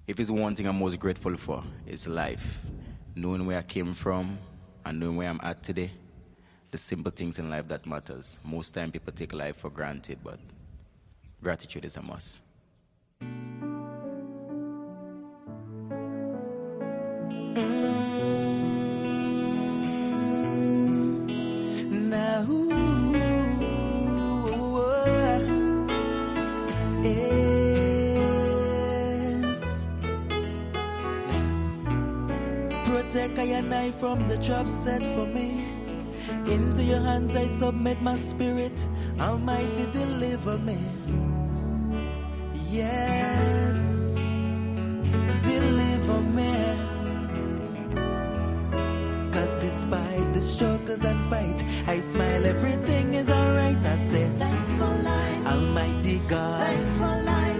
If it's one thing I'm most grateful for, it's life. Knowing where I came from and knowing where I'm at today, the simple things in life that matters. Most time people take life for granted, but gratitude is a must. Protect I and I from the trap set for me. Into your hands I submit my spirit. Almighty, deliver me. Yes, deliver me. Cause despite the struggles and fight, I smile, everything is alright. I say, thanks for life, Almighty God. Thanks for life.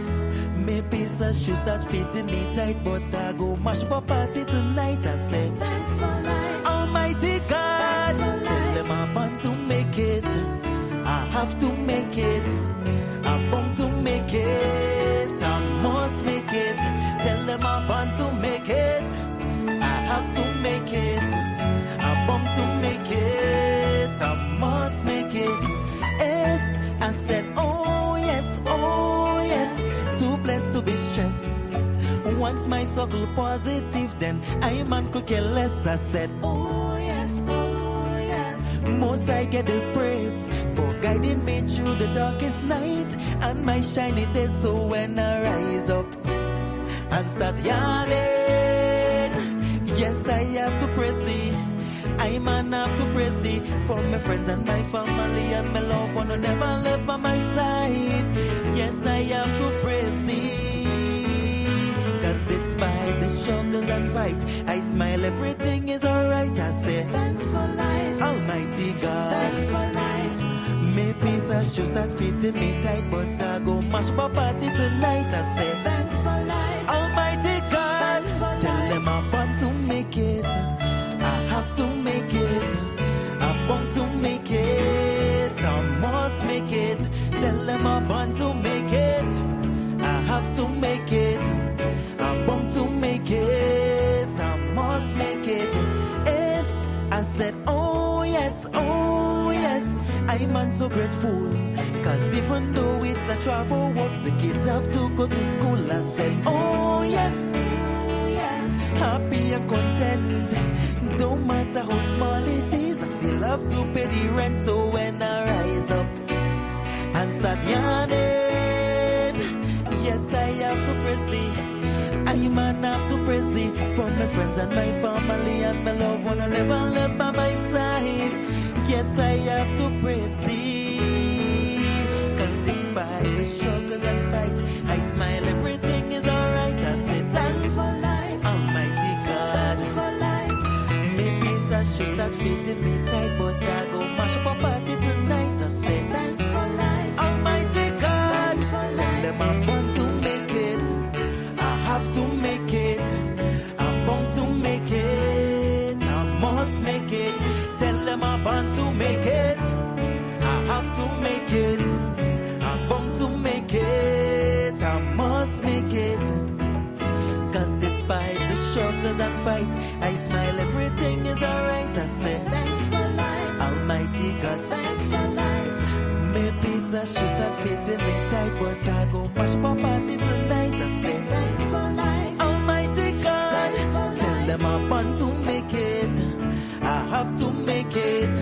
Me piece of shoes that fitting me tight, but I go mash up a party tonight. I say, thanks for life, Almighty God. Tell them I'm born to make it. I have to make it. I'm born to make it. I must make it. Tell them I'm born to make it. I have to make it. I'm born to make it. I must make it. Yes, I said, oh yes, oh yes. Too blessed to be stressed. Once my circle positive, then I man could care less. I said, oh yes, oh yes. Most I get the praise for guiding me through the darkest night and my shiny days. So when I rise up and start yawning, yes, I have to praise thee. I man have to praise thee for my friends and my family and my loved one who never left by my side. Yes, I have to praise thee. Cause despite the struggles and fight, I smile, everything is alright. I say, thanks for life, Almighty God. Thanks for life. Me piece of shoes that fitting me tight, but I go mash my party tonight. I say, thanks for life, Almighty God. Tell them I'm born to make it. I have to make it. I'm born to make it. I must make it. Tell them I'm born to make it. I have to make it. I'm born to make it. I must make it. said, oh yes, I'm man so grateful. Cause even though it's a travel walk, the kids have to go to school. I said, oh yes, happy and content. Don't matter how small it is, I still have to pay the rent. So when I rise up and start yawning, yes, I have to praise thee. I man have to praise thee for my friends and my family and my loved one who never left by my side. Yes, I have to praise thee. Cause despite the struggles and fight, I smile, everything is alright. I say thanks for life, Almighty God. Thanks for life. Maybe I should start fitting me tight, but I go mash up a party tonight. I say thanks for life, Almighty God. Thanks for life. Tell them I'm born to make it, I have to make it, I'm born to make it, I must make it. Tell them I'm born to make it, I have to make it, I'm born to make it, I must make it. Cause despite the struggles and fight, I smile, everything is alright. I say thanks for life, Almighty God. Thanks for life. Maybe I should start fitting me tight, but I go mash up a party tonight. I say thanks for life, Almighty God. Thanks for life. Tell them I'm born to make it, I have to make it,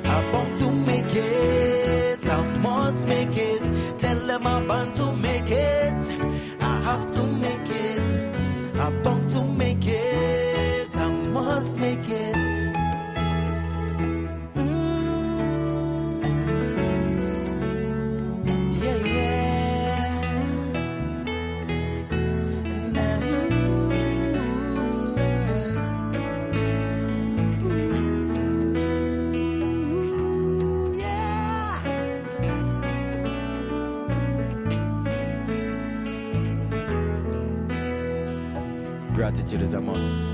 I'm born to make it, I must make it. Tell them I'm born to make it, I have to make it, I'm born to make it, I must make it. Yeah, yeah. Gratitude is a must.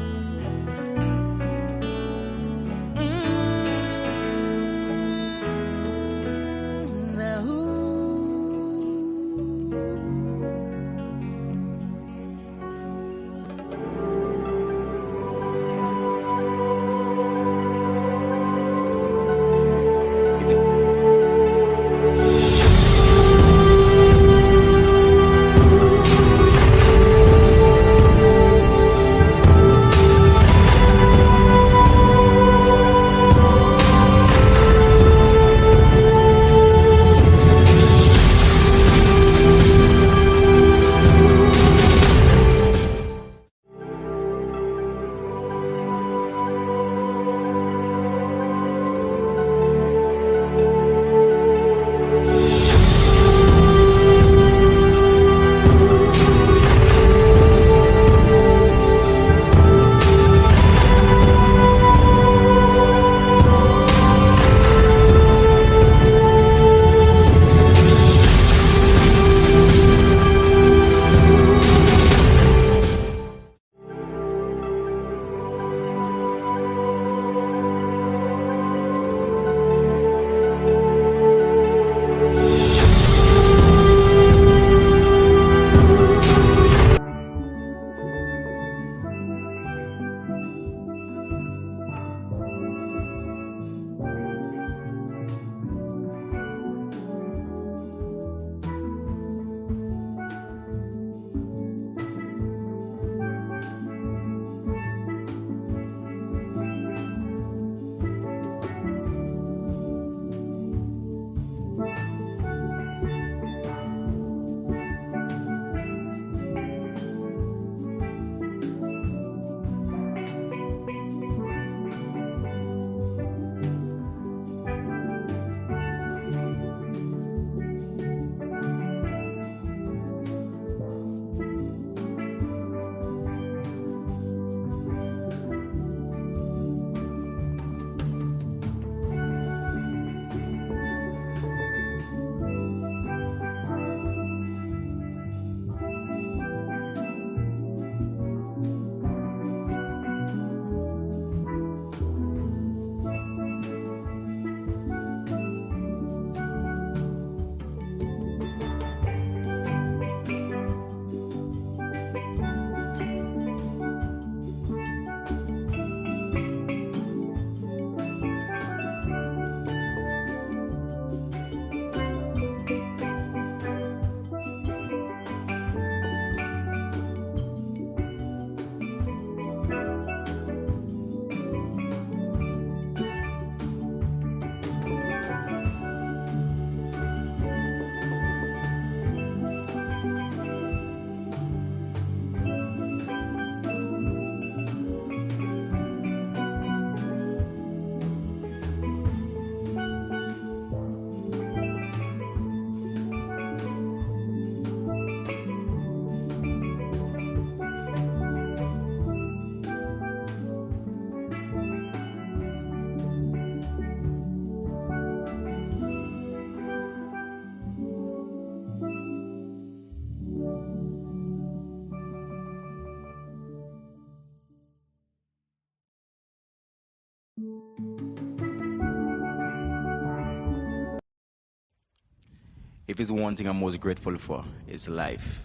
If it's one thing I'm most grateful for, it's life.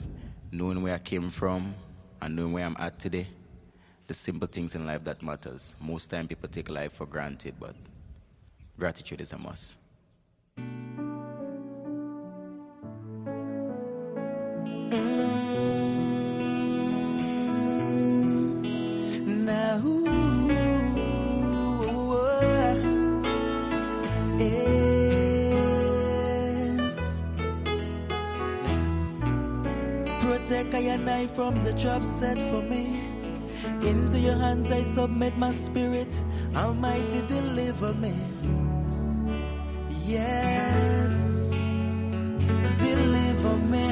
Knowing where I came from and knowing where I'm at today. The simple things in life that matters. Most time people take life for granted, but gratitude is a must. Now, yes. Protect I and I from the trap set for me. Into your hands I submit my spirit. Almighty, deliver me. Yes, deliver me.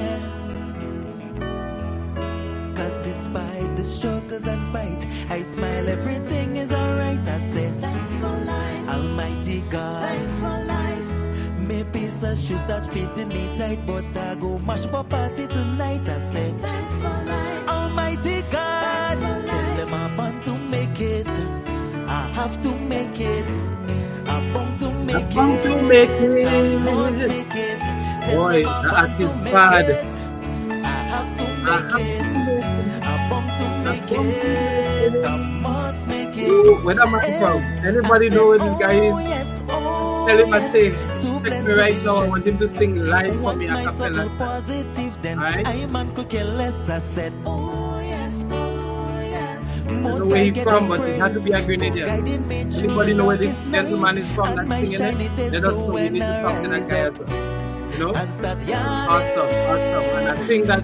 Cause despite the struggles and fight, I smile, everything is alright. I say, thanks for life, Almighty God. Thanks for life. Me piece of shoes that fitting me tight, but I go mash up a party tonight. I say, thanks for life, Almighty God. Tell them I'm born to make it. I have to make it. I'm born to make it. I'm to make it. I must make it. Boy, that is bad. I have to make it. I'm born to make it. I must make it. Where am I from? Anybody know where this guy is? Tell him I say, text me right now. I want him to sing live for me a cappella. Right? I man could care less. I said, oh yes, oh yes. I don't know where he's from, but he had to be a Grenadian. Anybody know where this gentleman is from that's singing it? Let us know. We need to talk to that guy as well. You know? Awesome. And I think that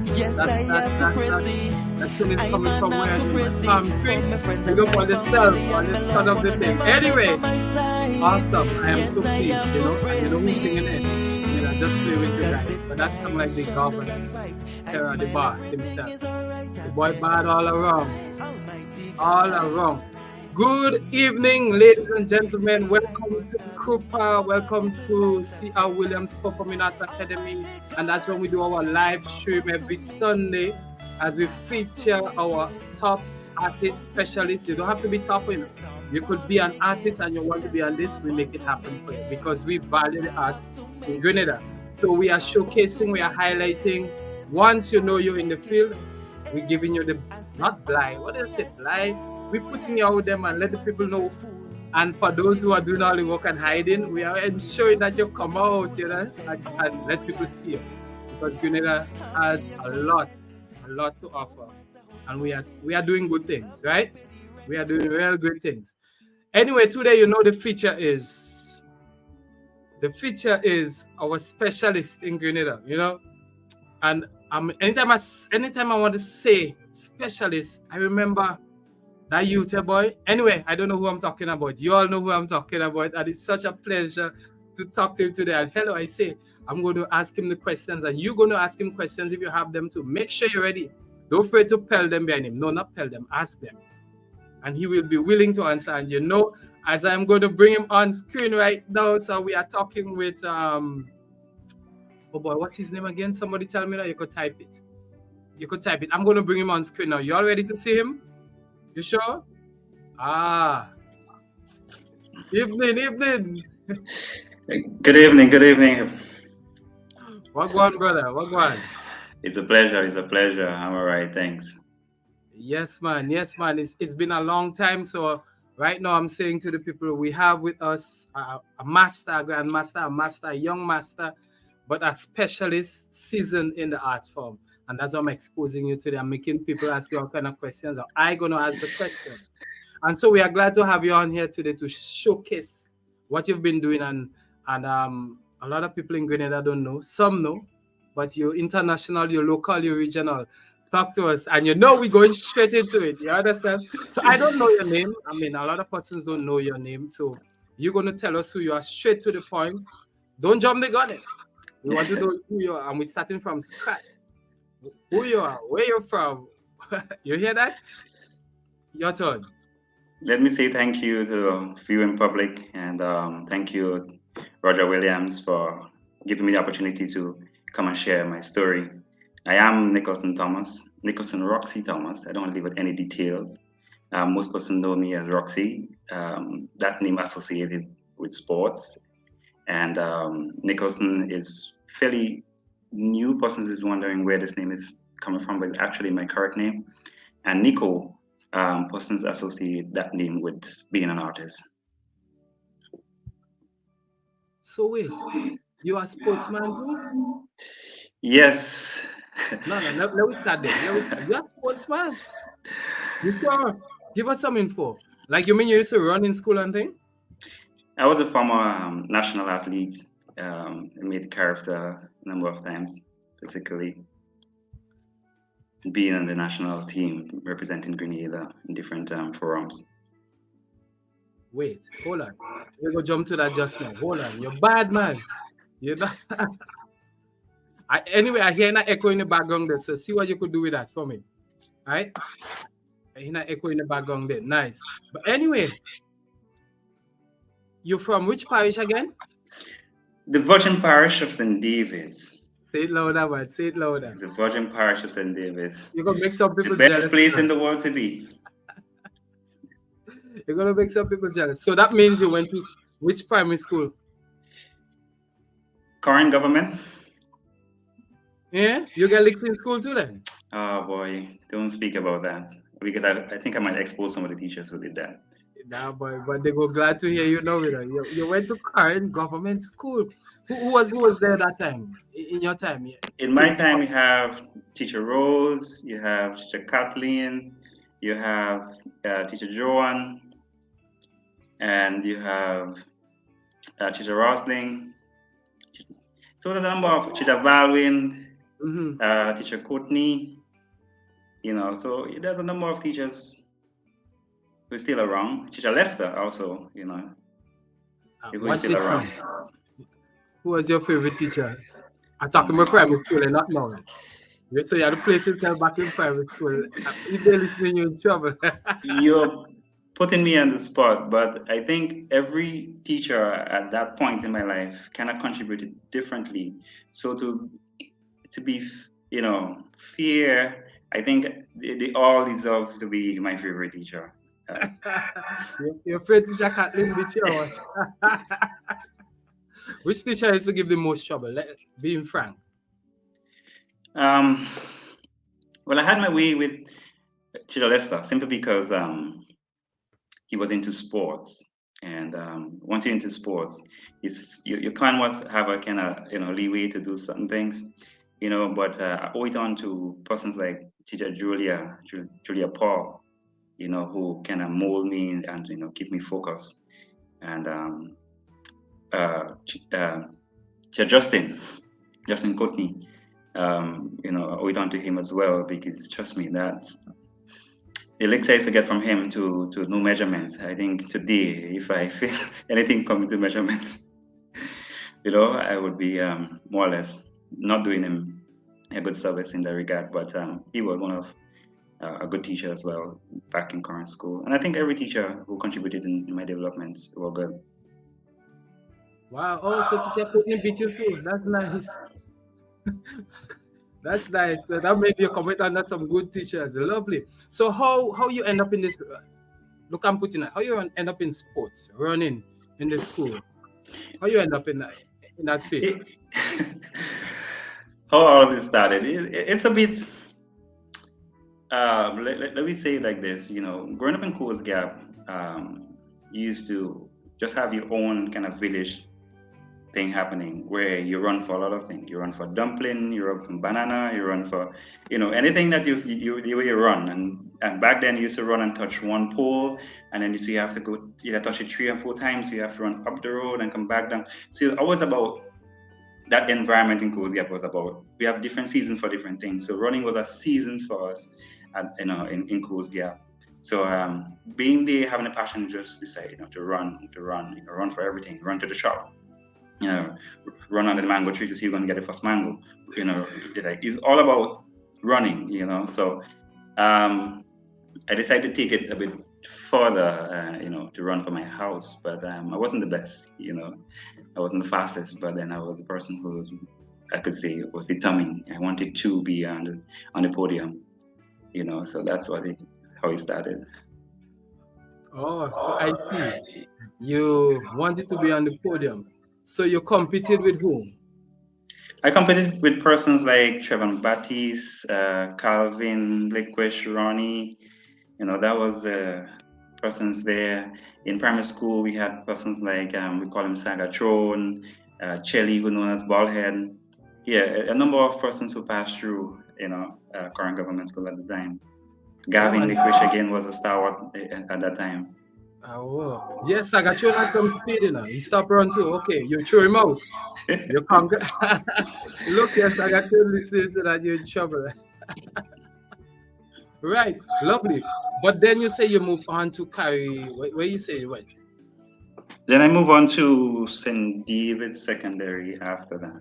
tune is coming from where in Palm Tree. We go for the self on the son of the thing. Anyway, awesome. I am so pleased, you know. And you know who's singing it? You know, just play with you guys. But that's something like the governor, Terra the boss himself. The boy bad all around. All around. Good evening, ladies and gentlemen. Welcome to Crwpaa. Welcome to C.R. Williams Performing Arts Academy. And that's when we do our live stream every Sunday as we feature our top artist specialists. You don't have to be top, you know. You could be an artist and you want to be on this, we make it happen for you because we value the arts in Grenada. So we are showcasing, we are highlighting. Once you know you're in the field, we're giving you the, not blind, what is it, blind? We're putting you out there and let the people know. And for those who are doing all the work and hiding, we are ensuring that you come out, you know, and let people see you. Because Grenada has a lot to offer. And we are doing good things, right? We are doing real good things. Anyway, today, you know, the feature is our specialist in Grenada, you know. And anytime I want to say specialist, I remember that youth boy. Anyway, I don't know who I'm talking about. You all know who I'm talking about. And it's such a pleasure to talk to him today. And hello, I say, I'm going to ask him the questions. And you're going to ask him questions if you have them too. Make sure you're ready. Don't afraid to pell them behind him. No, not pell them. Ask them. And he will be willing to answer. And you know, as I'm going to bring him on screen right now. So we are talking with, oh boy, what's his name again? Somebody tell me that. You could type it. I'm going to bring him on screen now. You all ready to see him? You sure? Evening. Good evening. What going, brother? What going? It's a pleasure. I'm all right, thanks. Yes, man. It's been a long time. So right now I'm saying to the people, we have with us a master, a grandmaster, a master, a young master, but a specialist seasoned in the art form. And that's why I'm exposing you today. I'm making people ask you all kind of questions. I'm going to ask the question. And so we are glad to have you on here today to showcase what you've been doing. And a lot of people in Grenada don't know. Some know. But you're international, you're local, you're regional. Talk to us. And you know we're going straight into it. You understand? So I don't know your name. I mean, a lot of persons don't know your name. So you're going to tell us who you are straight to the point. Don't jump the gun. We want to know who you are. And we're starting from scratch. Who you are, where you're from. You hear that? Your turn. Let me say thank you to Viewing Public and thank you, Roger Williams, for giving me the opportunity to come and share my story. I am Nicholson Roxy Thomas. I don't want to leave out any details. Most persons know me as Roxy. That name associated with sports. And Nicholson is fairly new. Persons is wondering where this name is coming from, but it's actually my correct name. And Nico, persons associate that name with being an artist. So wait, you are a sportsman too? Yes. No, let me start there. You're a sportsman. You sure? Give us some info. Like you mean you used to run in school and thing? I was a former national athlete. I made character a number of times, physically. Being on the national team representing Grenada in different forums. Wait, hold on. We go jump to that just now. Hold on. You're bad, man. You know. Anyway, I hear an echo in the background there. So see what you could do with that for me. All right? I hear an echo in the background there. Nice. But anyway, you're from which parish again? The Virgin Parish of St. David's. Say it louder, man. Say it louder. The Virgin Parish of St. David's. You're gonna make some people the best jealous. place in the world to be. You're gonna make some people jealous. So that means you went to which primary school? Current government. Yeah, you get licked in school too then? Oh boy, don't speak about that because I think I might expose some of the teachers who did that. Nah, boy, but they go glad to hear you know it. You went to current government school. Who was there that time? In your time? Yeah. In my time, you have Teacher Rose, you have Teacher Kathleen, you have Teacher Joan, and you have Teacher Rosling. So there's a number of Teacher Valwyn, Teacher Courtney, you know, so there's a number of teachers who are still around. Teacher Lester also, you know, who is still around. Who was your favorite teacher? I'm talking about primary school and not now. So you had to place yourself back in primary school. If they're listening, you're in trouble. You're putting me on the spot, but I think every teacher at that point in my life kind of contributed differently. So to be, you know, fair, I think they all deserve to be my favorite teacher. Your favorite teacher Kathleen teacher. Which teacher used to give the most trouble? Being frank. Well, I had my way with Teacher Lester simply because he was into sports, and once you're into sports, you kind of have a kind of leeway to do certain things, you know. But I owe it on to persons like Teacher Julia Paul, you know, who kind of mold me and keep me focused, and Justin Courtney, I owe it on to him as well because trust me, that the elixir I used to get from him to no measurements. I think today, if I feel anything coming to measurements, I would be more or less not doing him a good service in that regard. But he was one of a good teacher as well back in current school, and I think every teacher who contributed in my development were good. Wow! Oh, so teacher Courtney beat you too. That's nice. That's nice. So that made you comment on that. Some good teachers. Lovely. So how you end up in this? Look, I'm putting it. How you end up in sports, running in the school? How you end up in that field? How all of this started? It's a bit. Let me say it like this. Growing up in Coast Gap, you used to just have your own kind of village thing happening where you run for a lot of things. You run for dumpling, you run for banana, you run for anything that you run. And back then you used to run and touch one pole, and then you have to go touch it 3 or 4 times. So you have to run up the road and come back down. So it was about that environment in Coast Gap. Was about, we have different seasons for different things. So running was a season for us in Coast Gap. So being there, having a passion to just decide to run for everything, run to the shop, run under the mango tree to see who's going to get the first mango. It's all about running, So I decided to take it a bit further, to run for my house. But I wasn't the best, I wasn't the fastest, but then I was a person who I could say was determined. I wanted to be on the podium, So that's how it started. Oh, so I see. You wanted to be on the podium. So you competed with whom? I competed with persons like Trevor Baptiste, Calvin, Liquish, Ronnie. That was persons there. In primary school, we had persons like, we call him Sagatron, Chelly, who known as Ballhead. Yeah, a number of persons who passed through, current government school at the time. Oh, Gavin and Liquish again was a stalwart at that time. oh, yes, I got you had some speed, He stopped run too. Okay, you threw him out. You conquer. Look, yes, I got you listening to that. You're in trouble. Right, lovely. But then you say you move on to carry. Where you say you went? Then I move on to St. David's Secondary after that.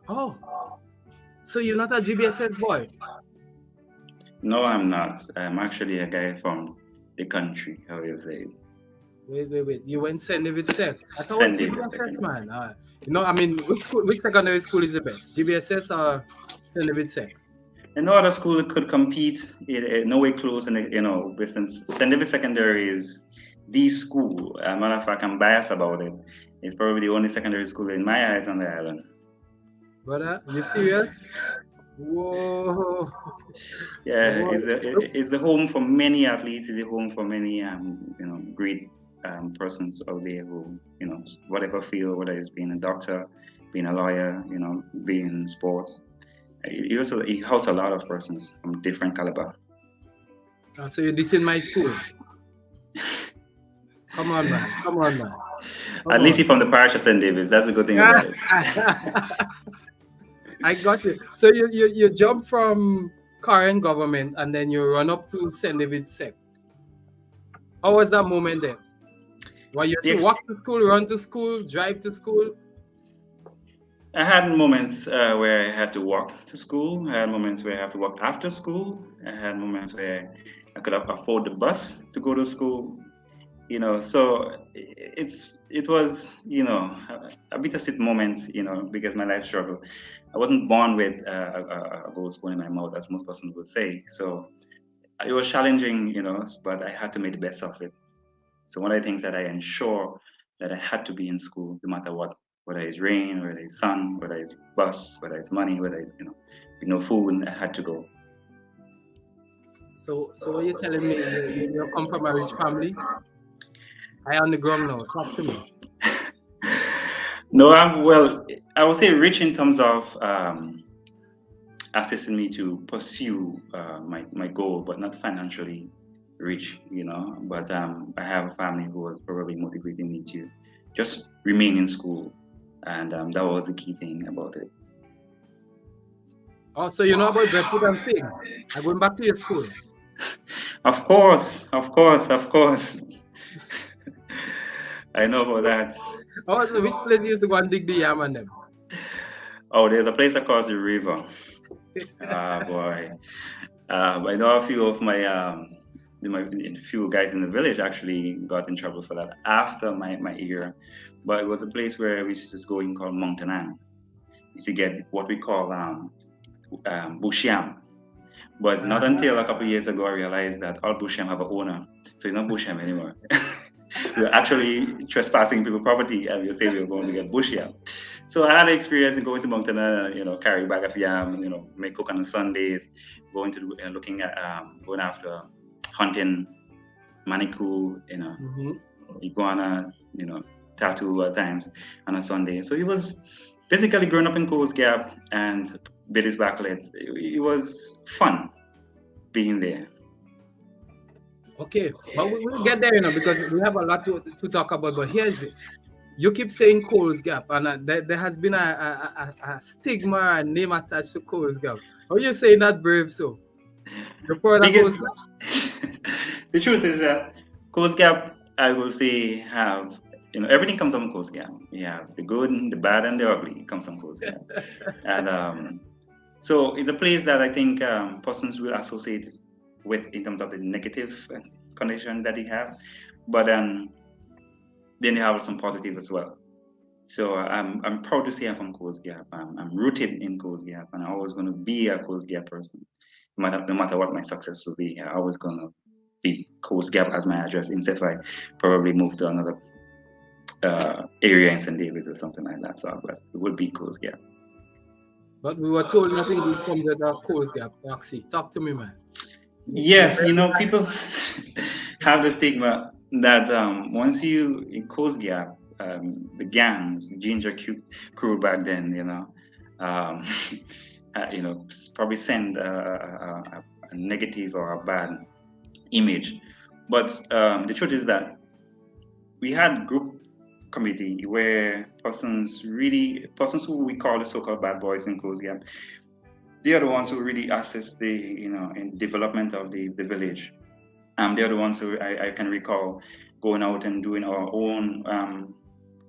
Oh, so you're not a GBSS boy? No, I'm not. I'm actually a guy from the country, how you say it. Wait. You went St. David's Sec. I thought it was St. David's GBSS, Secondary. man. I mean, which secondary school is the best? GBSS or St. David's Sec? And no other school could compete. No way close, with St. David's Secondary is the school. Matter of fact, I'm biased about it. It's probably the only secondary school in my eyes on the island. Brother, you serious? Whoa. Yeah, Whoa. it's the home for many athletes. It's the home for many, great persons out there who, whatever field, whether it's being a doctor, being a lawyer, being in sports. It houses a lot of persons from different caliber. So you're dissing my school? Come on, man. At least you're from the parish of St. David's. That's the good thing about it. I got you. So you jump from current government and then you run up to St. David's Sec. How was that moment there? While you walk to school, run to school, drive to school? I had moments where I had to walk to school. I had moments where I have to walk after school. I had moments where I could afford the bus to go to school. So it was, a bittersweet moment, because my life struggle. I wasn't born with a gold spoon in my mouth, as most persons would say. So it was challenging, but I had to make the best of it. So one of the things that I ensure that I had to be in school, no matter what, whether it's rain, whether it's sun, whether it's bus, whether it's money, whether it's, with no food, I had to go. So what you're telling me, you come from a rich family? I on the ground now. Talk to me. No, I would say rich in terms of assisting me to pursue my goal, but not financially rich, But I have a family who was probably motivating me to just remain in school, and that was the key thing about it. Oh, so you know about breadfruit and fig? I'm going back to your school. Of course. I know about that. Oh, so which place you used to go and dig the yam and them? Oh, there's a place across the river. Boy. I know a few of my few guys in the village actually got in trouble for that after my year. But it was a place where we used to go in called Mountain Ann. We used to get what we call bush yam. But not until a couple of years ago I realized that all bush yam have an owner. So it's not bush yam anymore. We're actually trespassing people's property, and we say we're going to get bush yam. So I had an experience in going to Mountain and carry a bag of yam, make cook on Sundays, going to looking at going after hunting manikou, iguana, tattoo at times on a Sunday. So it was basically growing up in Coast Gap and Billy's Backlets. It was fun being there. Okay, but we'll get there, because we have a lot to talk about. But here's this: you keep saying Coles Gap, and there has been a stigma and name attached to Coles Gap. How are you saying that brave so? You're part of Coles Gap? The truth is that Coles Gap, I will say, have everything comes from Coles Gap. You have the good, the bad, and the ugly. It comes from Coles Gap, and so it's a place that I think persons will associate with in terms of the negative condition that they have, but then they have some positive as well. So I'm proud to say I'm from Coast Gap. I'm rooted in Coast Gap, and I'm always going to be a Coast Gap person, no matter what my success will be. I'm always going to the Coast Gap as my address, instead if I probably move to another area in St. David's or something like that. So, but it would be Coast Gap. But we were told nothing good comes out of Coast Gap. Roxy, talk to me, man. Yes, people have the stigma that once you in Coast Gap, the gangs, Ginger crew back then, probably send a negative or a bad image. But the truth is that we had group committee where persons who we call the so-called bad boys in Coast Gap, they are the ones who really assess the in development of the village. They're the ones who I can recall going out and doing our own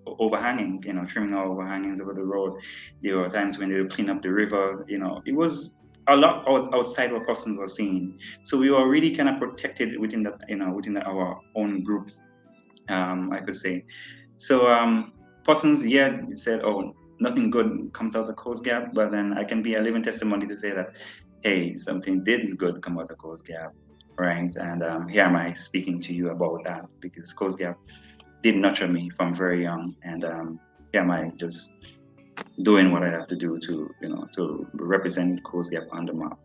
overhanging, trimming our overhangings over the road. There were times when they would clean up the river. It was a lot outside what persons were seeing. So we were really kind of protected within that, within our own group, I could say. So persons, said, oh, nothing good comes out of Coast Gap, but then I can be a living testimony to say that, hey, something did good come out of Coast Gap, right? And here am I speaking to you about that, because Coast Gap did nurture me from very young, and here am I just doing what I have to do to represent Coast Gap on the map.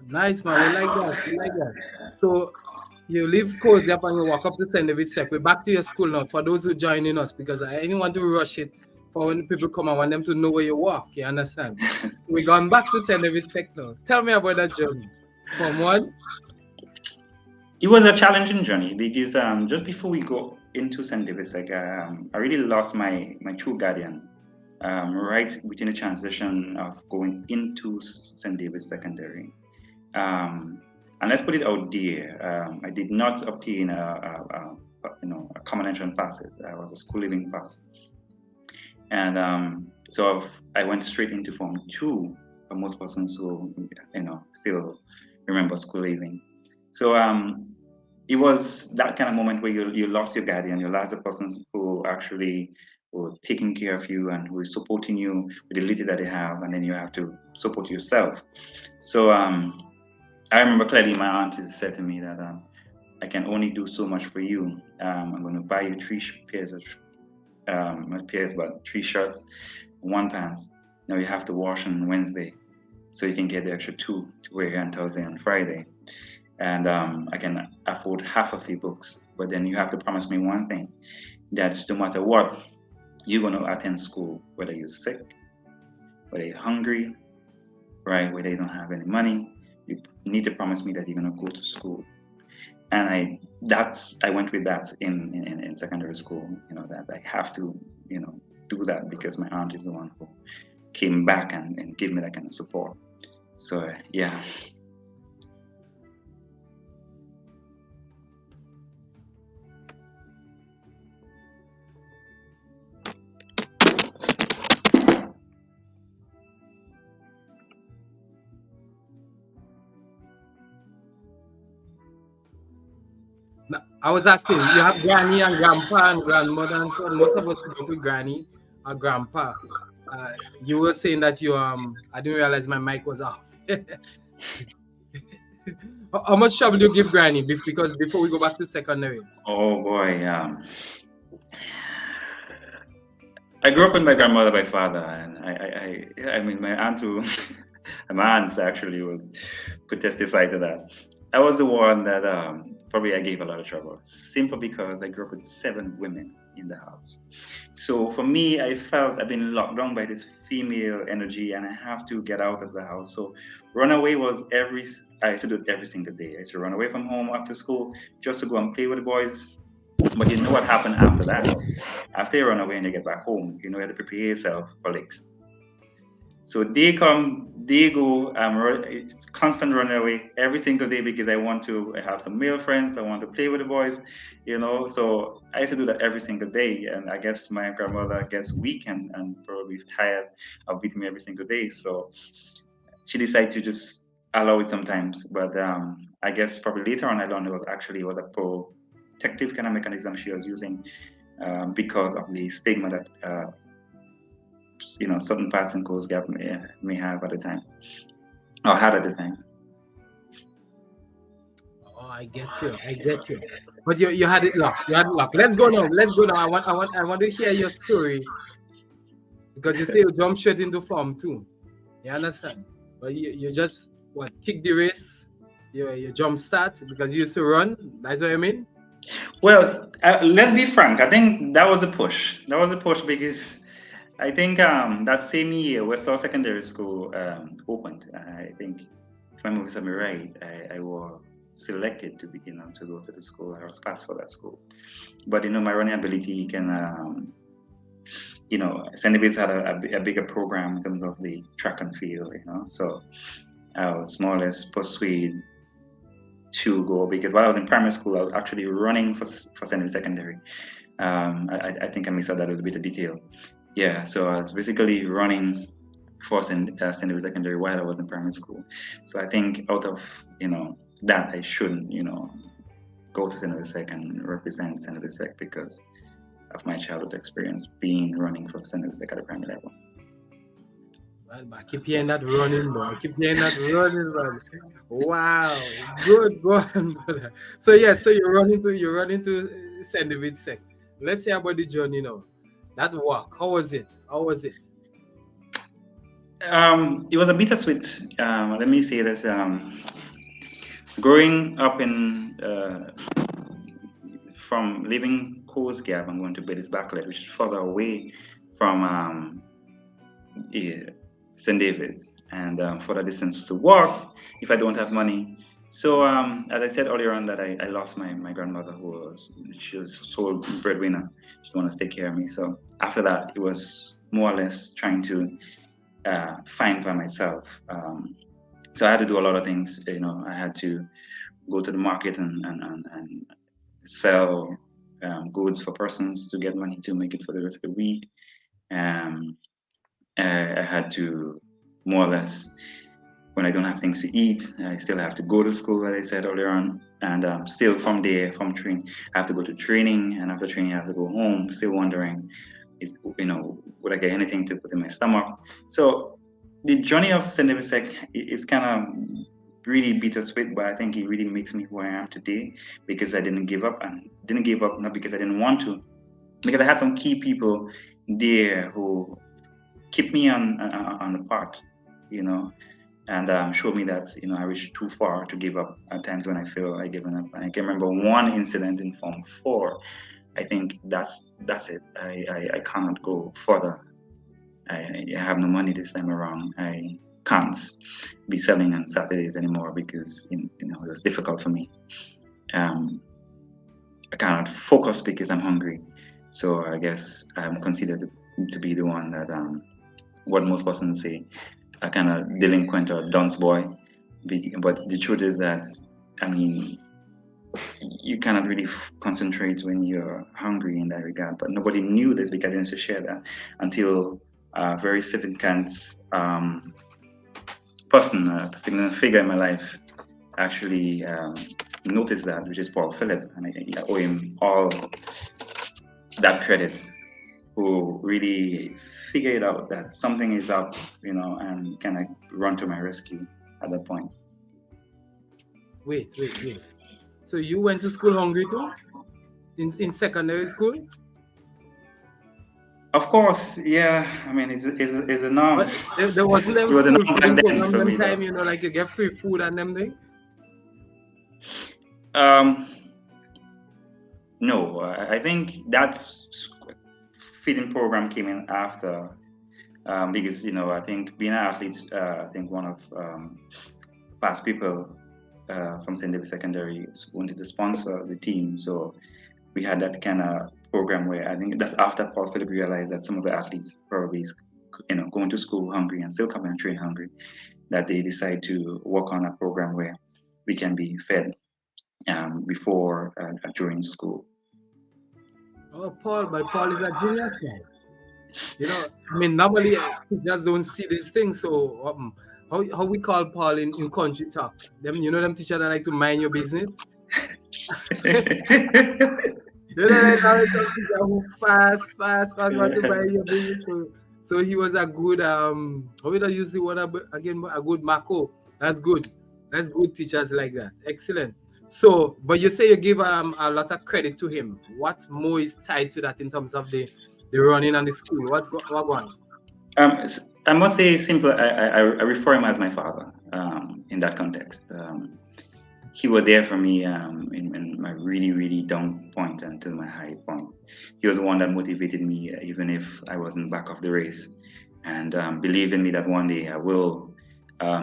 Nice, man. We like that. So you leave Coast Gap and you walk up to St. David's Sec. We're back to your school now. For those who joining us, because I didn't want to rush it. For when people come, I want them to know where you walk. You understand? We're going back to St. David's Sec now. Tell me about that journey. From one. It was a challenging journey because just before we go into St. David's Sec, I really lost my true guardian right within the transition of going into St. David's Secondary. And let's put it out there, I did not obtain a common entrance passes. I was a school leaving pass. And so I went straight into Form 2 for most persons who, still remember school leaving. So it was that kind of moment where you lost your guardian, you lost the persons who actually were taking care of you and who are supporting you with the little that they have, and then you have to support yourself. So I remember clearly my auntie said to me that I can only do so much for you. I'm going to buy you 3 pairs of, not pairs, but 3 shirts, 1 pants. Now you have to wash on Wednesday, so you can get the extra 2 to wear on Thursday and Friday. And I can afford half of your books, but then you have to promise me one thing, that no matter what, you're going to attend school, whether you're sick, whether you're hungry, right, whether you don't have any money, you need to promise me that you're going to go to school. And I went with that in secondary school, that I have to, do that, because my aunt is the one who came back and gave me that kind of support. So, yeah. I was asking, you have granny and grandpa and grandmother and so on. Most of us go with granny or grandpa. You were saying that you I didn't realize my mic was off. How much trouble do you give granny? Because before we go back to secondary. Oh boy, I grew up with my grandmother by father, and I mean my aunt who, my aunts actually could testify to that. I was the one that probably I gave a lot of trouble, simply because I grew up with 7 women in the house. So for me, I felt I've been locked down by this female energy, and I have to get out of the house. So runaway was I used to do it every single day. I used to run away from home after school just to go and play with the boys. But you know what happened after that? After you run away and you get back home, you have to prepare yourself for licks. So they come, they go, it's constant running away every single day, because I want to have some male friends, I want to play with the boys, so I used to do that every single day. And I guess my grandmother gets weak and probably tired of beating me every single day. So she decided to just allow it sometimes. But I guess probably later on I learned it was a protective kind of mechanism she was using, because of the stigma that certain parts in Coast Gap may have at the time, or had at the time. I get you. I get you. But you had it luck. You had luck. Let's go now. Let's go now. I want to hear your story because you say you jump straight into Form 2. You understand? But you just kick the race. You jump start because you used to run. That's what I mean. Well, let's be frank. I think that was a push. That was a push because I think that same year Westall Secondary School opened. I think, if my memory serves me right, I was selected to to go to the school. I was passed for that school, but my running ability can St. David's had a bigger program in terms of the track and field. So I was more or less persuaded to go because while I was in primary school, I was actually running for St. David's Secondary. I think I missed out that little bit of detail. Yeah, so I was basically running for St. David's Secondary while I was in primary school. So I think out of that I shouldn't go to St. David's Sec and represent St. David's Sec because of my childhood experience running for St. David's Sec at the primary level. Well, I keep hearing that running, bro. I keep hearing that running, man. Wow, good, go on, brother. So you're running to St. David's Sec. Let's hear about the journey now. That walk, how was it? It was a bittersweet. Let me say this. Growing up from leaving Coast Gap and going to Betty's Backlet, which is further away from St. David's, and further distance to walk if I don't have money. So as I said earlier on, that I lost my grandmother, she was sole breadwinner. She wanted to take care of me. So after that, it was more or less trying to find by myself. So I had to do a lot of things. I had to go to the market and sell goods for persons to get money to make it for the rest of the week. I had to more or less, when I don't have things to eat, I still have to go to school, as I said earlier on. And still from training, I have to go to training. And after training, I have to go home, still wondering, would I get anything to put in my stomach? So the journey of St. David's Sec is kind of really bittersweet, but I think it really makes me who I am today because I didn't give up, and didn't give up not because I didn't want to, because I had some key people there who keep me on the path, and showed me that I reached too far to give up at times when I feel I've given up. And I can remember one incident in Form 4. I think that's it. I cannot go further. I have no money this time around. I can't be selling on Saturdays anymore because it was difficult for me. I cannot focus because I'm hungry. So I guess I'm considered to be the one that what most persons say, a kind of delinquent or dunce boy. But the truth is that you cannot really concentrate when you're hungry in that regard. But nobody knew this because I didn't share that until a very significant figure in my life actually noticed that, which is Paul Phillip, and I owe him all that credit, who really figured out that something is up, and kind of run to my rescue at that point. Wait. So you went to school hungry too? In secondary school? Of course, yeah. It's a norm. But there wasn't a food program them time, like you get free food and them thing? No, I think that's feeding program came in after, because I think being an athlete, I think one of past people from St. David's Secondary wanted to sponsor the team, so we had that kind of program where I think that's after Paul Phillip realized that some of the athletes probably going to school hungry and still coming and train hungry, that they decide to work on a program where we can be fed before during school. Oh, Paul is a genius guy. Normally teachers don't see these things. So how we call Paul in country talk? Them, them teachers that like to mind your business. Like who fast want to mind your business. So he was a good how would I use the word again? A good Mako. That's good. That's good teachers like that. Excellent. So, but you say you give a lot of credit to him. What more is tied to that in terms of the running and the school? What going? I must say, simple. I refer him as my father in that context. He was there for me in my really, really down point and to my high point. He was the one that motivated me, even if I wasn't back of the race, and believe in me that one day I will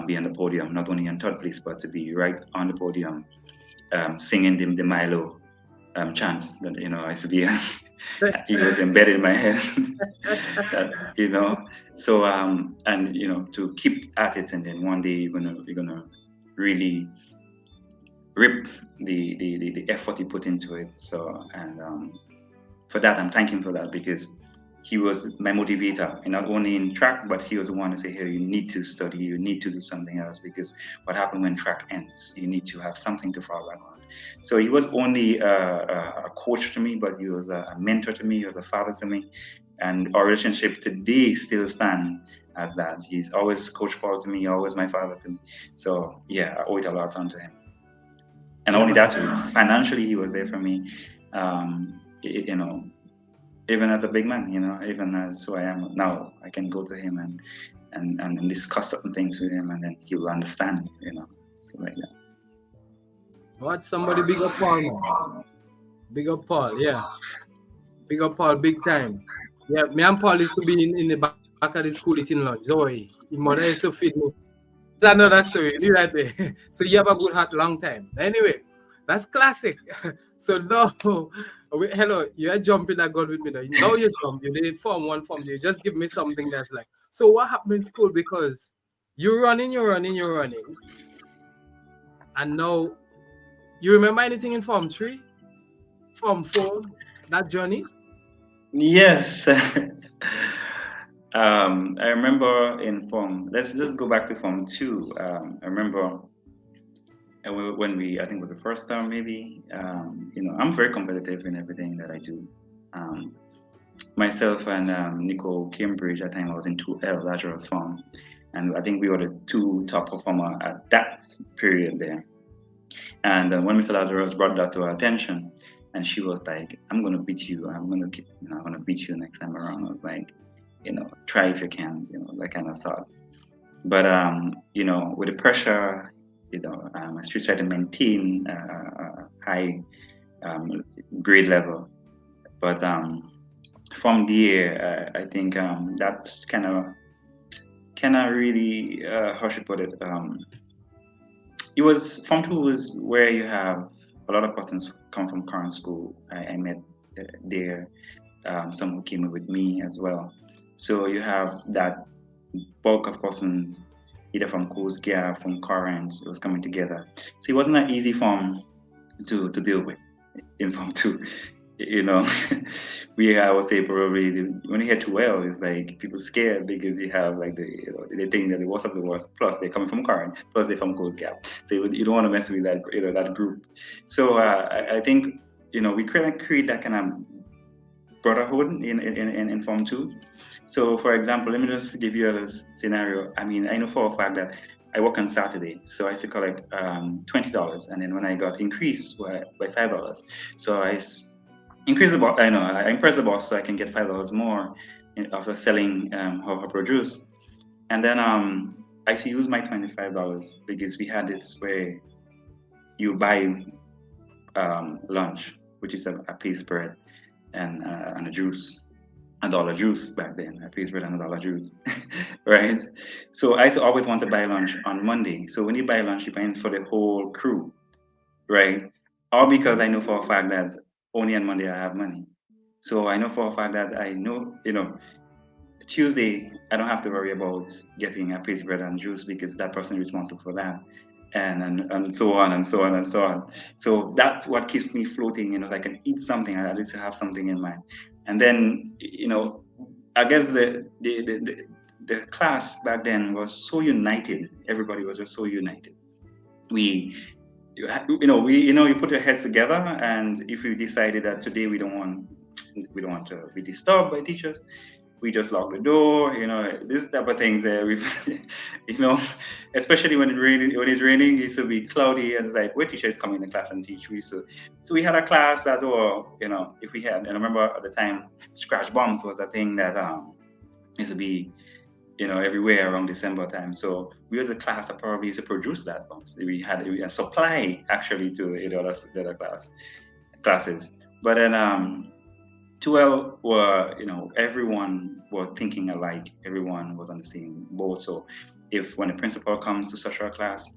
be on the podium, not only on third place, but to be right on the podium, singing the Milo chant that I used to be. It was embedded in my head. that so and to keep at it, and then one day you're gonna really rip the effort he put into it. So, and for that, I'm thanking for that, because he was my motivator, and not only in track, but he was the one to say, "Hey, you need to study, you need to do something else, because what happened when track ends? You need to have something to fall back on." So he was only a coach to me, but he was a mentor to me. He was a father to me, and our relationship today still stands as that. He's always Coach Paul to me, always my father to me. So yeah, I owe it a lot onto him. And Yeah, only man. that, financially, he was there for me. Even as a big man, even as who I am now, I can go to him and discuss certain things with him, and then he will understand, so like that. What somebody big up Paul, man. Big up Paul, yeah. Big up Paul, big time. Yeah, me and Paul used to be in the back of the school eating lunch. Don't worry. His mother used to feed me. That's another story. Leave that there. So you have a good heart long time. Anyway, that's classic. So now, hello, you are jumping that God with me now. Now you jump. You did form one, form two. You just give me something that's like. So what happened in school? Because you're running, and now you remember anything in form three, form four, that journey? Yes. I remember in form. Let's just go back to form two. I remember when I think it was the first time, maybe. I'm very competitive in everything that I do. Um, Myself and NIKO Cambridge, at the time I was in 2L, Lazarus Farm, and I think we were the two top performer at that period there. And when Mr. Lazarus brought that to our attention, and she was like, "I'm gonna beat you. I'm gonna beat you next time around." I was like, try if you can, that kind of sort. But with the pressure, I still try to maintain a high grade level. But from there, I think that kind of really, how should I put it? It was Form 2 was where you have a lot of persons come from current school. I met there, some who came in with me as well. So you have that bulk of persons, either from Coast Gap, from current, it was coming together. So it wasn't an easy form to deal with in Form 2. I would say probably when you hear 2L, it's like people scared because you have like they think that the worst of the worst. Plus they're coming from current. Plus they're from Coast Gap. So you don't want to mess with that that group. So I think we create that kind of brotherhood in Form 2. So for example, let me just give you a scenario. I mean, I know for a fact that I work on Saturday, so I used to collect $20, and then when I got increased by $5, so increase the boss. I impress the boss so I can get $5 more after selling her produce. And then I used to use my $25 because we had this where you buy lunch, which is a piece of bread and a juice, $1 juice back then, a piece of bread and $1 juice, right? So I used to always want to buy lunch on Monday. So when you buy lunch, you buy it for the whole crew, right? All because I know for a fact that only on Monday I have money. So I know for a fact that I know, Tuesday I don't have to worry about getting a piece of bread and juice because that person is responsible for that. And so on and so on and so on. So that's what keeps me floating, I can eat something, I at least have something in mind. And then, I guess the class back then was so united. Everybody was just so united. We you put your heads together, and if we decided that today we don't want to be disturbed by teachers, we just lock the door, this type of things. You know, especially when it's raining, it used to be cloudy, and it's like, where teacher is coming in class and teach. So we had a class that, if we had, and I remember at the time, scratch bombs was a thing that used to be, everywhere around December time. So we were the class that probably used to produce that bombs. We had a supply actually to the other classes, but then. 12 were, everyone were thinking alike. Everyone was on the same boat. So if when the principal comes to such a class,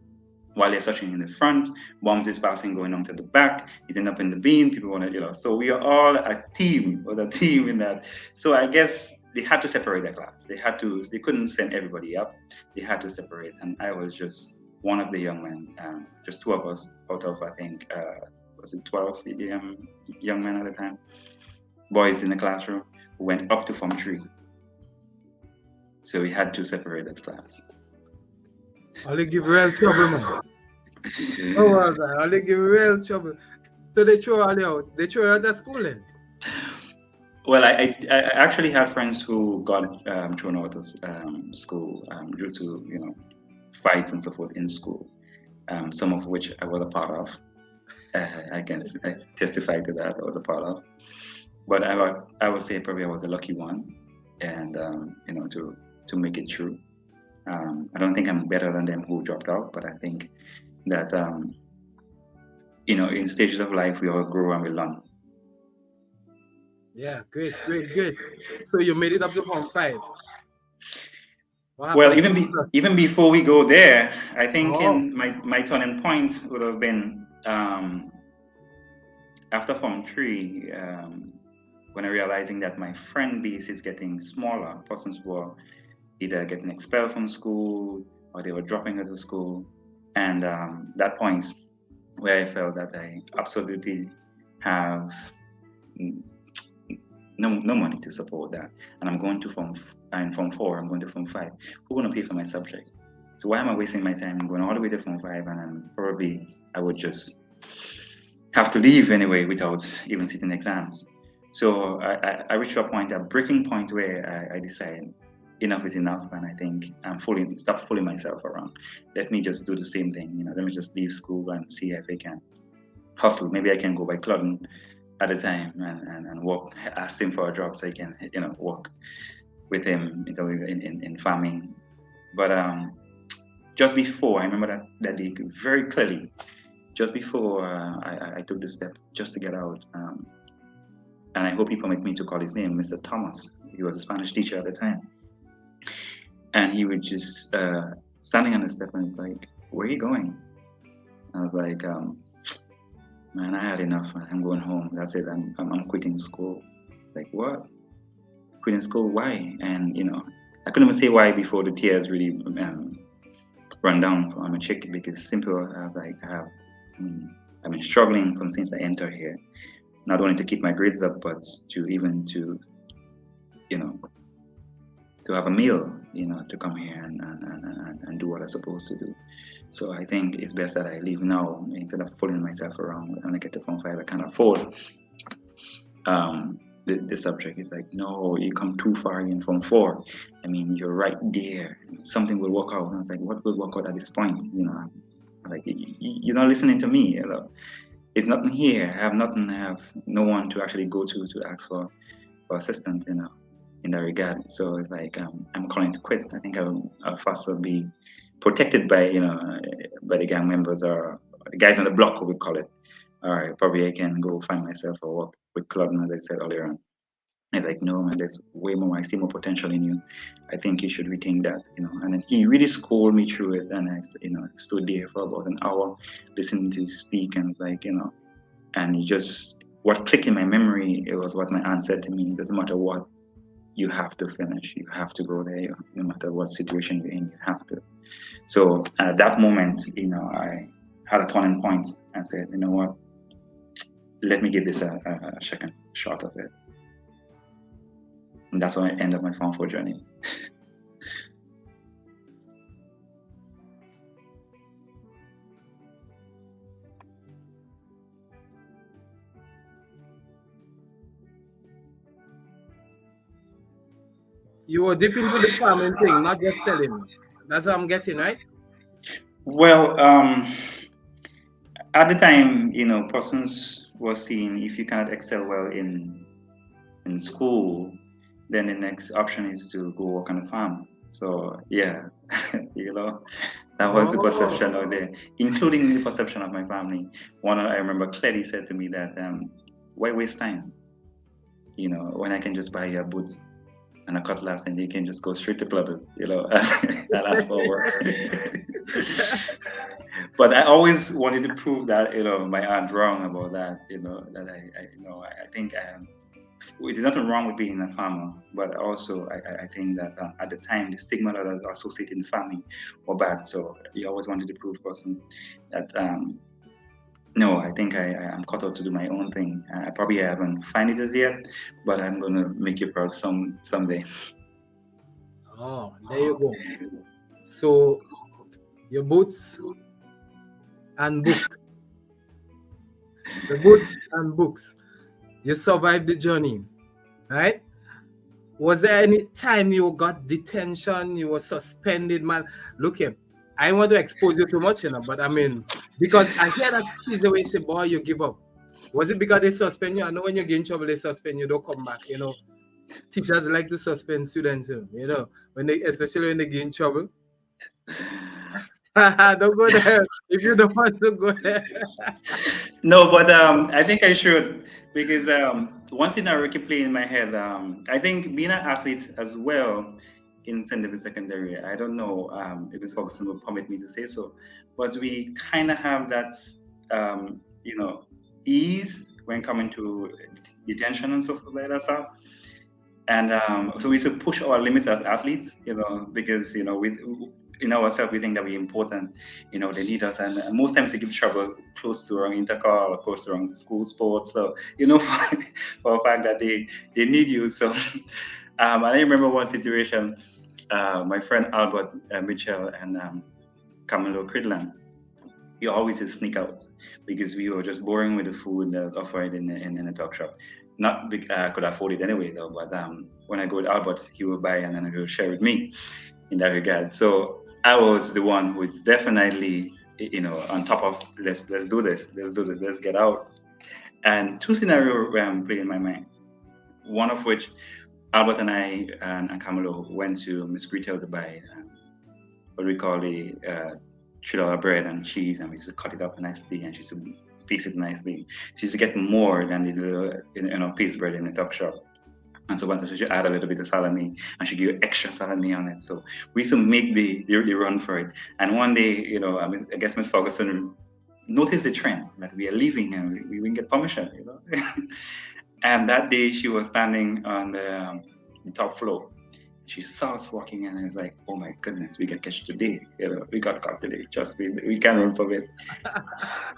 while they're searching in the front, bombs is passing going on to the back, it end up in the bin, people want to, so we are all a team, or the team in that. So I guess they had to separate the class. They couldn't send everybody up. They had to separate. And I was just one of the young men, just two of us out of, I think, was it 12 young men at the time? Boys in the classroom who went up to Form 3. So we had to separate that class. I'll give real trouble, man. Oh, was that? I'll give real trouble. So they throw all you out. They throw you out of school then? Well, I actually had friends who got thrown out of school due to, fights and so forth in school, some of which I was a part of. I can testify to that. I was a part of. But I would say probably I was a lucky one, and to make it through. I don't think I'm better than them who dropped out, but I think that in stages of life we all grow and we learn. Yeah, great. So you made it up to Form 5. Well, even before we go there, I think in my turning point would have been after Form 3. When I'm realizing that my friend base is getting smaller, persons were either getting expelled from school or they were dropping out of school. And that point where I felt that I absolutely have no money to support that. And I'm going to Form 4, I'm going to Form 5. Who's going to pay for my subject? So why am I wasting my time going all the way to Form 5 and probably I would just have to leave anyway without even sitting exams. So I reached a point, a breaking point where I decided enough is enough, and I think stop fooling myself around. Let me just do the same thing. Let me just leave school and see if I can hustle. Maybe I can go by clubbing at a time and work, ask him for a job so I can work with him in farming. But just before, I remember that day very clearly. Just before I took the step just to get out. And I hope he permit me to call his name, Mr. Thomas. He was a Spanish teacher at the time. And he would just standing on the step and he's like, where are you going? I was like, man, I had enough. I'm going home. That's it. I'm quitting school. It's like, what? Quitting school? Why? And, I couldn't even say why before the tears really run down on my cheek because simple. I was like, I've been struggling since I entered here. Not only to keep my grades up, but to have a meal, to come here and do what I'm supposed to do. So I think it's best that I leave now instead of fooling myself around. When I get to Form 5, I can't afford the subject. It's like, no, you come too far in Form 4. I mean, you're right there. Something will work out. And I was like, what will work out at this point? Like, you're not listening to me. It's nothing here. I have nothing. I have no one to actually go to ask for assistance, in that regard. So it's like I'm calling to quit. I think I'll faster be protected by by the gang members or the guys on the block, we call it. Or probably I can go find myself a work with club, as I said earlier on. It's like, no, man, there's way more. I see more potential in you. I think you should rethink that, And then he really scolded me through it, and I, stood there for about an hour listening to him speak, and it's like, and he just what clicked in my memory. It was what my aunt said to me. It doesn't matter what, you have to finish. You have to go there, no matter what situation you're in. You have to. So at that moment, I had a turning point and said, you know what? Let me give this a second shot of it. And that's when I ended my Form 4 journey. You were deep into the farming thing, not just selling. That's what I'm getting, right? Well, at the time, persons were seeing if you cannot excel well in school, then the next option is to go work on a farm. So yeah, you know, that was the Oh, perception out there, including the perception of my family. I remember clearly said to me that, why waste time? When I can just buy your boots and a cutlass and you can just go straight to clubbing, and ask for work. But I always wanted to prove that my aunt wrong about that. That I think it is nothing wrong with being a farmer, but also I think that at the time the stigma that was associated in farming were bad. So you always wanted to prove persons that no, I think I'm cut out to do my own thing. I probably haven't find it as yet, but I'm gonna make you proud someday. oh, there you go. So your boots and books, the boots and books. You survived the journey, right? Was there any time you got detention? You were suspended, man? Look here, I don't want to expose you too much, but I mean, because I hear that is the way say, boy, you give up. Was it because they suspend you? I know when you get in trouble, they suspend you, don't come back. Teachers like to suspend students, when they, especially when they get in trouble. Don't go there if you don't want to go there. No, but I think I should because one thing that really play in my head, I think being an athlete as well in St. David Secondary, I don't know if the folks will permit me to say so, but we kind of have that, um, you know, ease when coming to detention and stuff like that. So. And so we should push our limits as athletes, because we in ourselves we think that we're important. They need us, and most times they give trouble close to around intercar or close to around school sports. So for a fact that they need you. So I remember one situation. My friend Albert Mitchell and Camilo Cridland, we always just sneak out because we were just boring with the food that was offered in the talk shop. Not because I could afford it anyway, though, but when I go with Albert, he will buy and then he will share with me in that regard. So I was the one who is definitely, on top of let's do this, let's get out. And two scenarios play in my mind. One of which Albert and I and Camilo went to Miss Retail to buy what we call the $3 bread and cheese, and we used to cut it up nicely, and she used to fix it nicely. She used to get more than the piece bread in the tuck shop. And so once she add a little bit of salami, and she give you extra salami on it. So we used to make the run for it. And one day, I guess Miss Ferguson noticed the trend that we are leaving and we didn't get permission. And that day she was standing on the top floor. She saw us walking and I was like, oh my goodness, we get catch today. We got caught today. Just we can't run from it.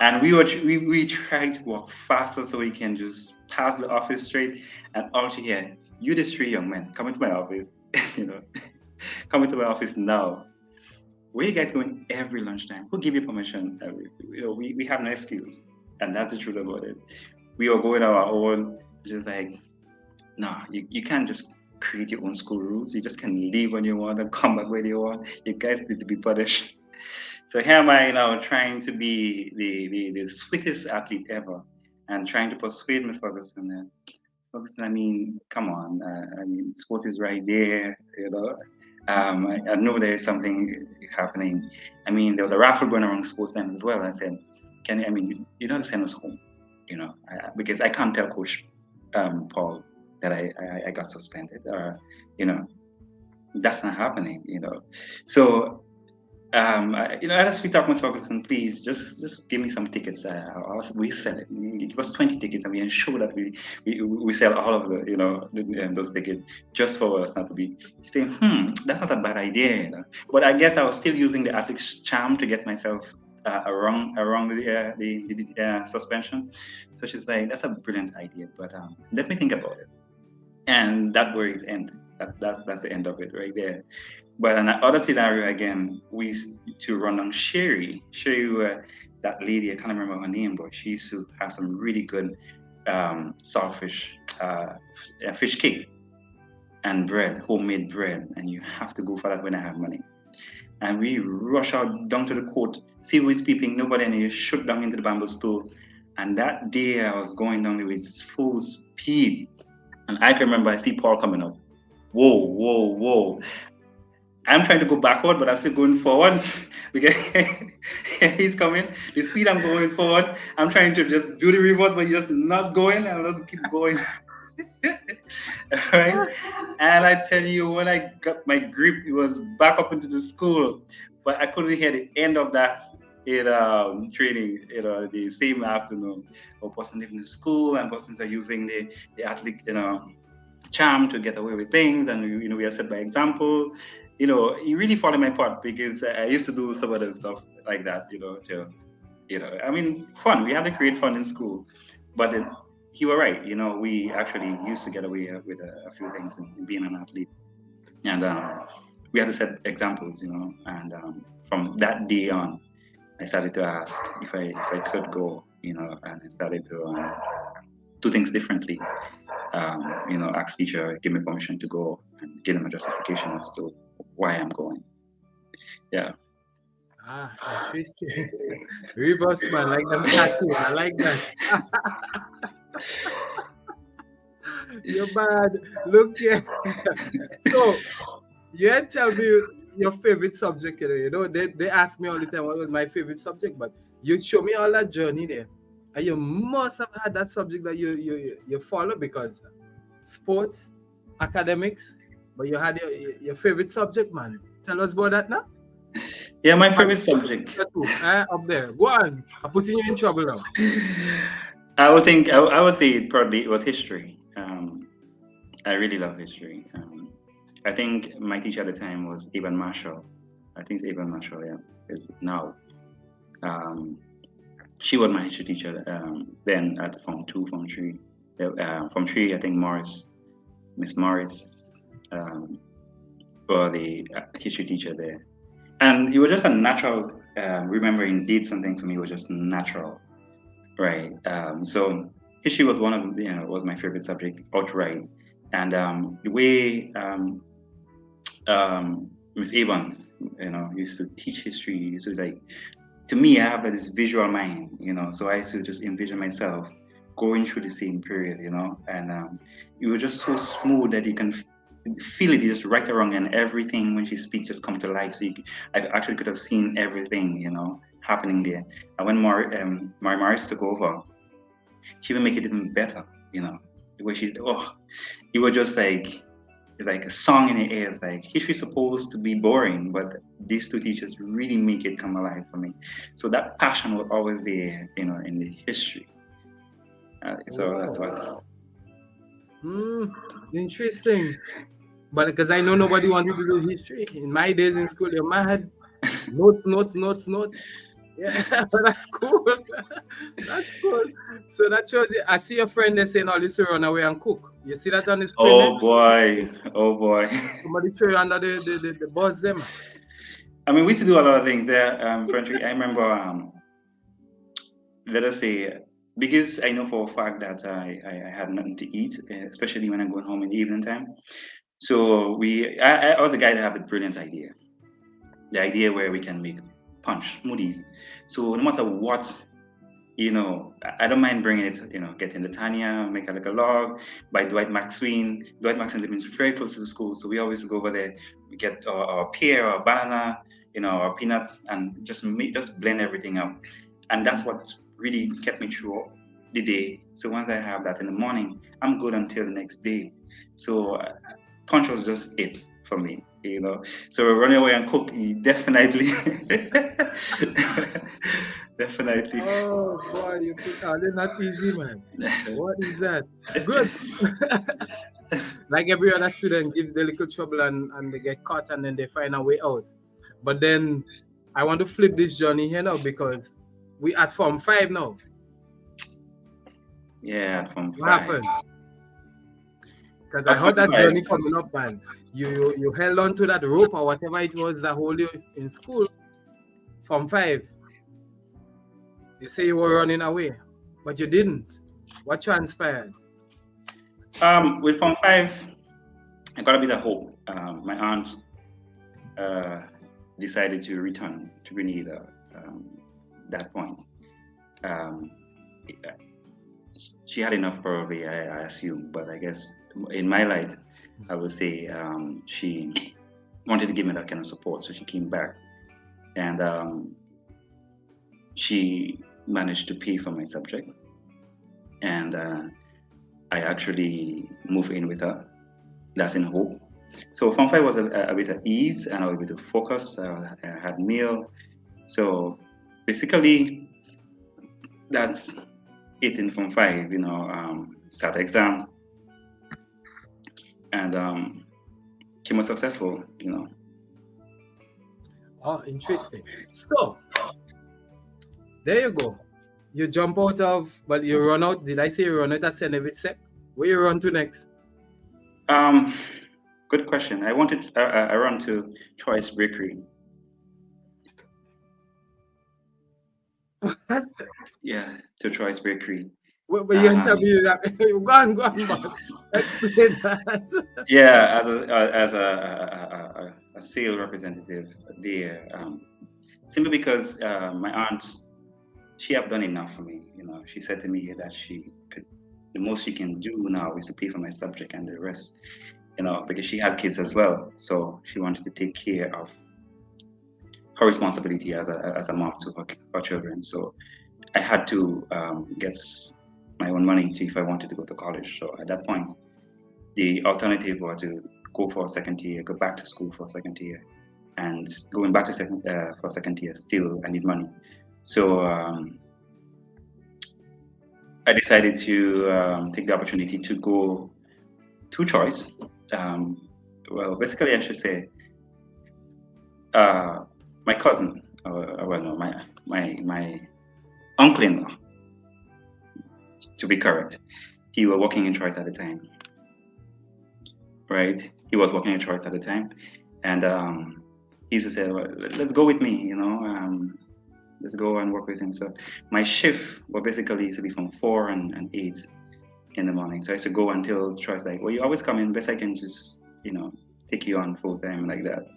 And we tried to walk faster so we can just pass the office straight. And all she hear, you these three young men, come into my office, come into my office now. Where you guys going every lunchtime? Who give you permission? We have no excuse. And that's the truth about it. We are going our own, just like, nah, you can't just create your own school rules. You just can leave when you want and come back when you want. You guys need to be punished. So here am I now trying to be the sweetest athlete ever and trying to persuade Miss Ferguson. Ferguson, I mean, come on. Sports is right there, I know there is something happening. I mean, there was a raffle going around sports then as well. I said, you don't send us home, because I can't tell Coach Paul that I got suspended, or that's not happening. So as we talk, Ms. Ferguson, please just give me some tickets. We sell it. Give us 20 tickets, and we ensure that we sell all of those tickets just for us not to be saying, that's not a bad idea. But I guess I was still using the ethics charm to get myself around the suspension. So she's like, that's a brilliant idea, but let me think about it. And that's where it's end. That's the end of it right there. But in another scenario again, we used to run on Sherry. Sherry, that lady, I can't remember her name, but she used to have some really good saltfish fish cake. and bread, homemade bread, and you have to go for that when I have money. And we rush out down to the court, see who is peeping, nobody, and you shoot down into the bamboo stool. And that day I was going down with full speed. And I can remember I see Paul coming up. Whoa, whoa, whoa. I'm trying to go backward, but I'm still going forward because he's coming. The speed I'm going forward, I'm trying to just do the reverse, but you're just not going. I'll just keep going. Right? And I tell you, when I got my grip, it was back up into the school, but I couldn't hear the end of that in training, the same afternoon. A person leaving the school and persons are using the athlete, charm to get away with things, and we are set by example. You really fall in my part because I used to do some other stuff like that. I mean, fun. We had to create fun in school, but you were right. We actually used to get away with a few things in being an athlete, and we had to set examples. And from that day on, I started to ask if I could go. And I started to do things differently. Ask teacher, give me permission to go, and give them a justification as to why I'm going. Yeah. Interesting. Reverse man, like them tattoo. I like that. You're bad. Look here. So, you tell me your favorite subject. They ask me all the time what was my favorite subject, but you show me all that journey there. And you must have had that subject that you follow, because sports, academics, but you had your favorite subject, man. Tell us about that now. Yeah, my favorite subject. Up there. Go on. I'm putting you in trouble now. I would say probably it was history. I really love history. I think my teacher at the time was Evan Marshall. I think it's Evan Marshall, yeah. It's now. She was my history teacher then at Form 2, Form 3. Form 3, I think Miss Morris, for the history teacher there. And it was just a natural, remembering dates and things for me was just natural, right? So history was one of was my favorite subject outright. And the way Miss Avon, used to teach history, used to to me, I have this visual mind, so I used to just envision myself going through the same period, and it was just so smooth that you can feel it just right around, and everything when she speaks just come to life. So I actually could have seen everything, happening there. And when Mary Morris took over, she would make it even better, the way it was just it's like a song in the air. It's like history's supposed to be boring, but these two teachers really make it come alive for me. So that passion was always there, in the history. So that's what. Interesting. But because I know nobody wanted to do history. In my days in school, you're mad. Notes. Yeah, but that's cool. That's cool. So that shows you. I see your friend there saying all this to run away and cook. You see that on the screen? Oh boy. Somebody throw you under the bus there, man. I mean, we used to do a lot of things there. I remember, let us say, because I know for a fact that I had nothing to eat, especially when I'm going home in the evening time. So I was the guy that had a brilliant idea. The idea where we can make punch smoothies. So no matter what, I don't mind bringing it, getting the Tanya, make a log, by Dwight McSween. Dwight McSween lives very close to the school, so we always go over there. We get our pear or banana, our peanuts, and just blend everything up. And that's what really kept me through the day. So once I have that in the morning, I'm good until the next day. So punch was just it for me. So running away and cook, definitely. Definitely. Oh boy, you put out not easy, man. What is that? Good. Like every other student gives the little trouble and they get caught and then they find a way out. But then I want to flip this journey here now, because we at Form 5 now. Yeah, Form 5. What happened? Because I heard that journey coming up, man. You held on to that rope or whatever it was that hold you in school. Form 5. You say you were running away, but you didn't. What transpired? With Form 5, I got a bit of hope. My aunt decided to return to Grenada that point. Um, she had enough, probably, I assume, but I guess in my light, I would say she wanted to give me that kind of support, so she came back, and she managed to pay for my subject, and I actually moved in with her. That's in Hope. So Form 5 was a bit of ease, and I was able to focus. I had meal. So basically, that's it in Form 5, start exam, and came out successful. Oh, interesting. So, there you go. You jump out of, but you run out. Did I say you run out of St. David's Sec? Where you run to next? Good question. I run to Choice Bakery. Yeah, to Choice Bakery. But you interview that. Go on, boss. Explain that. Yeah, as a sales representative there, simply because my aunt, she have done enough for me. She said to me that the most she can do now is to pay for my subject and the rest. Because she had kids as well, so she wanted to take care of her responsibility as a mom to her children. So I had to get my own money if I wanted to go to college. So at that point, the alternative was to go for a second year, go back to school for a second year, and going back to for a second year, still I need money. So I decided to take the opportunity to go to Choice. Well, basically, I should say my cousin, well, no, my uncle-in-law, to be correct, he was working in Choice at the time. Right? He was working in Choice at the time, and he used to say, well, "Let's go with me, let's go and work with him." So my shift basically used to be from 4 and 8 in the morning. So I used to go until Choice like, "Well, you always come in. Best I can just take you on full time like that."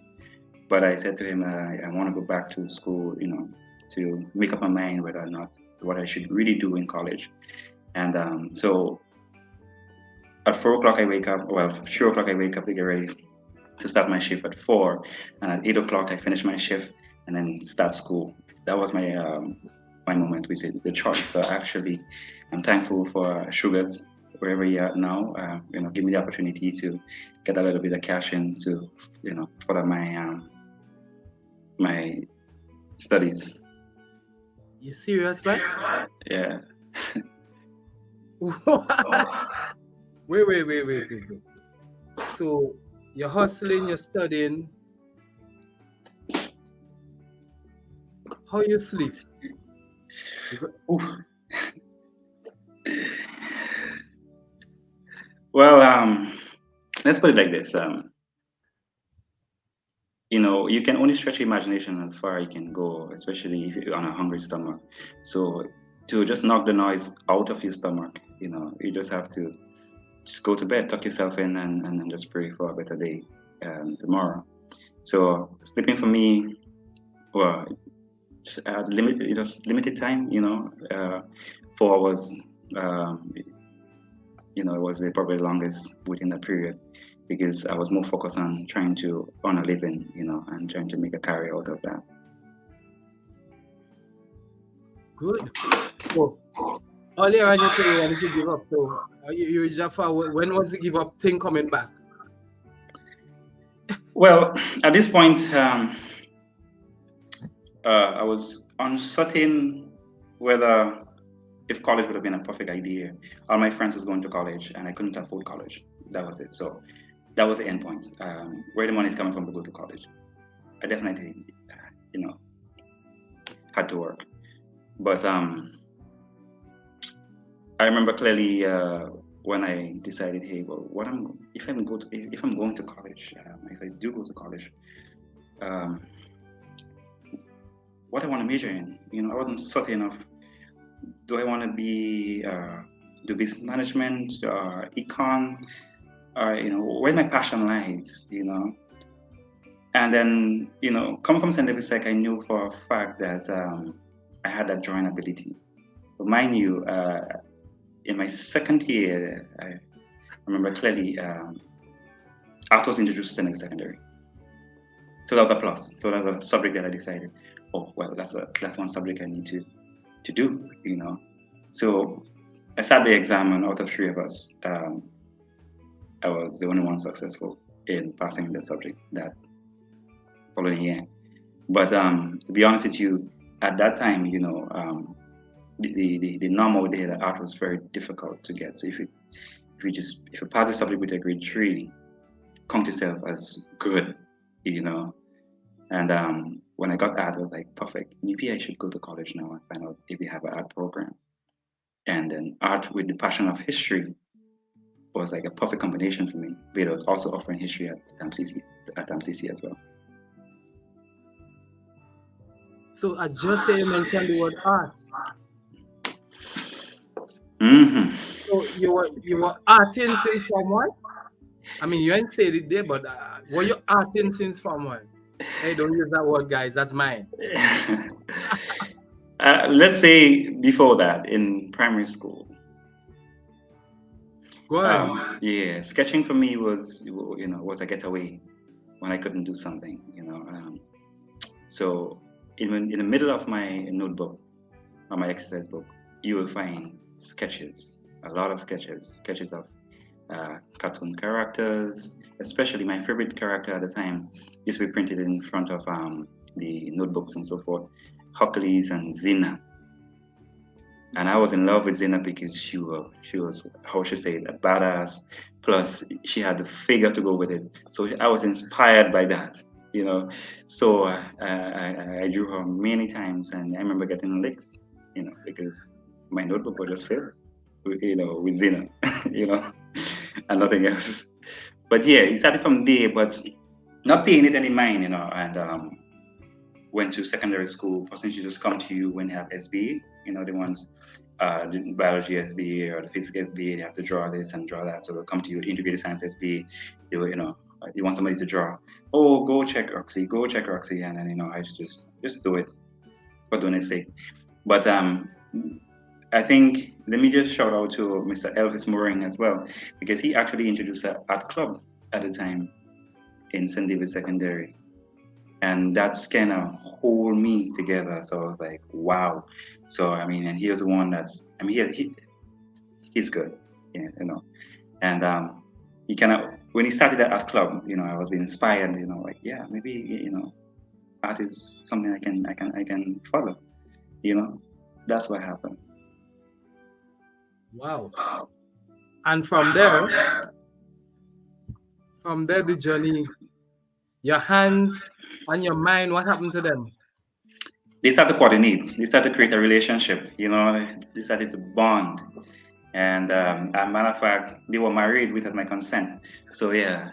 But I said to him, I want to go back to school, to make up my mind whether or not what I should really do in college. And so at 4 o'clock I wake up, well, 3 o'clock I wake up to get ready to start my shift at 4. And at 8 o'clock I finish my shift and then start school. That was my my moment with the Choice. So actually, I'm thankful for Sugars, wherever you're at now, give me the opportunity to get a little bit of cash in to, further my studies. You serious, man? Yeah. Wait. So you're hustling, you're studying. How you sleep? Well, let's put it like this. You can only stretch your imagination as far as you can go, especially if you're on a hungry stomach. So to just knock the noise out of your stomach, you just have to just go to bed, tuck yourself in, and just pray for a better day tomorrow. So sleeping for me, well, just limited time. 4 hours. It was probably the longest within that period, because I was more focused on trying to earn a living, and trying to make a career out of that. Good. So earlier on you said you wanted to give up. So you just when was the give up thing coming back? Well, at this point, I was uncertain whether if college would have been a perfect idea. All my friends was going to college, and I couldn't afford college. That was it. So that was the end point. Where the money is coming from to go to college. I definitely, had to work. But I remember clearly when I decided, hey, well, if I'm going to college, if I do go to college, what I want to major in. I wasn't certain of, do I want to do business management, econ, or where my passion lies, And then, coming from St. David's Sec, I knew for a fact that I had that drawing ability. But mind you, in my second year, I remember clearly, art was introduced to St. David's Secondary. So that was a plus. So that was a subject that I decided, oh, well, that's one subject I need to do, So I sat the exam, and out of 3 of us, I was the only one successful in passing the subject that following year. But to be honest with you, at that time, the normal day that art was very difficult to get. So if you pass the subject with a grade 3, count yourself as good, And when I got art, I was like, perfect. Maybe I should go to college now and find out if they have an art program. And then art with the passion of history was like a perfect combination for me. But it was also offering history at MCC as well. So I just say you mentioned the word art. Mm-hmm. So you were arting since Form 1? I mean, you ain't said it there, but were you arting since Form 1? Hey, don't use that word, guys. That's mine. Let's say before that, in primary school. Go ahead. Yeah, sketching for me was a getaway when I couldn't do something. So in the middle of my notebook or my exercise book, you will find sketches, a lot of sketches of cartoon characters. Especially my favorite character at the time used to be printed in front of the notebooks and so forth, Hercules and Xena. And I was in love with Xena because she was how should I say it, a badass. Plus, she had the figure to go with it. So I was inspired by that, So I drew her many times, and I remember getting licks, because my notebook was just filled, with Xena, and nothing else. But yeah, it started from there, but not paying it any mind, and went to secondary school. Persons should just come to you when you have SBA, the ones, the biology SBA or the physics SBA, they have to draw this and draw that. So they'll come to you, integrated science SBA, you want somebody to draw. Oh, go check Roxy, and then, I just do it for doing its sake. But I think, let me just shout out to Mr. Elvis Mooring as well, because he actually introduced an art club at the time in St. David's Secondary. And that's kind of hold me together. So I was like, wow. So, and he was the one that's, he's good, And he kind of, when he started that art club, I was being inspired, like, yeah, maybe, art is something I can follow, That's what happened. Wow. And from there, the journey, your hands and your mind, what happened to them? They started to coordinate. They started to create a relationship. They started to bond. And as a matter of fact, they were married without my consent. So yeah.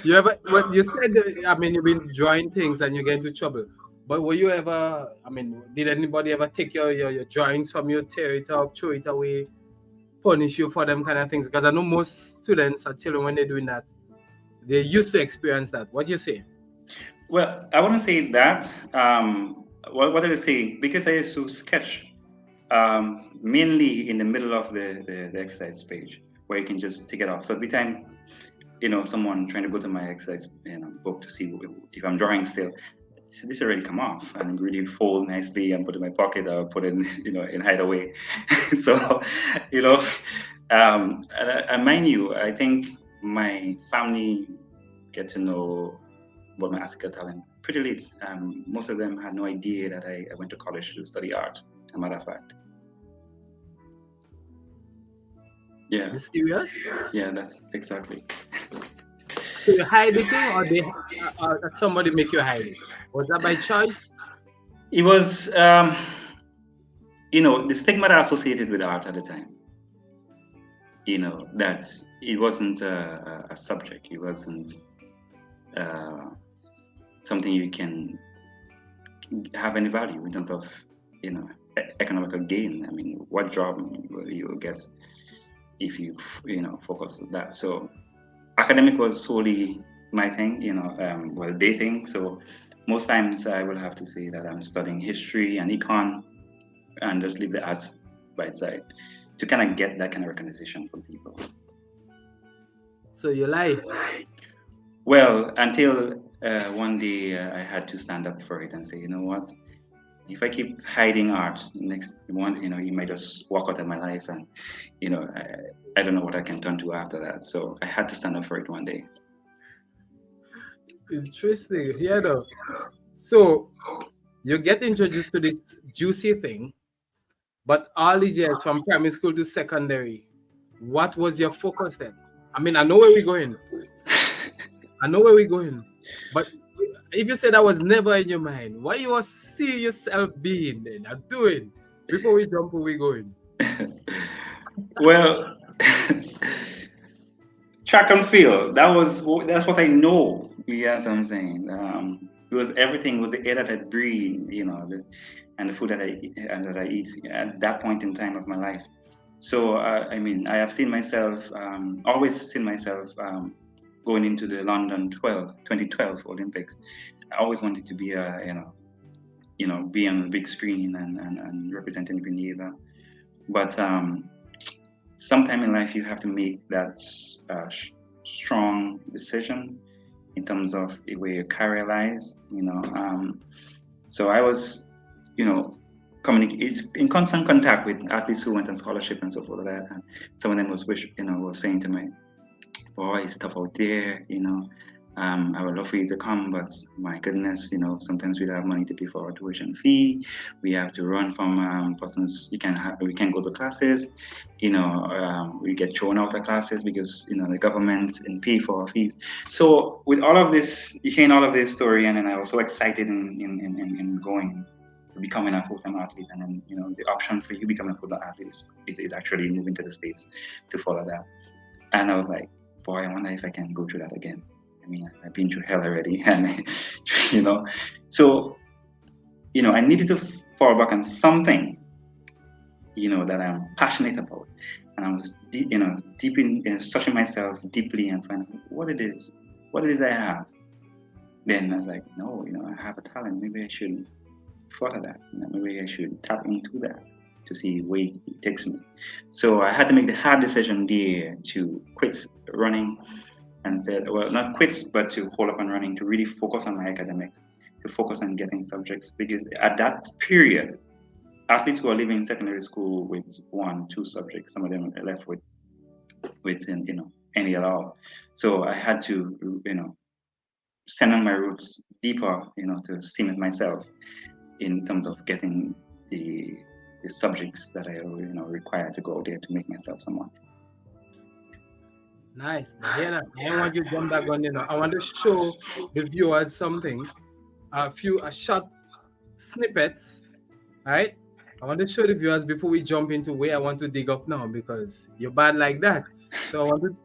You said that, you've been drawing things and you get into trouble. But were you ever, did anybody ever take your drawings from you, tear it up, throw it away, punish you for them kind of things? Because I know most students or children, when they're doing that, they used to experience that. What do you say? Well, I wouldn't say that. What I would say, because I used to sketch mainly in the middle of the exercise page, where you can just take it off. So every time, someone trying to go to my exercise book to see if I'm drawing still, this already come off and really fold nicely and put it in my pocket or put it in, in hideaway. So, and mind you, I think my family get to know about my artistical talent pretty late. Most of them had no idea that I went to college to study art, as a matter of fact. Yeah. You serious? Yeah, that's exactly. So you hide it, or somebody make you hide it? Was that by choice? It was, the stigma that associated with art at the time. That it wasn't a subject. It wasn't something you can have any value in terms of, economical gain. What job will you get, if you focus on that. So academic was solely my thing, they think. So most times I will have to say that I'm studying history and econ and just leave the arts by its side to kind of get that kind of recognition from people. So you lie? Well, until one day I had to stand up for it and say, you know what? If I keep hiding art, next one, you might just walk out of my life, and I don't know what I can turn to after that. So I had to stand up for it one day. Interesting. Yeah, though. So you get introduced to this juicy thing, but all these years from primary school to secondary, what was your focus then? I mean, I know where we're going. But if you say that was never in your mind, what you see yourself being then and doing before we jump where we going? Well, track and field. That's what I know. Yes, I'm saying. It was everything. It was the air that I breathe, and the food that I eat at that point in time of my life. So I have seen myself, always seen myself going into the London 2012 Olympics. I always wanted to be be on the big screen and representing Grenada. But sometime in life you have to make that strong decision in terms of where your career lies. So I was, in constant contact with athletes who went on scholarship and so forth like that. And some of them was saying to me, boy, it's tough out there, I would love for you to come, but my goodness, sometimes we don't have money to pay for our tuition fee. We have to run from persons. We can't go to classes. We get thrown out of classes because the government and pay for our fees. So with all of this, hearing all of this story, and then I was so excited in going, becoming a full-time athlete, and then the option for you becoming a full-time athlete is actually moving to the States to follow that. And I was like, boy, I wonder if I can go through that again. I mean, I've been through hell already, and so I needed to fall back on something, that I'm passionate about, and I was deep in searching myself deeply and finding what it is I have. Then I was like, no, I have a talent. Maybe I should follow that. Maybe I should tap into that to see where it takes me. So I had to make the hard decision there to quit running. And said, well, not quit, but to hold up on running, to really focus on my academics, to focus on getting subjects. Because at that period, athletes who are leaving secondary school with 1-2 subjects, some of them are left with any at all. So I had to, send on my roots deeper, to cement myself in terms of getting the subjects that I, require to go there to make myself someone. Nice. But I don't want you to jump back on, I want to show the viewers something, a short snippets, right? I want to show the viewers before we jump into where I want to dig up now, because you're bad like that. So I want to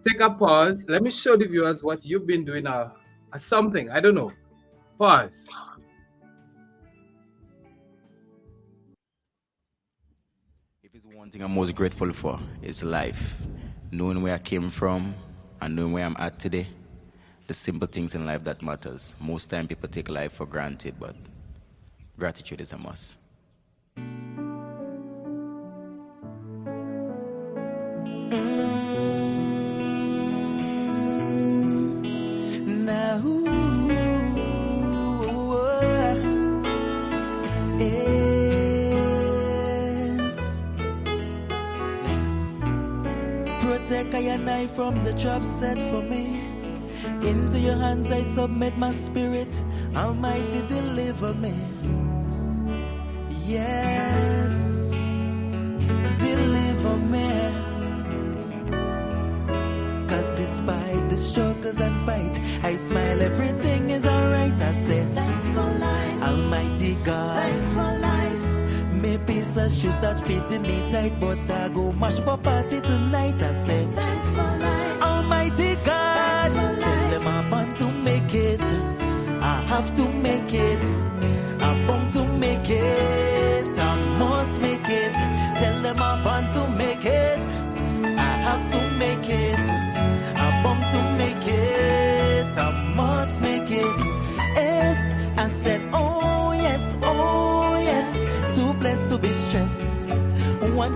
take a pause. Let me show the viewers what you've been doing, something. I don't know. Pause. If it's one thing I'm most grateful for, it's life. Knowing where I came from and knowing where I'm at today, the simple things in life that matters. Most time people take life for granted, but gratitude is a must. Take I and I from the trap set for me. Into your hands I submit my spirit. Almighty, deliver me. Yes, deliver me. Cause despite the struggles and fight, I smile, everything is alright. I say, thanks for life, Almighty God. Thanks for life. Me piece of shoes that fitting me tight, but I go mash up party tonight. I say, thanks for life, Almighty God. Tell them I'm born to make it. I have to make it. I'm born to make it. I must make it. Tell them I'm born to make it. I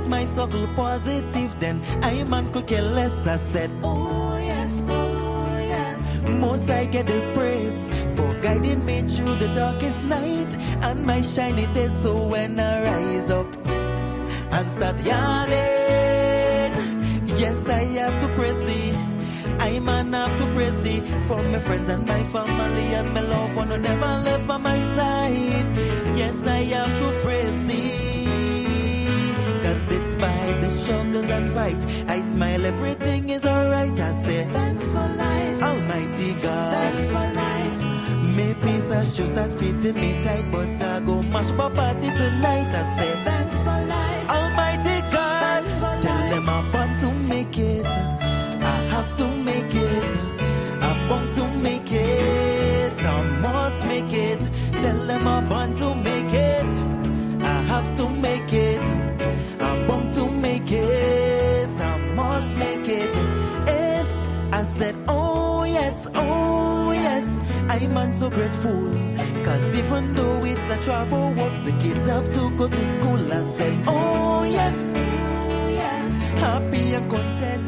makes my circle positive, then I man could care less. I said, oh yes, oh yes. Most I get the praise for guiding me through the darkest night and my shiny days. So when I rise up and start yawning, yes, I have to praise thee. I man have to praise thee for my friends and my family and my loved one who never left by my side. Yes, I have to praise thee. Cause despite the struggles and fight, I smile, everything is alright. I say, thanks for life, Almighty God. Thanks for life. May peace and shoes that fitting me tight, but I go mash my party tonight. I say, thanks for life, Almighty God. Thanks for tell life. Them I'm born to make it. I have to make it. I'm born to make it. I must make it. Tell them I'm born to make it. I have to make it. I'm born to make it. I must make it. Yes, I said, oh yes, oh yes. I'm so grateful. Cause even though it's a travel walk, the kids have to go to school. I said, oh yes, oh yes. Happy and content.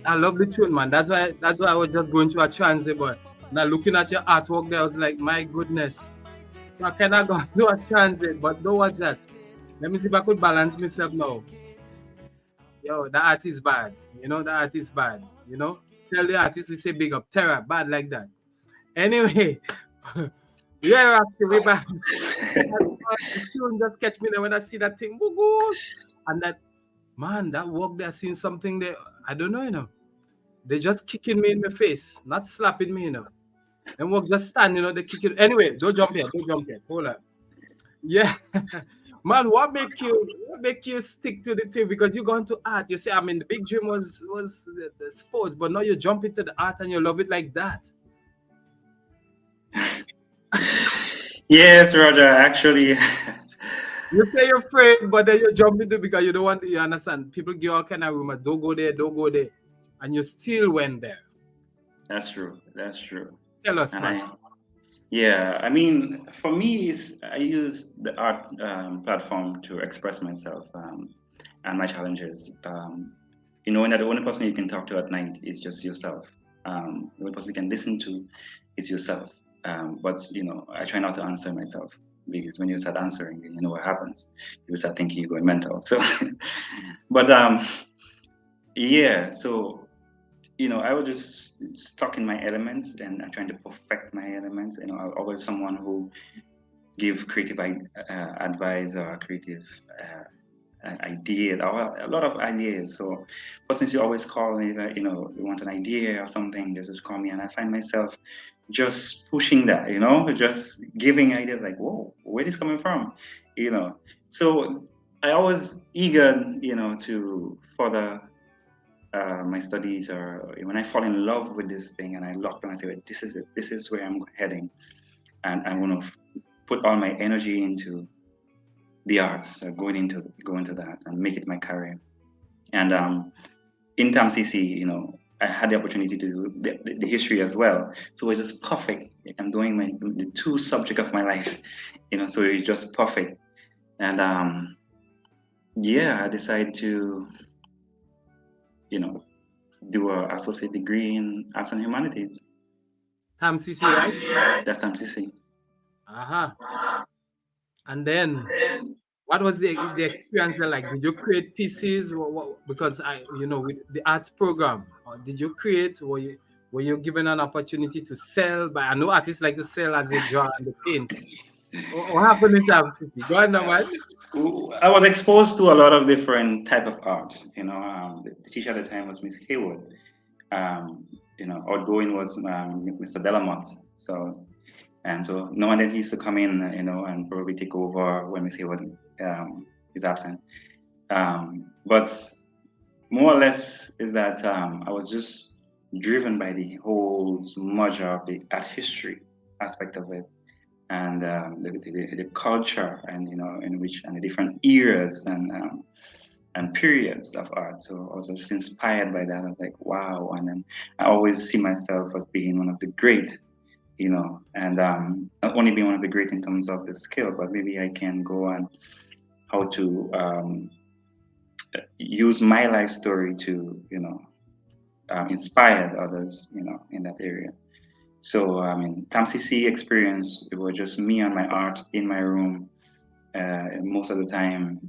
I love the tune, man. That's why I was just going to a transit, but now looking at your artwork there, I was like, my goodness. So I cannot go to a transit, but don't watch that. Let me see if I could balance myself now. Yo, the art is bad. You know, the art is bad. You know? Tell the artist we say big up. Terror, bad like that. Anyway, yeah, actually bad. The tune just catch me there when I see that thing. And that, man, that work there, seeing something there, I don't know, you know. They just kicking me in the face, not slapping me, you know. And work just stand, you know, they kick it. Anyway, don't jump here. Hold on. Yeah. Man, what make you stick to the thing? Because you gone to art. You say, I mean, the big dream was the sports, but now you jump into the art and you love it like that. Yes, Roger, actually. You say you're afraid, but then you jump into it because you don't want to, you understand. People give all kind of rumors, don't go there. And you still went there. That's true. Tell us, man. I mean, for me, I use the art platform to express myself and my challenges. You know, that the only person you can talk to at night is just yourself. The only person you can listen to is yourself. But, you know, I try not to answer myself. Because when you start answering, you know what happens. You start thinking you're going mental. So, but so, you know, I was just stuck in my elements and I'm trying to perfect my elements. You know, I'm always someone who give creative advice or creative idea, or a lot of ideas. So, but since you always call me, you know, you want an idea or something, just call me, and I find myself just pushing that, you know, just giving ideas like, whoa, where is this coming from, you know? So I was eager, you know, to further my studies, or when I fall in love with this thing and I lock down and say, well, this is it, this is where I'm heading, and I'm going to put all my energy into the arts, going into that and make it my career. And in TAMCC, you know, I had the opportunity to do the history as well. So it was just perfect. I'm doing the two subject of my life, you know, so it's just perfect. And I decided to, you know, do an associate degree in arts and humanities. TAMCC, right? That's TAMCC. And then, what was the experience like? Did you create pieces? Because you know, with the arts program, did you create? Were you given an opportunity to sell? But I know artists like to sell as they draw and they paint. What happened in TAMCC? Go on, man. I was exposed to a lot of different type of art. You know, the teacher at the time was Miss Haywood. You know, outgoing was Mr. Delamont. So now and then he used to come in, you know, and probably take over when Miss Haywood is absent. But more or less is that I was just driven by the whole merger of the art history aspect of it, and the culture, and in which, and the different eras and periods of art. So I was just inspired by that. I was like, wow. And then I always see myself as being one of the great, and not only being one of the great in terms of the skill, but maybe I can go on how to use my life story to, inspire others, in that area. So, I mean, TAMCC experience, it was just me and my art in my room, most of the time,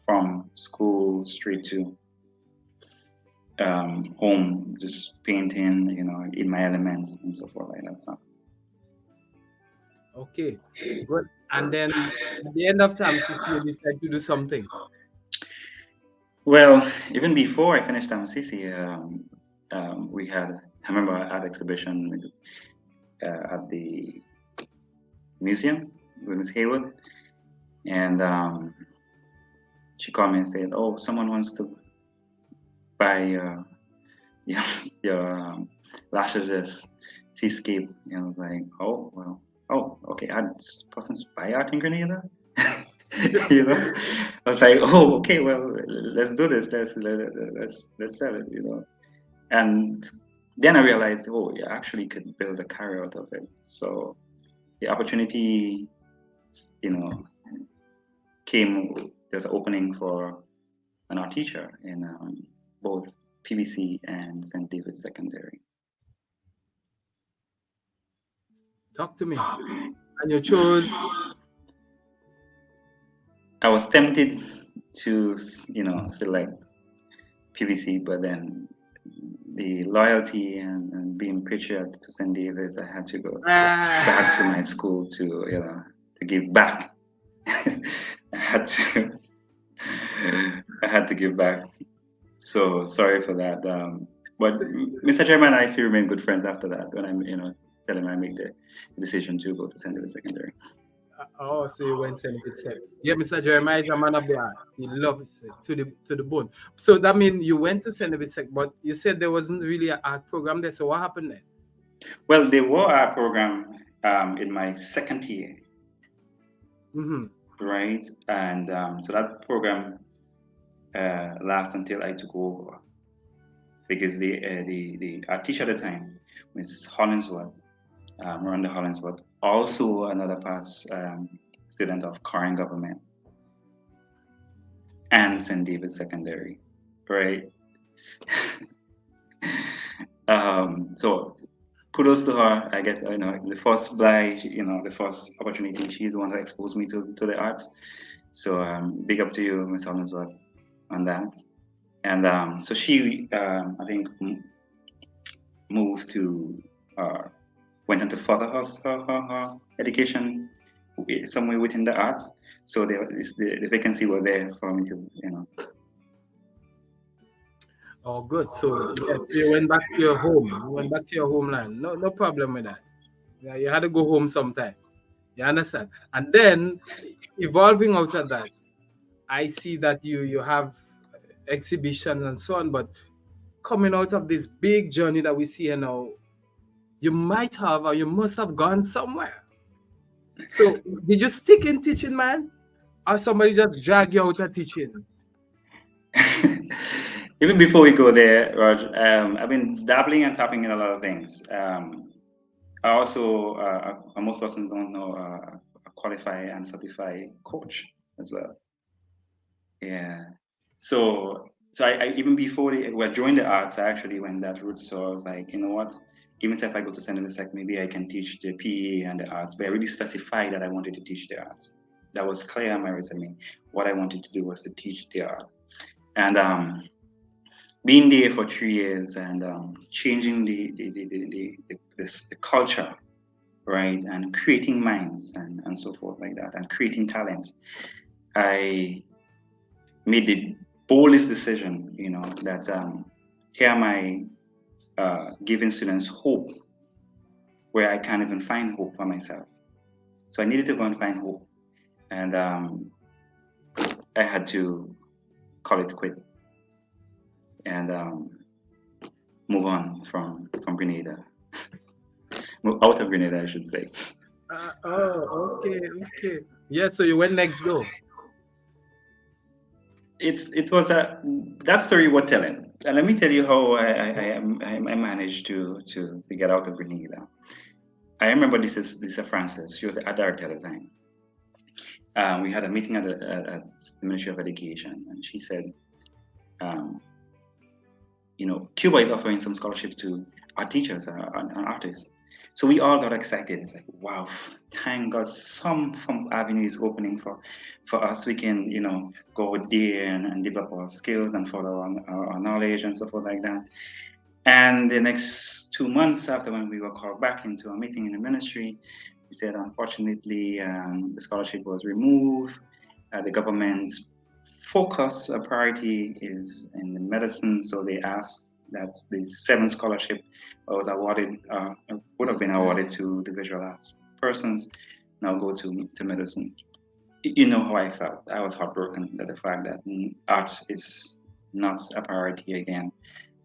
from school straight to home, just painting, in my elements and so forth like that. So. Okay, good. And then at the end of time, you decide to do something. Well, even before I finished TAMCC, we had, I remember, art exhibition at the museum with Miss Haywood, and she called me and said, "Oh, someone wants to buy your lashes seascape." And I was like, "Oh, well, oh, okay, this person's buy art in Grenada." I was like, "Oh, okay, well, let's do this. Let's sell it." And then I realized, oh, you actually could build a career out of it. So the opportunity, came. There's an opening for an art teacher in both PBC and St. David's Secondary. Talk to me. And you chose. I was tempted to, select PBC, but then the loyalty and being patriot to St. David's, I had to go back to my school to give back. I had to give back. So sorry for that. But Mr. Chairman and I still remain good friends after that. When I'm, tell him I make the decision to go to St. David's Secondary. Oh, so you went St. David's Secondary. Yeah, Mr. Jeremiah is a man of the art. He loves it to the bone. So that means you went to St. David's Secondary, but you said there wasn't really an art program there. So what happened then? Well, there were art program in my second year. Mm-hmm. Right, and so that program lasts until I took over, because the art teacher at the time, Miss Hollingsworth, Miranda Hollingsworth, also another past student of current government and St. David's Secondary, right? So kudos to her. I get, the first blight, the first opportunity. She's the one that exposed me to the arts. So big up to you, Miss Hollingsworth, on that. And so she, I think, moved to, went on to further her education somewhere within the arts. So the vacancy was there for me to, Oh, good. So yes, you went back to your home. You went back to your homeland. No problem with that. Yeah, you had to go home sometimes. You understand? And then evolving out of that, I see that you have exhibitions and so on, but coming out of this big journey that we see here now, you might have or you must have gone somewhere. So did you stick in teaching, man? Or somebody just drag you out of teaching? Even before we go there, Raj, I've been dabbling and tapping in a lot of things. I also, most persons don't know, a qualified and certified coach as well. Yeah. So I even before I joined the arts, I actually went that route. So I was like, you know what? Even if I go to St. Louis, like maybe I can teach the PE and the arts, but I really specified that I wanted to teach the arts. That was clear on my resume. What I wanted to do was to teach the art. And being there for 3 years and changing the culture, right, and creating minds and so forth like that, and creating talents, I made the boldest decision, that here am I giving students hope where I can't even find hope for myself. So I needed to go and find hope, and I had to call it quit and move on from Grenada. Move out of Grenada, I should say. Oh, okay. Yeah, so you went next door. It was that story worth telling. And let me tell you how I managed to get out of Grenada. I remember this is Frances. She was the adult at the time. We had a meeting at the Ministry of Education, and she said, Cuba is offering some scholarships to our teachers and artists. So we all got excited. It's like, wow, thank God some avenue is opening for us. We can, go there and develop our skills and follow our knowledge and so forth like that. And the next 2 months after, when we were called back into a meeting in the ministry, he said, unfortunately, the scholarship was removed. The government's focus priority is in the medicine, so they asked that the 7th scholarship was awarded, would have been awarded to the visual arts persons, now go to medicine. You know how I felt. I was heartbroken at the fact that art is not a priority again.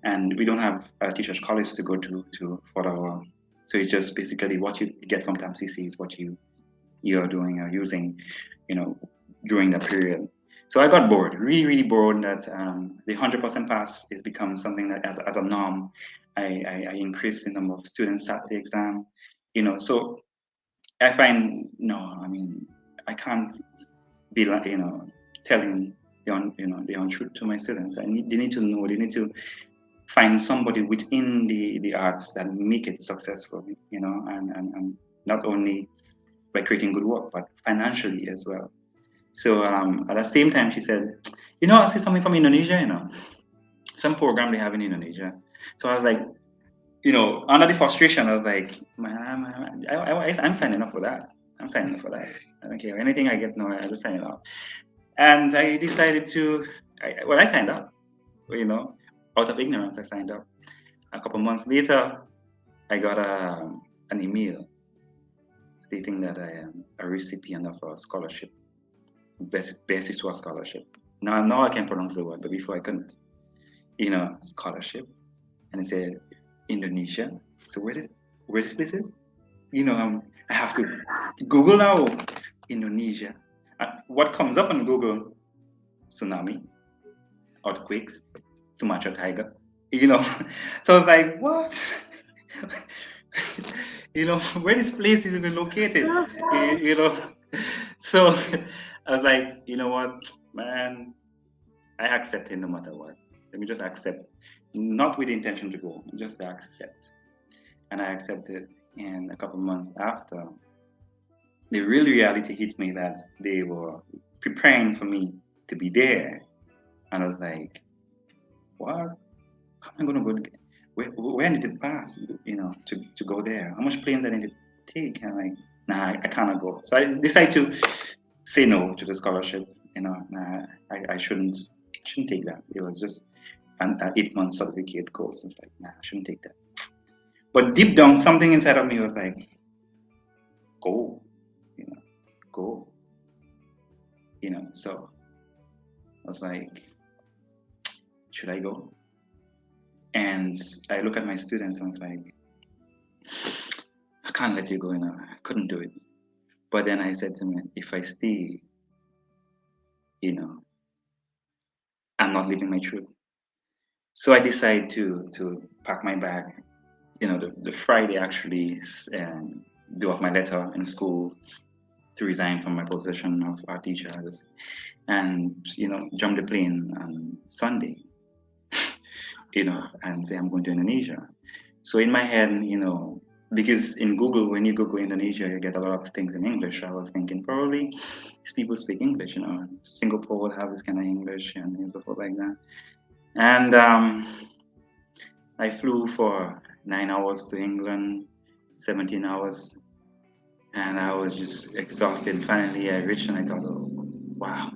And we don't have a teachers' college to go to for our. So it's just basically what you get from TAMCC is what you're doing or using, during that period. So I got bored, really, really bored that the 100% pass is become something that as a norm. I increased the number of students at the exam, So I find I can't be like telling the untruth to my students. They need to know. They need to find somebody within the arts that make it successful, and not only by creating good work, but financially as well. So at the same time, she said, I see something from Indonesia, some program they have in Indonesia. So I was like, under the frustration, I was like, man, I'm signing up for that. I'm signing up for that. I don't care. Anything I get, no, I just sign up. And I decided I signed up, out of ignorance, I signed up. A couple months later, I got an email stating that I am a recipient of a scholarship, best scholarship. Now I can pronounce the word, but before I couldn't. Scholarship, and it said Indonesia. So where this place is? I have to Google now. Indonesia. What comes up on Google? Tsunami, earthquakes, Sumatra tiger. So I was like, what? Where this place is even located? So I was like, you know what, man, I accept it no matter what. Let me just accept, not with the intention to go, just accept. And I accepted. And a couple months after, the real reality hit me that they were preparing for me to be there. And I was like, what? How am I going to go? Where I need to pass, to go there? How much planes I need to take? And I'm like, nah, I cannot go. So I decided to say no to the scholarship. Nah, I shouldn't take that. It was just an 8-month certificate course. It's like, nah, I shouldn't take that. But deep down, something inside of me was like, go, go. So I was like, should I go? And I look at my students and I was like, I can't let you go, I couldn't do it. But then I said to me, if I stay, I'm not living my truth. So I decided to pack my bag. The Friday actually do off my letter in school to resign from my position of art teacher, and jump the plane on Sunday, and say I'm going to Indonesia. So in my head, because in Google, when you Google Indonesia, you get a lot of things in English. I was thinking probably these people speak English, Singapore would have this kind of English and so forth like that. And I flew for 9 hours to England, 17 hours, and I was just exhausted. Finally, I reached and I thought, oh, wow,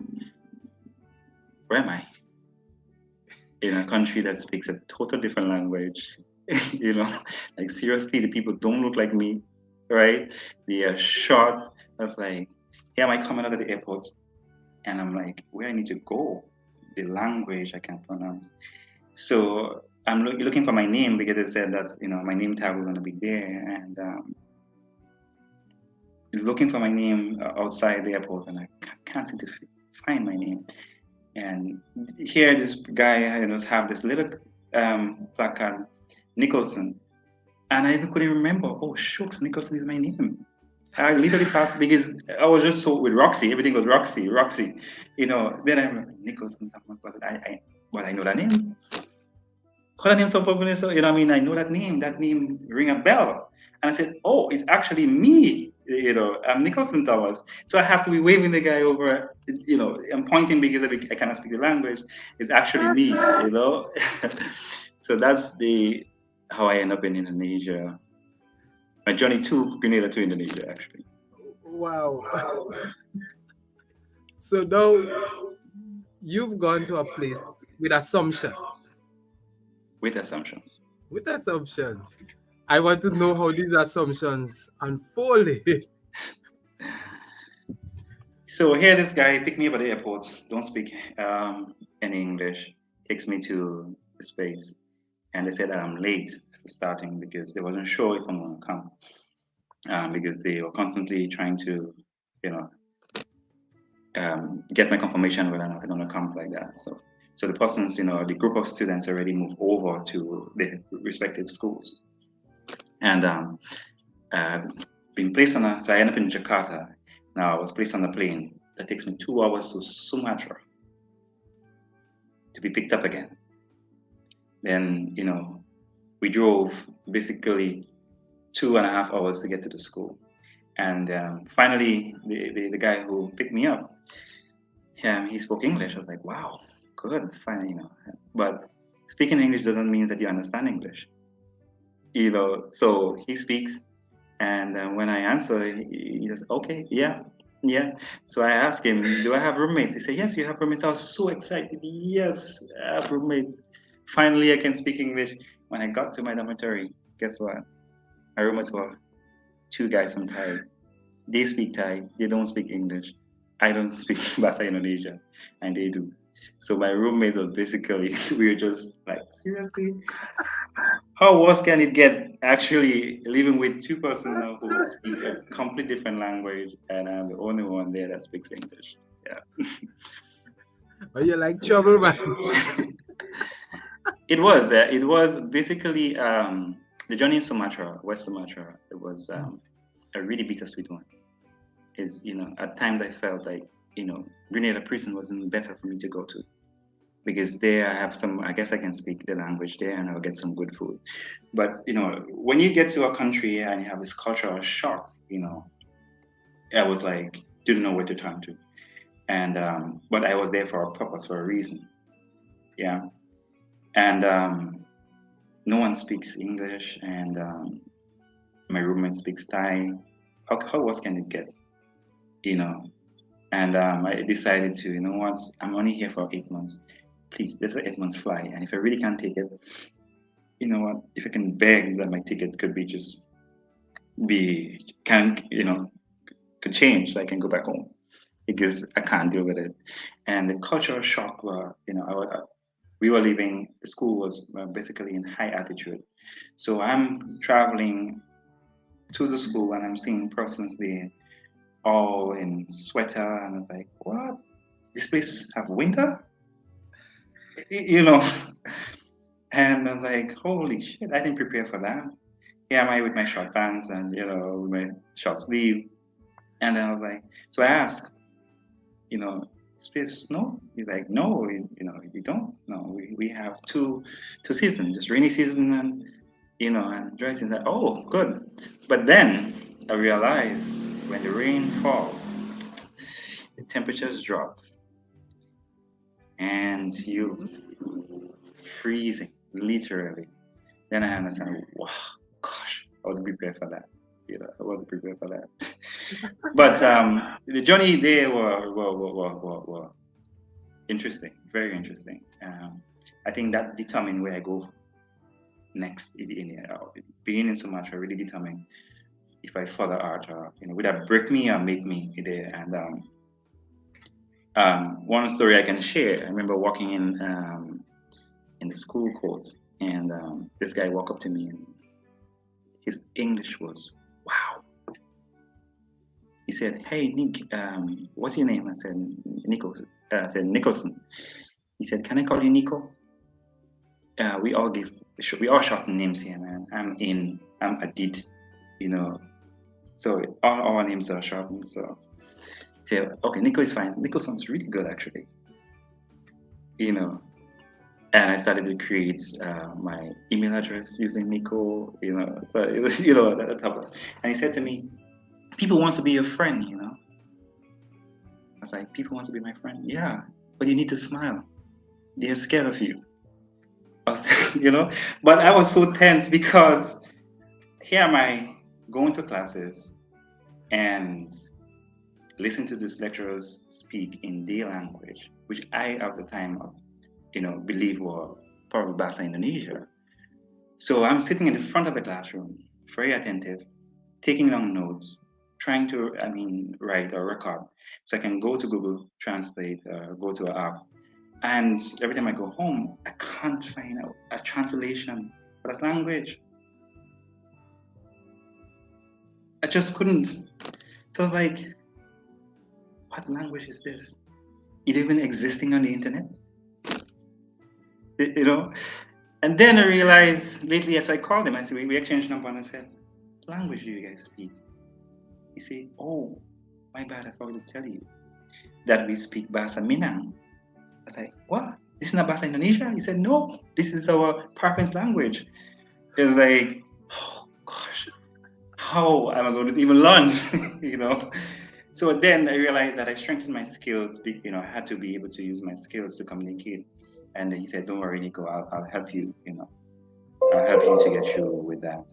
where am I? In a country that speaks a total different language, like seriously, the people don't look like me, right? They are short. I was like, here am I coming out of the airport, and I'm like, where I need to go? the language I can't pronounce. So I'm looking for my name because they said that my name tag was going to be there, and looking for my name outside the airport, and I can't seem to find my name. And here, this guy have this little placard, Nicholson, and I even couldn't remember. Oh shucks, Nicholson is my name. I literally passed because I was just so with Roxy. Everything was Roxy, Roxy. Then I'm Nicholson. But I know that name. How that name so popular? So I mean, I know that name. That name ring a bell. And I said, oh, it's actually me. I'm Nicholson Thomas. So I have to be waving the guy over. I'm pointing because I cannot speak the language. It's actually me. So that's how I end up in Indonesia. My journey to Grenada to Indonesia, actually. Wow. So now you've gone to a place with assumption. With assumptions. With assumptions. I want to know how these assumptions unfolded. So here, this guy picked me up at the airport. Don't speak any English. Takes me to the space, and they said that I'm late for starting because they wasn't sure if I'm going to come, because they were constantly trying to, get my confirmation whether or not I'm going to come like that. So the persons, the group of students already moved over to the respective schools, and being placed on so I ended up in Jakarta. Now I was placed on a plane that takes me 2 hours to Sumatra to be picked up again. Then, we drove basically 2.5 hours to get to the school. And finally, the guy who picked me up, he spoke English. I was like, wow, good, fine, But speaking English doesn't mean that you understand English. So he speaks. And when I answer, he says, okay, yeah. So I asked him, do I have roommates? He said, yes, you have roommates. I was so excited. Yes, I have roommates. Finally, I can speak English. When I got to my dormitory, guess what? My roommates were 2 guys from Thai. They speak Thai. They don't speak English. I don't speak Bahasa Indonesia, and they do. So my roommates was basically, we were just like, seriously? How worse can it get? Actually, living with 2 persons now who speak a completely different language, and I'm the only one there that speaks English. Yeah. Are you like trouble, man? It was basically the journey in Sumatra, West Sumatra. It was a really bittersweet one. At times I felt like Grenada prison wasn't better for me to go to, because there I guess I can speak the language there and I'll get some good food. But when you get to a country and you have this cultural shock, I was like, didn't know where to turn to, and but I was there for a purpose, for a reason. Yeah. And no one speaks English, and my roommate speaks Thai. How worse can it get? And I decided to, what, I'm only here for 8 months. Please, let's let 8 months fly. And if I really can't take it, what, if I can beg that my tickets could could change, so I can go back home, because I can't deal with it. And the cultural shock were, we were leaving, the school was basically in high altitude. So I'm traveling to the school and I'm seeing persons there all in sweater, and I was like, what? This place have winter? And I was like, holy shit, I didn't prepare for that. Here am I with my short pants and, with my short sleeve. And then I was like, so I asked, this place snows? He's like, no, you don't. No, we have two seasons, just rainy season and, and dry season. Like, oh, good. But then I realized when the rain falls, the temperatures drop and you freezing, literally. Then I understand, wow, gosh, I wasn't prepared for that. I wasn't prepared for that. But the journey there were interesting, very interesting. I think that determined where I go next. Being in Sumatra really determined if I further art or would that break me or make me there. And One story I can share. I remember walking in the school court, and this guy walked up to me, and his English was wow. He said, "Hey Nick, what's your name?" I said, "Nico." I said, "Nicholson." He said, "Can I call you Nico?" We all shorten names here, man. I'm Adit, you know. So all our names are shortened. So say, okay, Nico is fine. Nico sounds really good, actually. You know, and I started to create my email address using Nico. You know, so you know that type of. And he said to me, "People want to be your friend, you know." I was like, "People want to be my friend, yeah, but you need to smile. They're scared of you." You know, but I was so tense because here am I going to classes and listen to these lecturers speak in their language, which I at the time, you know, believe were probably Bahasa Indonesia. So I'm sitting in the front of the classroom, very attentive, taking long notes, trying to, write or record, so I can go to Google Translate, go to an app, and every time I go home, I can't find a translation for that language. I just couldn't. So I was like, what language is this? It even existing on the internet? You know? And then I realized lately, as I called him, I said, we exchanged number, and I said, what language do you guys speak? He said, oh, my bad, I forgot to tell you that we speak Bahasa Minang. I was like, what? This is not Bahasa Indonesia? He said, no, this is our preference language. It's like, oh gosh, how am I going to even learn? You know? So then I realized that I strengthened my skills. You know, I had to be able to use my skills to communicate. And he said, "Don't worry, Nico. I'll help you. You know, I'll help you to get through with that."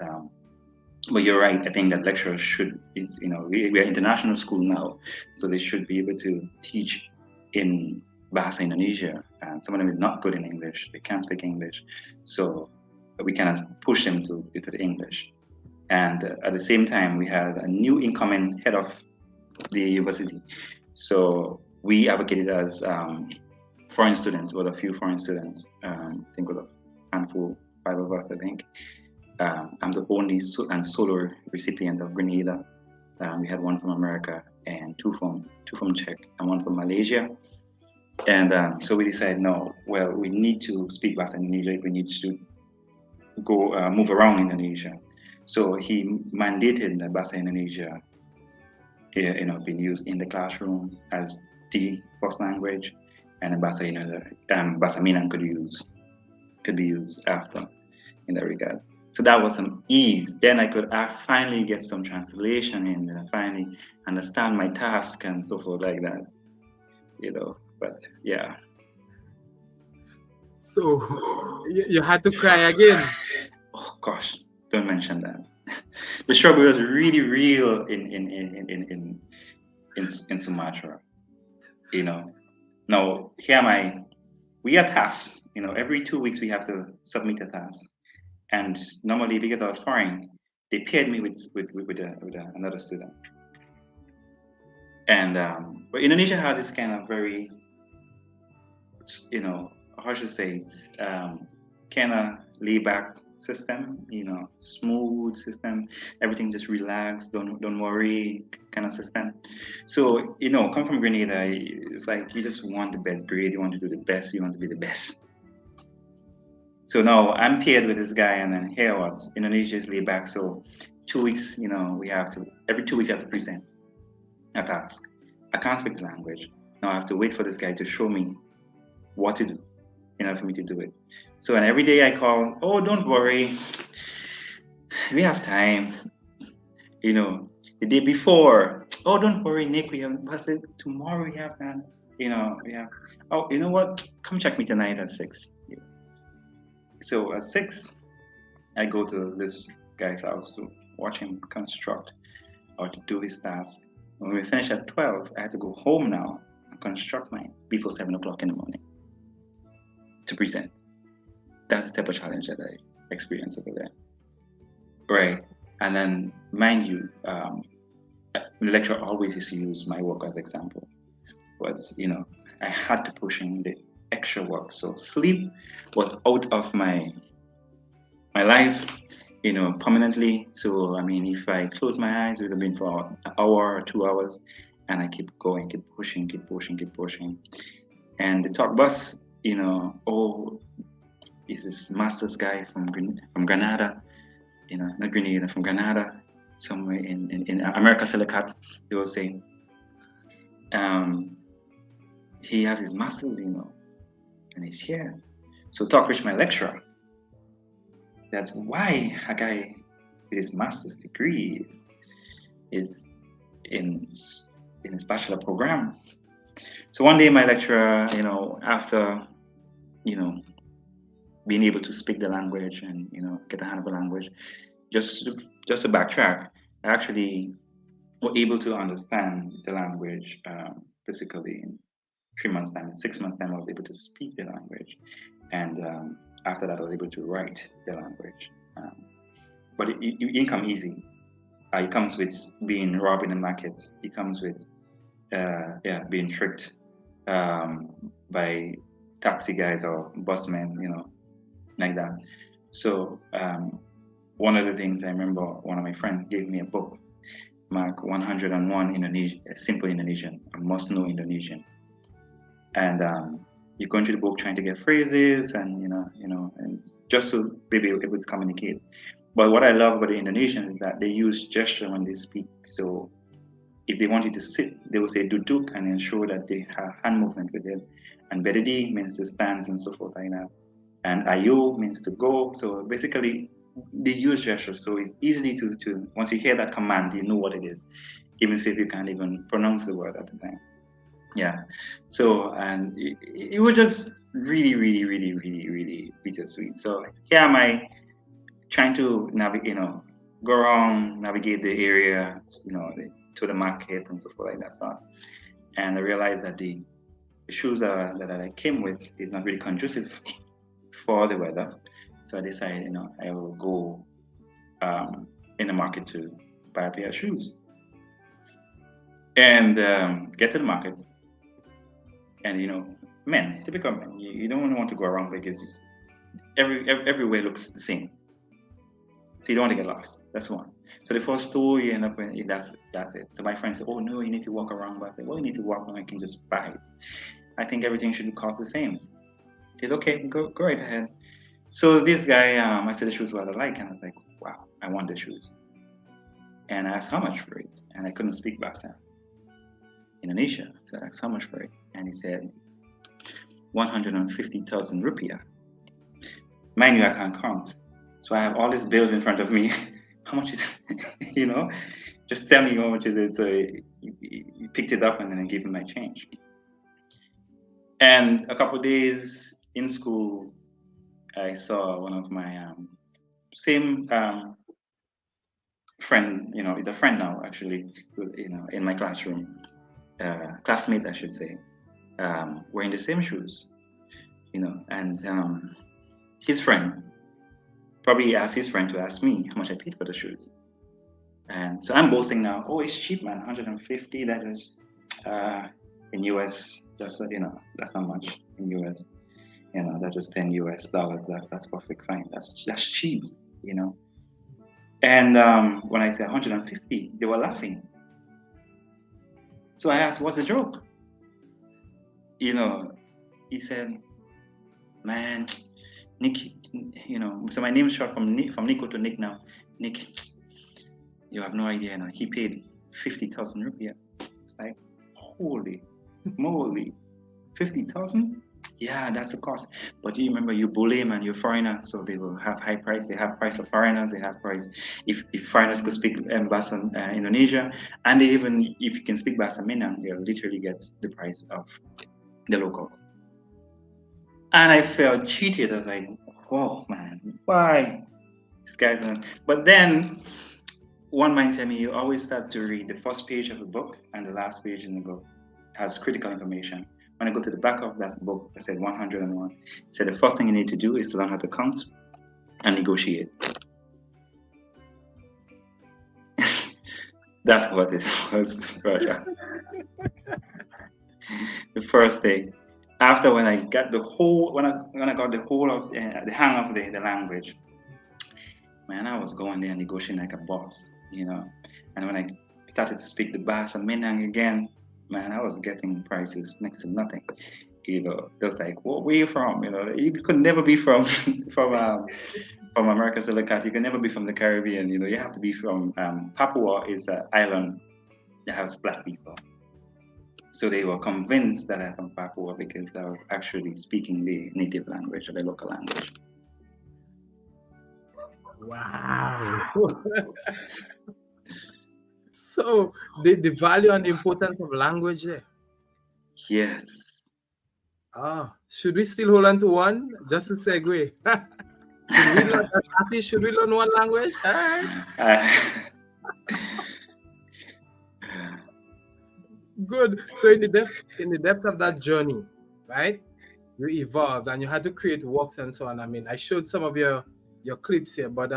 But you're right. I think that lecturers should. It's, you know, we're international school now, so they should be able to teach in Bahasa Indonesia. And some of them is not good in English. They can't speak English, so we cannot push them to the English. And at the same time, we had a new incoming head of the university. So we advocated as foreign students, with a few foreign students. I think with a handful, 5 of us, I think. I'm the only solo recipient of Grenada. We had one from America and two from Czech and one from Malaysia. And so we decided, no, well, we need to speak Bahasa Indonesia. We need to go move around Indonesia. So he mandated the Bahasa Indonesia, you know, being used in the classroom as the first language, and Bahasa Minang could be used after in that regard. So that was some ease. Then I could finally get some translation in, and I finally understand my task and so forth like that. You know, but yeah. So you had to cry again. Oh gosh, don't mention that. The struggle was really real in Sumatra. You know, now here am I. We are tasked. You know, every 2 weeks we have to submit a task, and normally because I was foreign, they paired me with another student. And but Indonesia has this kind of very, you know, how should I say, kind of laid back system, you know, smooth system, everything just relax, don't worry kind of system. So, you know, come from Grenada, it's like you just want the best grade, you want to do the best, you want to be the best. So now I'm paired with this guy, and then here what? Indonesia is laid back, so 2 weeks, you know, every 2 weeks you have to present a task. I can't speak the language. Now I have to wait for this guy to show me what to do in order for me to do it. So, and every day I call, oh, don't worry, we have time. You know, the day before, oh, don't worry, Nick, we have passed tomorrow. We have, you know, we have. Oh, you know what? Come check me tonight at 6. So at 6, I go to this guy's house to watch him construct or to do his task. When we finish at 12, I had to go home now and construct mine before 7 o'clock in the morning to present. That's the type of challenge that I experienced over there. Right. And then, mind you, the lecturer always used to use my work as example. was, I had to push in the extra work. So sleep was out of my life, permanently. So I mean, if I close my eyes, it would have been for an hour or 2 hours, and I keep going, keep pushing, keep pushing, keep pushing. And the talk bus, oh, is this master's guy from Granada, not Grenada, from Granada, somewhere in America Silicat. He was saying, he has his master's, and he's here. So talk with my lecturer. That's why a guy with his master's degree is in his bachelor program. So one day my lecturer, after, being able to speak the language and, get a hand of the language, just to backtrack, I actually were able to understand the language physically in 3 months' time. In 6 months' time, I was able to speak the language. And after that, I was able to write the language. But it didn't come easy. It comes with being robbed in the market. It comes with being tricked by taxi guys or busmen, like that. So one of the things I remember, one of my friends gave me a book, Mark 101 Indonesian, simple Indonesian, a must-know Indonesian. And you go into the book trying to get phrases and and just to be able to communicate. But what I love about the Indonesian is that they use gesture when they speak. So if they want you to sit, they will say duduk and ensure that they have hand movement with it. And bededi means to stand and so forth like that. And ayo means to go. So basically, they use gestures. So it's easily to once you hear that command, you know what it is, even if you can't even pronounce the word at the time. Yeah. So, and it was just really, really, really, really, really bittersweet. So here am I trying to navigate, go around, navigate the area, to the market and so forth like that. So, and I realized that the shoes that I came with is not really conducive for the weather. So I decided, I will go in the market to buy a pair of shoes. And get to the market. And men, typical men, you don't want to go around because everywhere looks the same. So you don't want to get lost. That's one. So the first store you end up in, that's it. So my friend said, "Oh no, you need to walk around." But I said, "Well, you need to walk around. I can just buy it. I think everything should cost the same." He said, "Okay, go right ahead." So this guy, I said the shoes were what I like, and I was like, "Wow, I want the shoes." And I asked how much for it, and I couldn't speak Bahasa Indonesia, so I asked how much for it, and he said 150,000 rupiah. Mind you, I can't count. So I have all these bills in front of me. How much is it? Just tell me how much is it. So he picked it up and then I gave him my change. And a couple of days in school, I saw one of my same friend, he's a friend now actually, in my classroom, classmate I should say, wearing the same shoes, and his friend probably asked his friend to ask me how much I paid for the shoes. And so I'm boasting now, oh, it's cheap, man, 150, that is, in US, just, that's not much in US, that's just $10 US, that's perfect, fine, that's cheap, And when I said 150, they were laughing. So I asked, what's the joke? He said, man, Nick, so my name is short from Nico to Nick now. Nick, you have no idea now. He paid 50,000 rupiah. It's like, holy moly, 50,000? Yeah, that's the cost. But you remember, you bully man, you're foreigner, so they will have high price. They have price for foreigners. They have price if foreigners could speak Bahasa Indonesia, and they even if you can speak Bahasa Minang, they'll literally get the price of the locals. And I felt cheated. I was like, whoa, man, why? This guy's. But then one might tell me you always start to read the first page of the book and the last page in the book has critical information. When I go to the back of that book, I said 101. It said the first thing you need to do is to learn how to count and negotiate. That's what it was, Roger. the first day. After when I got the whole, when I got the whole of the hang of the language, man, I was going there negotiating like a boss, you know. And when I started to speak the Bahasa Minang again, man, I was getting prices next to nothing. You know, it was like, "What, where you from?" You know, you could never be from from America Silicate. You can never be from the Caribbean. You know, you have to be from Papua is an island that has black people. So they were convinced that I'm from Papua because I was actually speaking the native language or the local language. Wow. So the value and the importance of language there. Yes. Should we still hold on to one? Just to segue. Should we learn as artists, should we learn one language? Good. So in the depth of that journey, right? You evolved and you had to create works and so on. I mean, I showed some of your clips here, but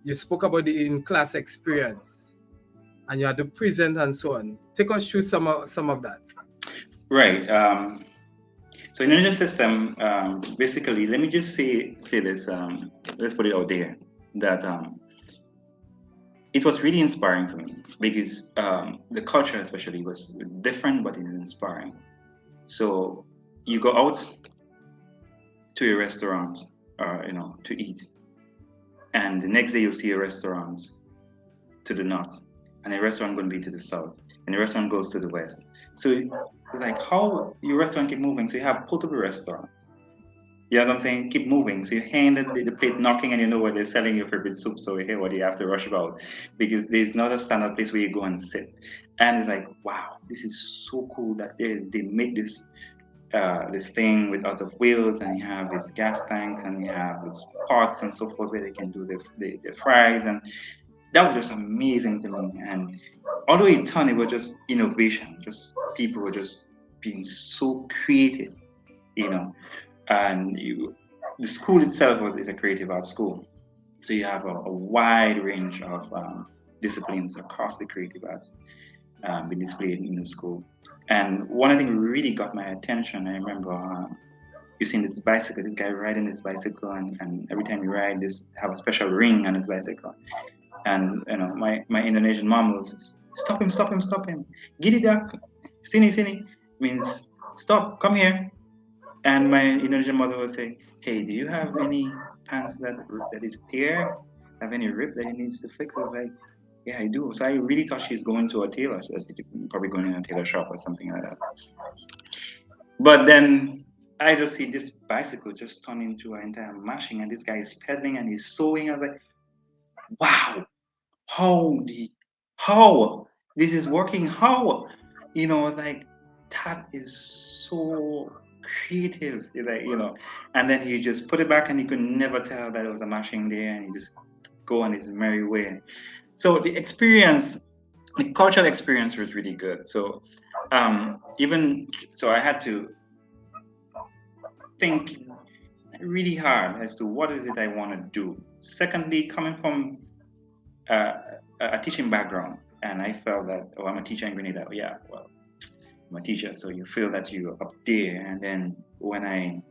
you spoke about the in-class experience and you had to present and so on. Take us through some of that. Right. So in the energy system, basically, let me just say this. Let's put it out there that it was really inspiring for me because the culture, especially, was different, but it is inspiring. So you go out to a restaurant, you know, to eat, and the next day you'll see a restaurant to the north, and a restaurant going to be to the south, and the restaurant goes to the west. So it's like how your restaurant keep moving. So you have portable restaurants. You know what I'm saying? Keep moving. So you hand the plate knocking and you know where they're selling your favorite soup. So you hear what you have to rush about because there's not a standard place where you go and sit. And it's like, wow, this is so cool that they made this this thing with out of wheels and you have these gas tanks and you have these pots and so forth where they can do the fries. And that was just amazing to me. And although it turned, it was just innovation. Just people were just being so creative, you know. And the school itself is a creative arts school, so you have a wide range of disciplines across the creative arts being displayed in the school. And one thing really got my attention. I remember using this bicycle. This guy riding his bicycle, and every time you ride, this have a special ring on his bicycle. And you know, my Indonesian mom was stop him, stop him, stop him. Gini dak, sini means stop, come here. And my Indonesian mother would say, "Hey, do you have any pants that is tear? Have any rip that he needs to fix?" I was like, "Yeah, I do." So I really thought she's going to a tailor, so probably going in a tailor shop or something like that. But then I just see this bicycle just turn into an entire machine, and this guy is pedaling and he's sewing. I was like, "Wow, how this is working? How?" You know, I was like, "That is so creative," like, you know. And then he just put it back and he could never tell that it was a mashing there and he just go on his merry way. So the experience, the cultural experience was really good. So even so I had to think really hard as to what is it I want to do. Secondly, coming from a teaching background, and I felt that, oh, I'm a teacher in Grenada. Yeah, well, I'm a teacher, so you feel that you're up there. And then when I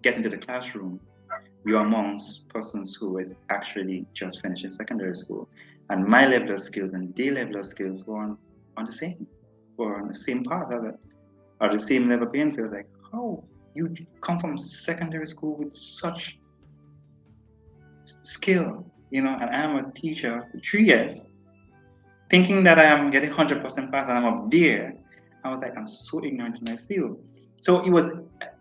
get into the classroom, you're amongst persons who is actually just finishing secondary school. And my level of skills and their level of skills were on the same, or on the same path, or the same level playing field. Like, oh, you come from secondary school with such skill, you know, and I'm a teacher for 3 years, thinking that I am getting 100% pass and I'm up there. I was like, I'm so ignorant in my field. So it was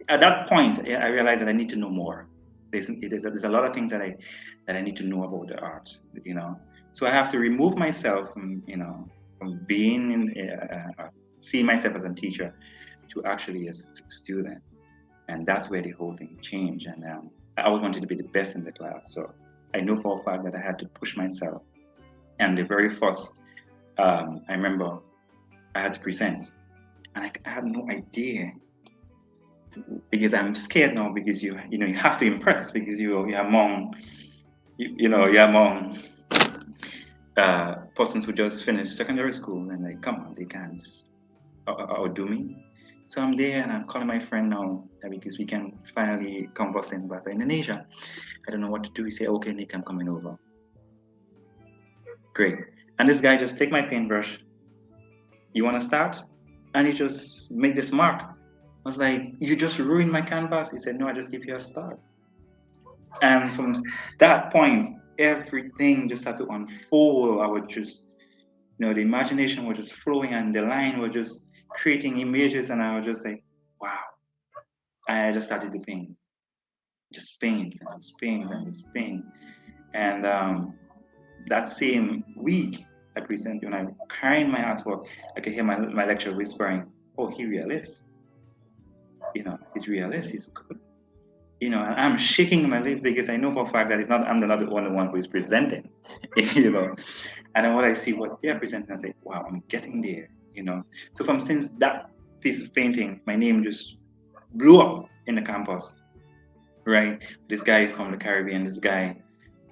at that point I realized that I need to know more. There's a lot of things that I need to know about the art, you know. So I have to remove myself from, you know, from being seeing myself as a teacher to actually a student, and that's where the whole thing changed. And I always wanted to be the best in the class, so I know for a fact that I had to push myself. And the very first, I remember I had to present, and I had no idea, because I'm scared now, because you know you have to impress, because you're among you're among persons who just finished secondary school, and like, come on, they can't outdo me. So I'm there and I'm calling my friend now because we can finally converse in Indonesia. I don't know what to do. He said, okay, Nick, I'm coming over. Great. And this guy just take my paintbrush. You want to start? And he just made this mark. I was like, you just ruined my canvas. He said, no, I just give you a start. And from that point, everything just had to unfold. I would just, the imagination was just flowing and the line was just creating images. And I was just like, wow. I just started to paint. Just paint and just paint and just paint. And that same week, I presented when I'm carrying my artwork, I could hear my lecturer whispering, oh, he realist. He's realist, he's good. And I'm shaking my lip because I know for a fact that I'm not the only one who is presenting, And then what I see what they're presenting, I say, wow, I'm getting there, So since that piece of painting, my name just blew up in the campus, right? This guy from the Caribbean, this guy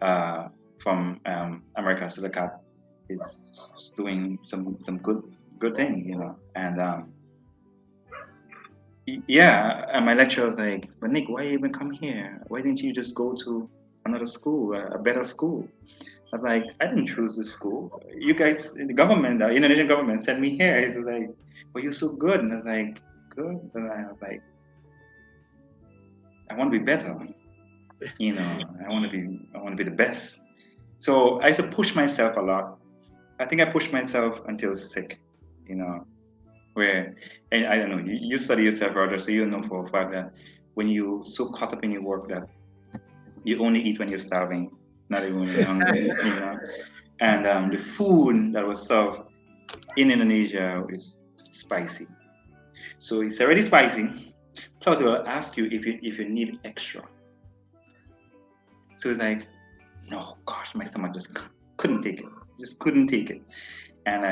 from America, Silicat, is doing some good thing, and and my lecturer was like, but Nick, why you even come here? Why didn't you just go to another school, a better school? I was like, I didn't choose this school. You guys, the government, the Indonesian government sent me here. He's like, well, you're so good. And I was like, good? And I was like, I want to be better. I want to be the best. So I used to push myself a lot. I think I pushed myself until sick, where, and I don't know, you study yourself, Roger, so you know for a fact that when you're so caught up in your work that you only eat when you're starving, not even when you're hungry, And the food that was served in Indonesia is spicy. So it's already spicy. Plus, they will ask you if you need extra. So it's like, no, gosh, my stomach just couldn't take it. Just couldn't take it. And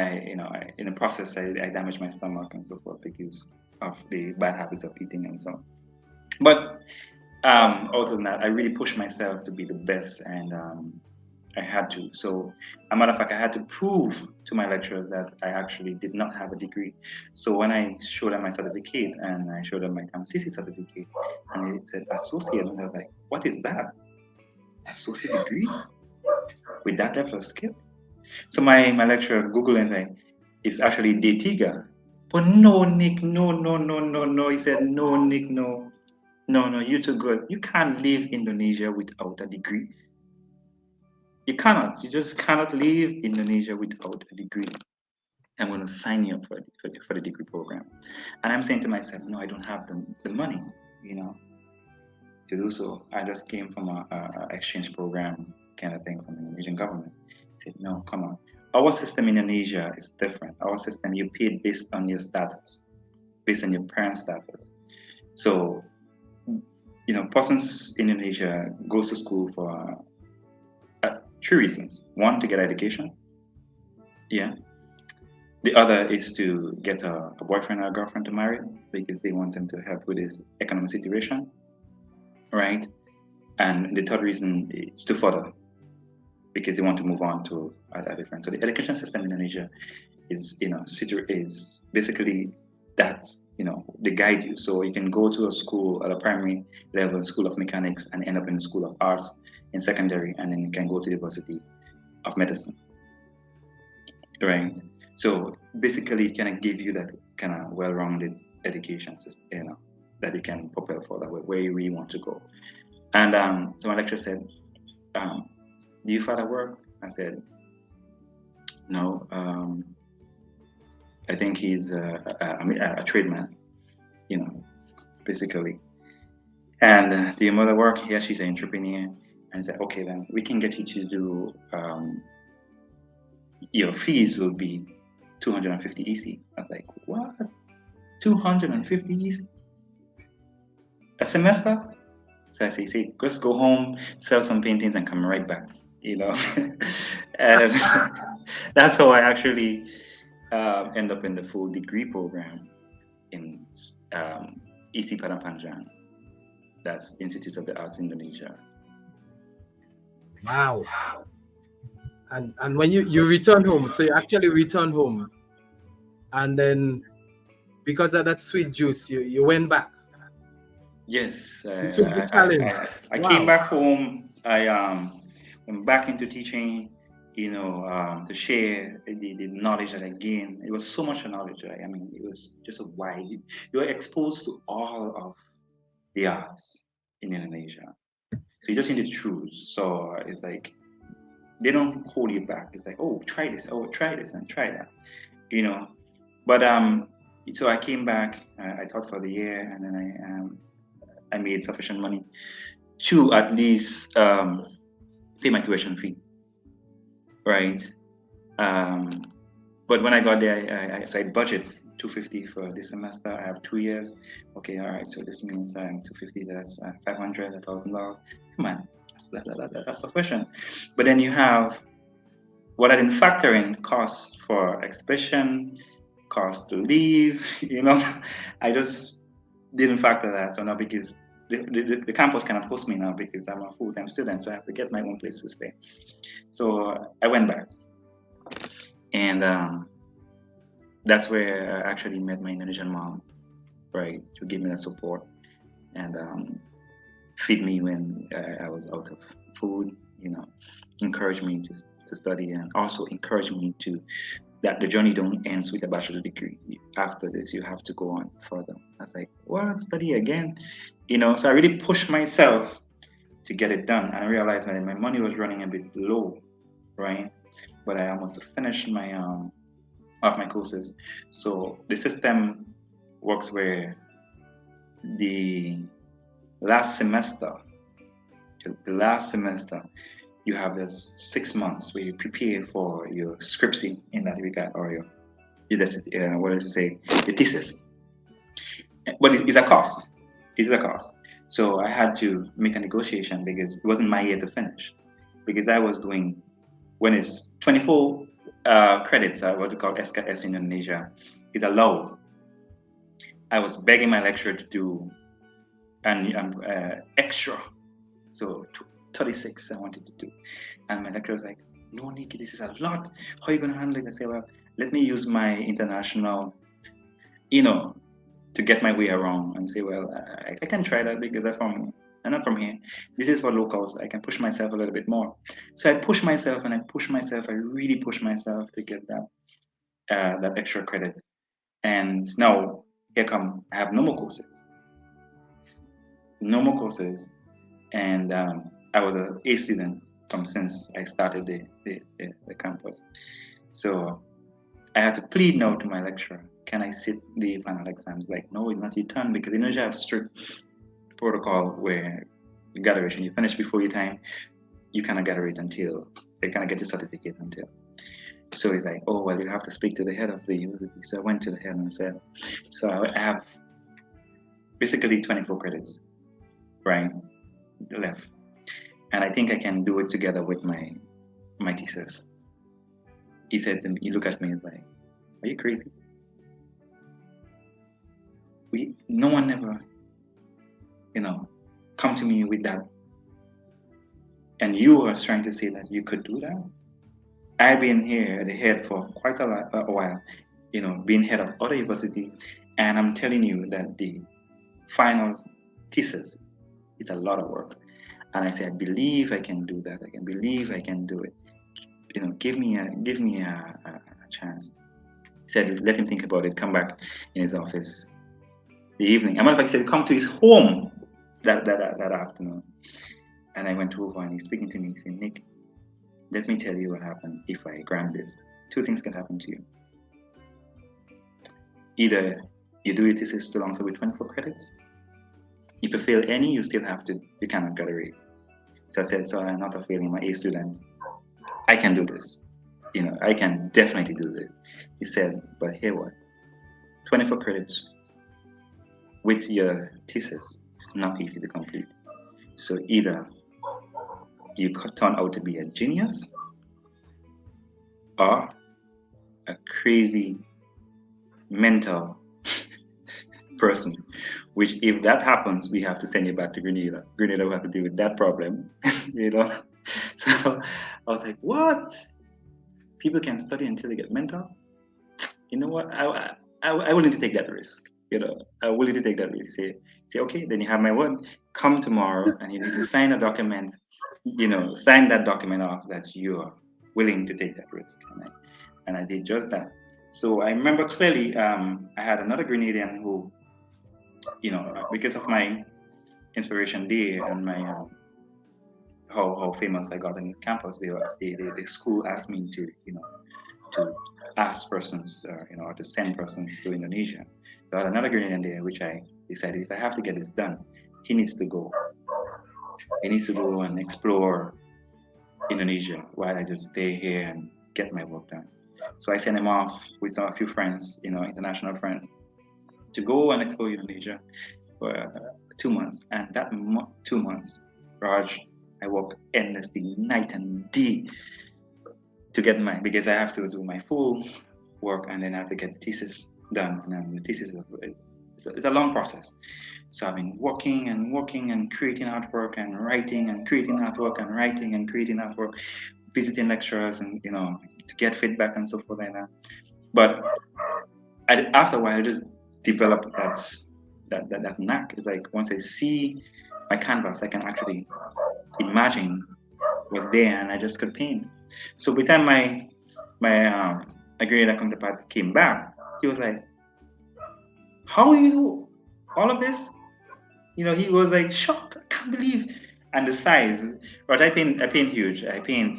in the process, I damaged my stomach and so forth because of the bad habits of eating and so on. But other than that, I really pushed myself to be the best, and I had to. So, as a matter of fact, I had to prove to my lecturers that I actually did not have a degree. So when I showed them my certificate and I showed them my CC certificate, and they said associate, and I was like, "What is that? Associate degree with that level of skill?" So my lecturer Googled and said, "It's actually D.Tiga." But no, Nick, no. He said, "No, Nick, no, you're too good. You can't leave Indonesia without a degree. You cannot. You just cannot leave Indonesia without a degree. I'm going to sign you up for the degree program." And I'm saying to myself, no, I don't have the money, to do so. I just came from a exchange program kind of thing from the Indonesian government. I said, no, come on. Our system in Indonesia is different. Our system, you paid based on your status, based on your parent status. So, persons in Indonesia goes to school for 3 reasons. One, to get education. Yeah. The other is to get a boyfriend or a girlfriend to marry because they want him to help with his economic situation, right? And the third reason is to further because they want to move on to a different. So the education system in Indonesia is basically that's they guide you. So you can go to a school at a primary level, school of mechanics, and end up in the school of arts in secondary, and then you can go to the University of Medicine, right? So basically, kind of give you that kind of well-rounded education system, that you can propel for that way, where you really want to go. And so my lecturer said, "Do your father work?" I said, "No. I think he's a tradesman, basically." And do your mother work? Yes, she's an entrepreneur. And I said, "Okay, then we can get you to do. Your fees will be 250 EC." I was like, "What? 250 EC a semester?" So I say, just go home, sell some paintings, and come right back. And that's how I actually end up in the full degree program in EC Padang. That's Institute of the Arts Indonesia. Wow. And when you return home, so you actually return home, and then because of that sweet juice, you went back. Yes, You took the challenge. I Wow. came back home. I went back into teaching, to share the knowledge that I gained. It was so much knowledge. I mean, it was just a wide. You're exposed to all of the arts in Indonesia, so you just need to choose. So it's like they don't hold you back. It's like, oh, try this, oh, try this, and try that, you know. But so I came back. I taught for the year, and then I made sufficient money to at least pay my tuition fee, right? Um, but when I got there, so I budget 250 for this semester. I have 2 years. Okay, all right. So this means 250. That's 500, $1,000. Come on, that's sufficient. But then you have what I didn't factor in: costs for exhibition, cost to leave. I just didn't factor that. So now because the campus cannot host me now because I'm a full-time student, so I have to get my own place to stay. So I went back, and that's where I actually met my Indonesian mom, right, to give me the support and feed me when I was out of food, encourage me to study, and also encourage me to that the journey don't ends with a bachelor's degree. After this, you have to go on further. I was like, what, study again? So I really pushed myself to get it done. And I realized that my money was running a bit low, right? But I almost finished my of my courses. So the system works where the last semester, you have this 6 months where you prepare for your scripting in that regard, or your your thesis. But it's a cost. It's a cost. So I had to make a negotiation because it wasn't my year to finish. Because I was doing, when it's 24 credits, what we call SKS in Indonesia, is allowed. I was begging my lecturer to do an extra. So 36 I wanted to do. And my lecturer was like, no, Nikki, this is a lot. How are you going to handle it? I say, well, let me use my international, to get my way around and say, well, I can try that because I'm not from here. This is for locals. I can push myself a little bit more. So I push myself and I push myself. I really push myself to get that extra credit. And now here come, I have no more courses. No more courses. And I was an A student since I started the campus. So I had to plead now to my lecturer. Can I sit the final exams? Like, no, it's not your turn, because you have strict protocol where graduation, you finish before your time, you cannot graduate until they cannot get your certificate until. So he's like, oh, well, you have to speak to the head of the university. So I went to the head and said, so I have basically 24 credits, right, left. And I think I can do it together with my thesis. He said to me, he looked at me, he's like, are you crazy? No one ever, come to me with that. And you are trying to say that you could do that? I've been here at the head for quite a while, being head of other university, and I'm telling you that the final thesis is a lot of work. And I said, I believe I can do that. I believe I can do it. Give me a chance. He said, let him think about it. Come back in his office the evening. Matter of fact, he said, come to his home that afternoon. And I went over and he's speaking to me. He said, Nick, let me tell you what happened if I grant this. 2 things can happen to you. Either you do your thesis alongside with 24 credits. If you fail any, you cannot graduate. So I said, so I'm not a failing, I'm an A student. I can do this. I can definitely do this. He said, but here what? 24 credits with your thesis, it's not easy to complete. So either you turn out to be a genius or a crazy mental person, which if that happens, we have to send you back to Grenada. Grenada will have to deal with that problem, So I was like, what? People can study until they get mental? You know what? I'm willing to take that risk. I'm willing to take that risk. Say, okay, then you have my word. Come tomorrow, and you need to sign a document. Sign that document off that you are willing to take that risk. And I did just that. So I remember clearly, I had another Grenadian who, because of my inspiration day and my how famous I got in campus, the school asked me to ask persons, or to send persons to Indonesia. So I had another Grenadian there, which I decided if I have to get this done, he needs to go. He needs to go and explore Indonesia while I just stay here and get my work done. So I sent him off with a few friends, international friends, to go and explore Indonesia for 2 months. And that 2 months, Raj, I work endlessly, night and day, to get because I have to do my full work and then I have to get the thesis done. And then the thesis it's a long process. So I've been working and working and creating artwork and writing and creating artwork and writing and creating artwork, visiting lecturers and to get feedback and so forth like that. But after a while, I just developed that knack. It's like once I see my canvas, I can actually imagine what's there, and I just could paint. So by the time my Agreed counterpart came back, he was like, "How are you? All of this?" He was like shocked. I can't believe. And the size, but I paint huge. I paint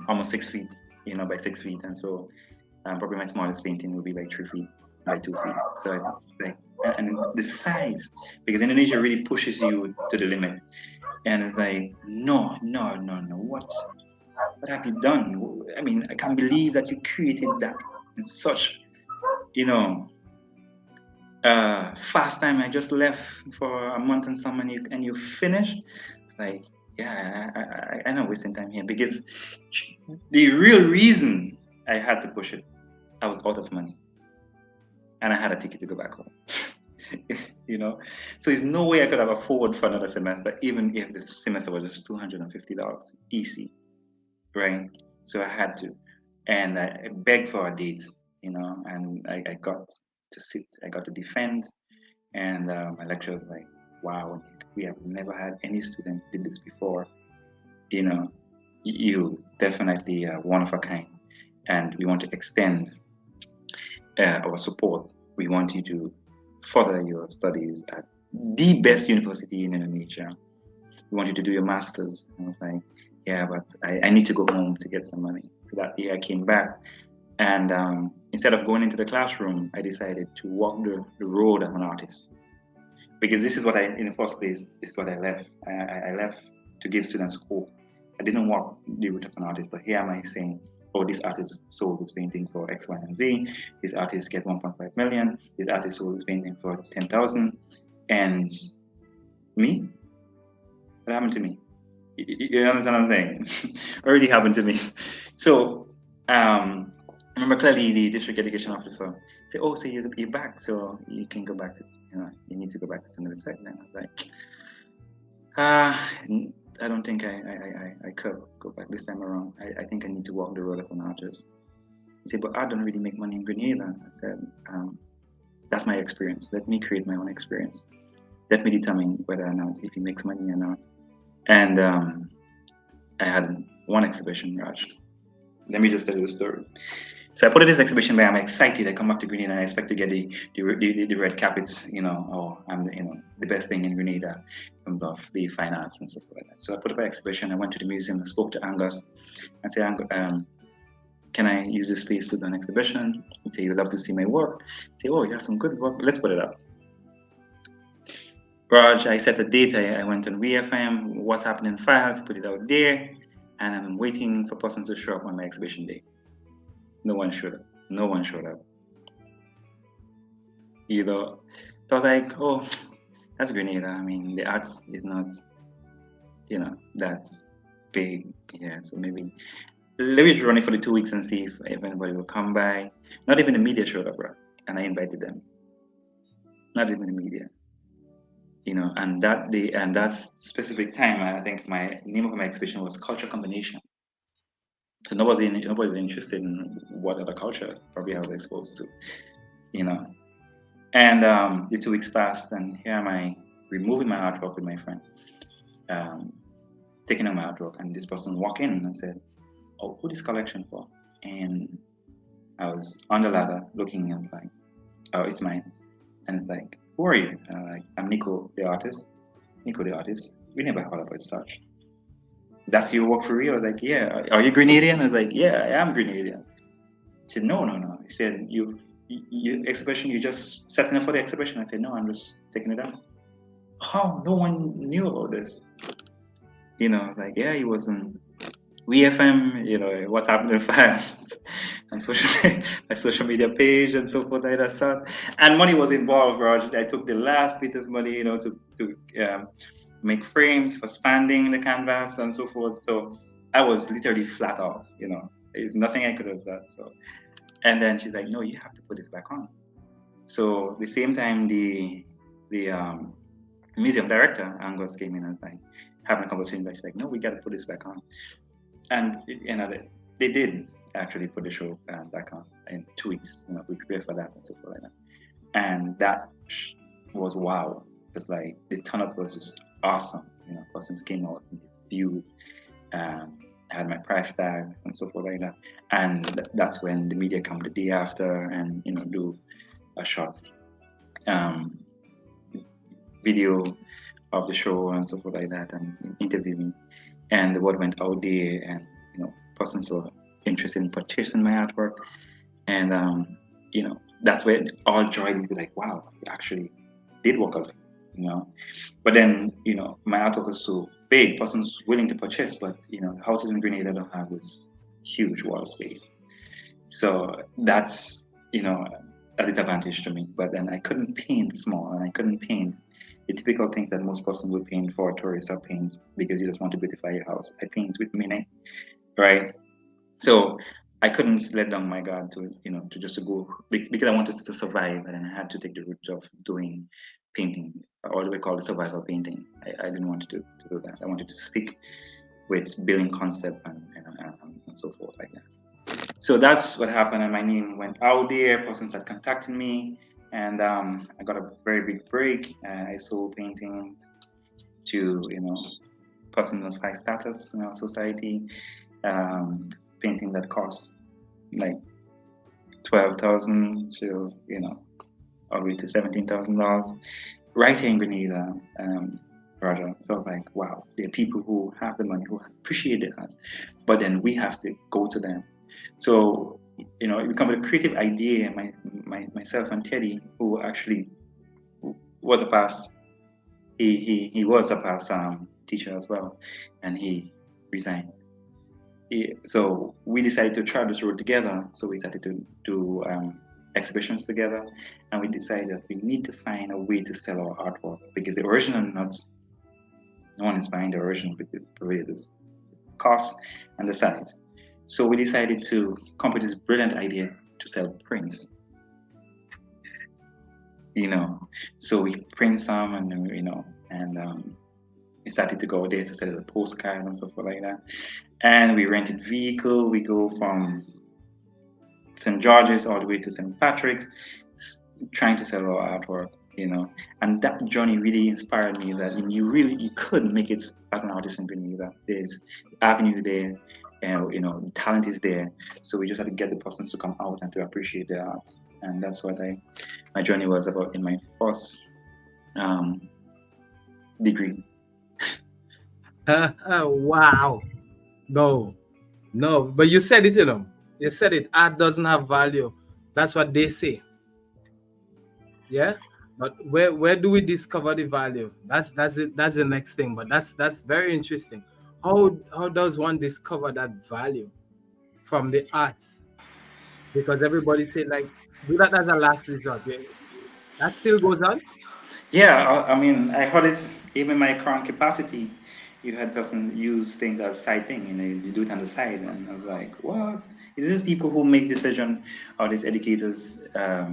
almost 6 feet, by 6 feet, and so probably my smallest painting will be like 3 feet by 2 feet. So it's like, and the size, because Indonesia really pushes you to the limit, and it's like, no, what have you done? I mean, I can't believe that you created that in such, fast time. I just left for a month and some, and you finish. It's like, yeah, I'm not wasting time here, because the real reason I had to push it, I was out of money, and I had a ticket to go back home. So there's no way I could have afforded for another semester, even if the semester was just $250 EC, right? So I had to, and I begged for a date, and I got to sit, I got to defend, and my lecturer was like, "Wow, we have never had any student did this before. You definitely one of a kind, and we want to extend our support. We want you to further your studies at the best university in Indonesia. We want you to do your master's." And I was like, "Yeah, but I need to go home to get some money." So that year I came back, and instead of going into the classroom, I decided to walk the road as an artist, because this is what in the first place, this is what I left. I left to give students hope. I didn't walk the route of an artist, but here am I saying, "Oh, this artist sold this painting for X, Y, and Z. This artist get 1.5 million. This artist sold this painting for 10,000. And me? What happened to me?" You understand what I'm saying? Already happened to me. So I remember clearly the district education officer said, "Oh, so you're back, so you can go back to, you need to go back to San Luis." And I was like, I don't think I could go back this time around. I think I need to walk the road as an artist. He said, "But I don't really make money in Grenada." I said, "That's my experience. Let me create my own experience. Let me determine whether or not if he makes money or not." And I had one exhibition, Raj. Let me just tell you the story. So I put in this exhibition where I'm excited. I come back to Grenada and I expect to get the red carpets, I'm the best thing in Grenada in terms of the fine arts and stuff like that. So I put up an exhibition. I went to the museum. I spoke to Angus. I said, "Can I use this space to do an exhibition?" He said, "You'd love to see my work." I said, "Oh, you have some good work. Let's put it up." Raj, I set a date. I went on WFM, what's happening files, put it out there, and I'm waiting for persons to show up on my exhibition day. No one showed up. No one showed up. So I was like, "Oh, that's Grenada. I mean, the arts is not, that's big. Yeah, so maybe let me just run it for the 2 weeks and see if anybody will come by." Not even the media showed up, bro. And I invited them. Not even the media. And that day and that specific time, I think my name of my exhibition was Culture Combination. So nobody's interested in what other culture probably I was exposed to. you know. And the 2 weeks passed, and here am I removing my artwork with my friend, taking out my artwork, and this person walked in and said, "Oh, who this collection for?" And I was on the ladder looking, and I was like, "Oh, it's mine." And it's like, "Who are you?" And I'm like, "I'm NIKO the artist." NIKO the artist. We never heard about such. That's your work for real? I was like, "Yeah." "Are you Grenadian?" I was like, "Yeah, I am Grenadian." He said, "No, no, no." He said, you exhibition, you just setting up for the exhibition." I said, "No, I'm just taking it down." "How? No one knew about this." You know, like, yeah, he was in WeFM, you know, what's happening fans and my social media page and so forth like that. So, and money was involved, Raj. I took the last bit of money, you know, to make frames for spanning the canvas and so forth. So I was literally flat out, you know. There's nothing I could have done. So, and then she's like, "No, you have to put this back on." So the same time, the museum director Angus came in and was like having a conversation. She's like, "No, we got to put this back on." And you know, they did actually put the show back on in 2 weeks. You know, we prepared for that and so forth like that. And that was wow. It's like the turn up was just awesome. You know, persons came out and viewed, had my price tag and so forth like that. And that's when the media come the day after and, you know, do a short video of the show and so forth like that, and interview me. And the word went out there, and, you know, persons were interested in purchasing my artwork. And you know, that's where all joy would be like, wow, it actually did work out, you know. But then, you know, my artwork was so big, persons willing to purchase, but, you know, the houses in Grenada don't have this huge wall space. So that's, you know, a disadvantage to me. But then I couldn't paint small, and I couldn't paint the typical things that most persons would paint for tourists or paint because you just want to beautify your house. I paint with meaning, right? So I couldn't let down my guard to, you know, to just to go because I wanted to survive, and I had to take the route of doing painting, or what we call the survival painting. I didn't want to do that. I wanted to stick with building concept and so forth like that. So that's what happened, and my name went out there. Persons started contacting me, and I got a very big break. I sold paintings to, you know, persons of high status in our society. Painting that costs like 12,000 to, you know, all the way to $17,000 right here in Grenada. Rather. So I was like, wow, there are people who have the money, who appreciate the arts, but then we have to go to them. So, you know, it became a creative idea. Myself and Teddy, who actually was a past, he was a past teacher as well, and he resigned. So we decided to try this road together. So we started to do exhibitions together, and we decided that we need to find a way to sell our artwork, because the original nuts, no one is buying the original because of this cost and the size. So we decided to come up with this brilliant idea to sell prints. You know, so we print some, and, you know, and we started to go there to sell a postcard and stuff like that. And we rented vehicle. We go from St. George's all the way to St. Patrick's, trying to sell our artwork, you know. And that journey really inspired me that you could make it as an artist in Grenada. There's avenue there, and, you know, talent is there. So we just had to get the persons to come out and to appreciate the arts. And that's what my journey was about in my first degree. Wow. No, but you said it, you know. You said it. Art doesn't have value. That's what they say. Yeah. But where do we discover the value? That's it. That's the next thing. But that's very interesting. How does one discover that value from the arts? Because everybody say, like, do that as a last resort. Yeah. That still goes on. Yeah, I mean, I heard it even in my current capacity. You had person use things as side thing, you know, you do it on the side, and I was like, what? Is this people who make decision, or these educators? Uh,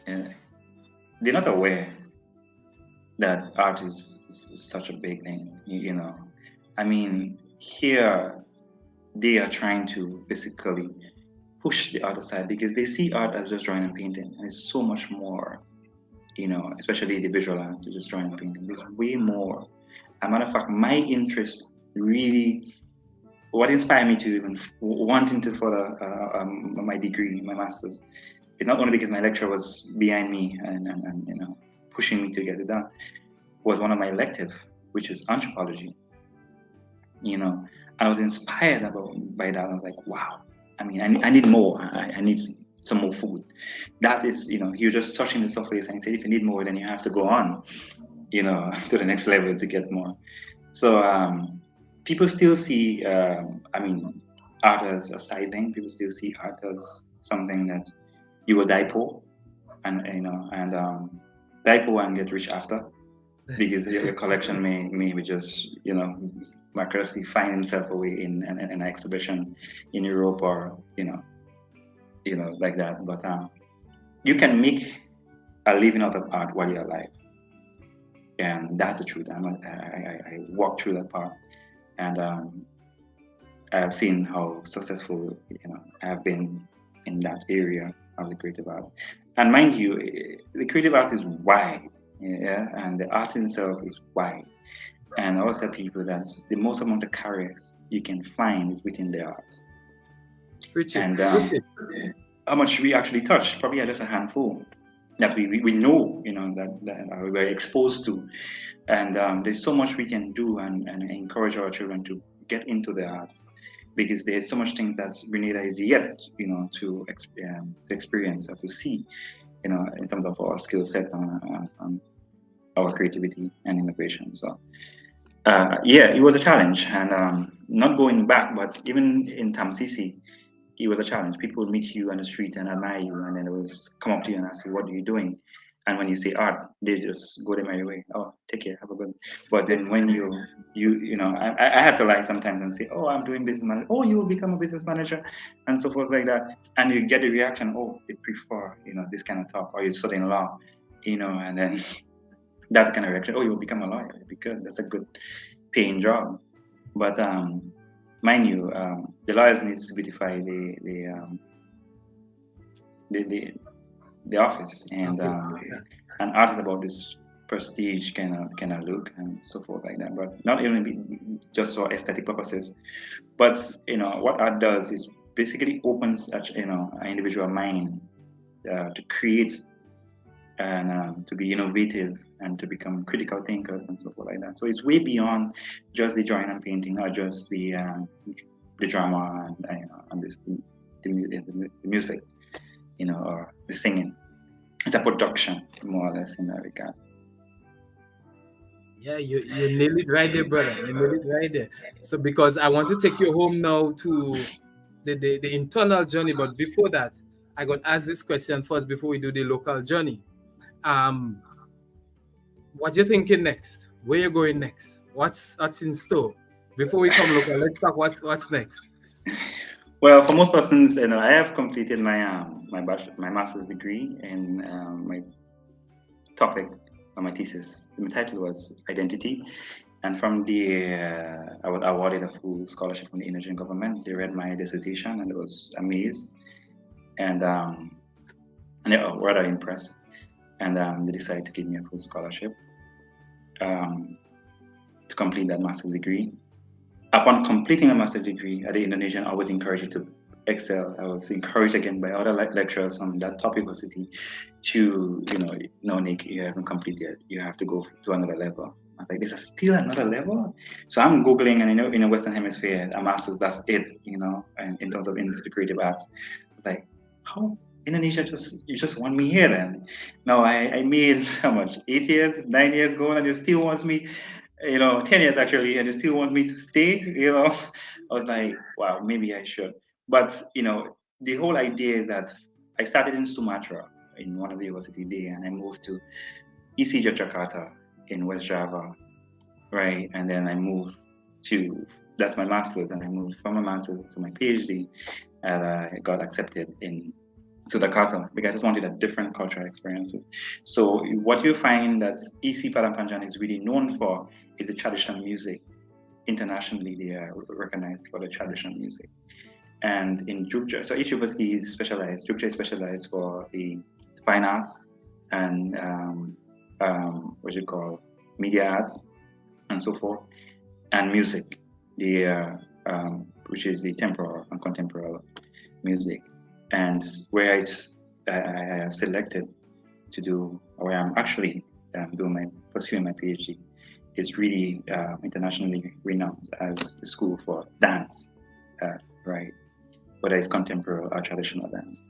they're not aware that art is such a big thing, you know. I mean, here they are trying to basically push the art aside because they see art as just drawing and painting, and it's so much more. Especially the visual arts, just drawing and painting. There's way more. As a matter of fact, my interest really, what inspired me to even wanting to further my degree, my master's, is not only because my lecturer was behind me and pushing me to get it done, was one of my elective, which is anthropology. I was inspired by that. I was like, wow. I mean, I need more. I need some more food. That is, you're just touching the surface, and he said, if you need more, then you have to go on, to the next level to get more. So people still see, art as a side thing. People still see art as something that you will die poor, and die poor and get rich after, because your collection may be just miraculously find himself away in an exhibition in Europe or like that. But you can make a living out of art while you're alive, and that's the truth. I walked through that path, and I've seen how successful I have been in that area of the creative arts. And mind you, the creative arts is wide, and the art itself is wide. And I always tell people that the most amount of careers you can find is within the arts. And how much we actually touch, probably just a handful that we know, that we're exposed to. And there's so much we can do and encourage our children to get into the arts, because there's so much things that Grenada is yet, to experience or to see, in terms of our skill set and our creativity and innovation. So, it was a challenge, and not going back, but even in Tamsisi, it was a challenge. People would meet you on the street and admire you, and then they will come up to you and ask you, "What are you doing?" And when you say art, they just go their merry way. Oh, take care, have a good. But then when I had to lie sometimes and say, "Oh, I'm doing business manager." Oh, you will become a business manager, and so forth like that. And you get the reaction, "Oh, they prefer this kind of talk," or you study in law, and then that kind of reaction. Oh, you will become a lawyer because that's a good paying job. But mind you, the lawyers needs to beautify the office, and art is about this prestige kind of look and so forth like that. But not even just for aesthetic purposes, but what art does is basically opens an individual mind to create and to be innovative and to become critical thinkers and so forth like that. So it's way beyond just the drawing and painting, or just the drama and the music, or the singing. It's a production, more or less, in that regard. Yeah, you nailed it right there, brother. You nailed it right there. So because I want to take you home now to the internal journey, but before that, I got to ask this question first before we do the local journey. What you thinking next? Where you going next? What's in store? Before we come local, let's talk what's next. Well, for most persons, I have completed my my master's degree in my topic on my thesis. My title was identity, and from there, I was awarded a full scholarship from the Indonesian government. They read my dissertation, and I was amazed, and they were rather impressed, and they decided to give me a full scholarship to complete that master's degree. Upon completing a master's degree at the Indonesian, I was encouraged to excel. I was encouraged again by other lecturers from that top university to, no, Nick, you haven't completed yet. You have to go to another level. I was like, there's still another level? So I'm Googling, and in the Western Hemisphere, a master's, that's it, and in terms of into the creative arts. It's like, how? Indonesia you just want me here then? No, I made how much? 8 years, 9 years ago, and you still wants me, 10 years actually, and you still want me to stay, I was like, wow, maybe I should. But, the whole idea is that I started in Sumatra in one of the university there, and I moved to EC Jakarta in West Java, right? And then I moved that's my master's, and I moved from my master's to my PhD, and I got accepted in Jakarta because I just wanted a different cultural experiences. So what you find that EC Padang is really known for is the traditional music. Internationally, they are recognized for the traditional music. And in Jukja, so each university is specialized. Jukja is specialized for the fine arts and what you call media arts and so forth, and music, which is the temporal and contemporary music. And where I have selected to do, or where I'm actually pursuing my PhD, is really internationally renowned as the school for dance, right? Whether it's contemporary or traditional dance.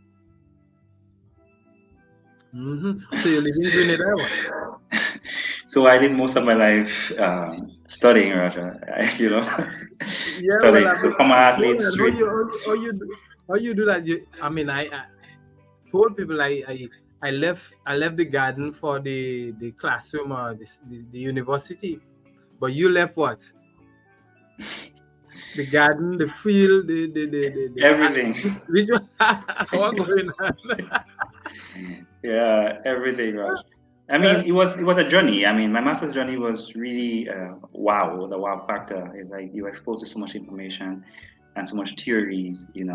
So you live in Grenada? So I did most of my life studying, Roger. Yeah, studying. well, So from athletes, how you do that? I told people I left the garden for the classroom or the university, but you left what? The garden, the field, the everything. Which one? What going on? Yeah, everything, Raj. I mean, it was a journey. I mean, my master's journey was really wow. It was a wow factor. It's like you were exposed to so much information and so much theories. It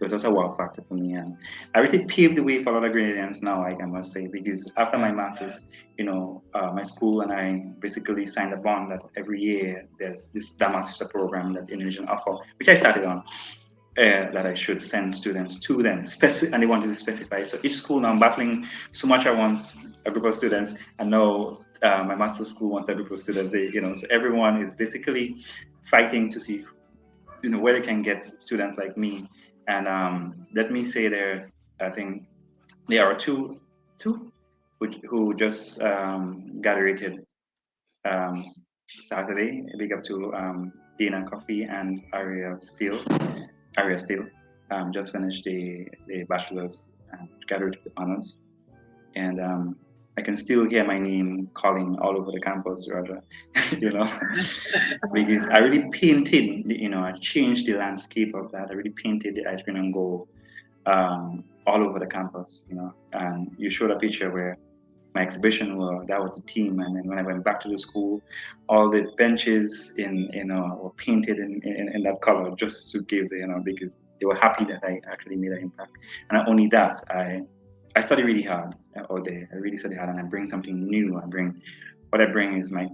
was also a wow factor for me, and I really paved the way for a lot of Grenadians now. I must say, because after my master's, my school and I basically signed a bond that every year there's this master's program that Indonesian offer, which I started on. That I should send students to them, and they wanted to specify. So each school now I'm battling so much. I want a group of students, and now my master's school wants a group of students. So everyone is basically fighting to see, where they can get students like me. And let me say I think there are two who just graduated Saturday. Big up to Dana Coffee and Aria Steele. Just finished the bachelor's and graduated with honors. And I can still hear my name calling all over the campus, rather, because I really painted, I changed the landscape of that. I really painted the ice cream and gold all over the campus, and you showed a picture where my exhibition that was the team. And then when I went back to the school, all the benches were painted in that color just to give because they were happy that I actually made an impact. And not only that, I study really hard all day. I really study hard, and I bring something new. What I bring is my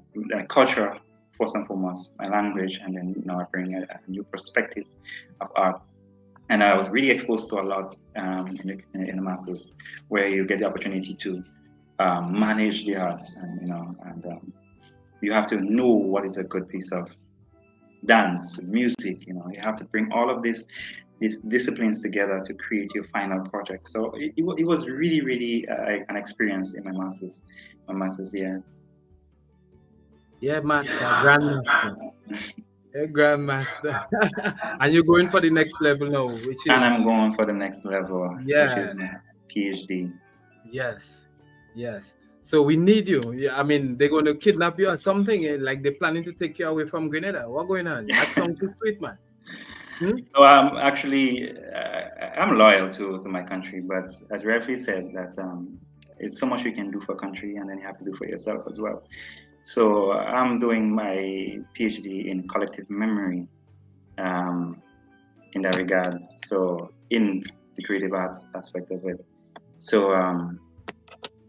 culture first and foremost, my language, and then I bring a new perspective of art. And I was really exposed to a lot in the masters, where you get the opportunity to manage the arts, and you have to know what is a good piece of dance, music. You have to bring all of these disciplines together to create your final project. So it was really, really an experience in my master's year. Yeah, master, grandmaster. Grandmaster. And you're going for the next level now, which is. And I'm going for the next level, which is my PhD. Yes. So we need you. Yeah, I mean, they're going to kidnap you or something. Like they're planning to take you away from Grenada. What's going on? That sounds too sweet, man. So I'm loyal to my country, but as Referee said, that it's so much you can do for country, and then you have to do for yourself as well. So I'm doing my PhD in collective memory in that regard. So in the creative arts aspect of it. So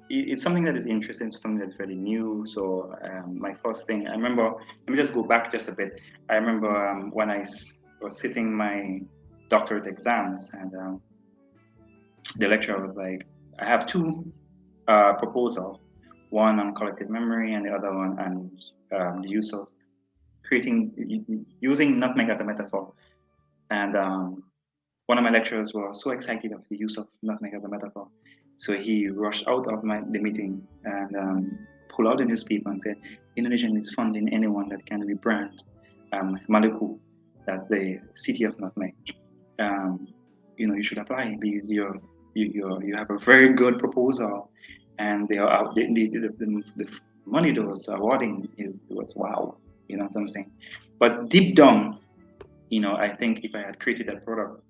it's something that is interesting, something that's very new. So my first thing, I remember, let me just go back just a bit. I remember when I was sitting my doctorate exams, and the lecturer was like, I have two proposals, one on collective memory and the other one on the use of using nutmeg as a metaphor. And one of my lecturers was so excited of the use of nutmeg as a metaphor. So he rushed out of the meeting and pulled out the newspaper and said, Indonesian is funding anyone that can rebrand Maluku, that's the city of nutmeg. You should apply because you have a very good proposal, and the money that was awarding was wow. You know what I'm saying? But deep down, I think if I had created that product,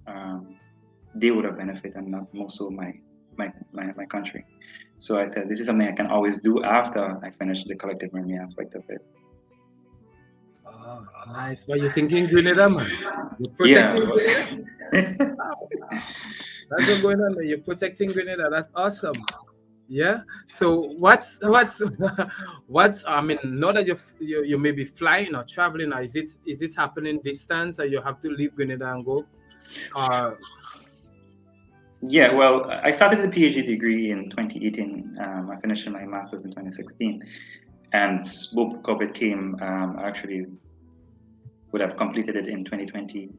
they would have benefited, and not more so my country. So I said, this is something I can always do after I finish the collective memory aspect of it. Oh, nice. But you're thinking Grenada, man. You're Yeah. protecting Grenada. That's what's going on there. You're protecting Grenada. That's awesome. Yeah. So what's I mean, not that you may be flying or traveling, or is it happening distance, or you have to leave Grenada and go? Uh Yeah, well, I started the PhD degree in 2018. I finished my master's in 2016, and boom, COVID came. Actually, would have completed it in 2020.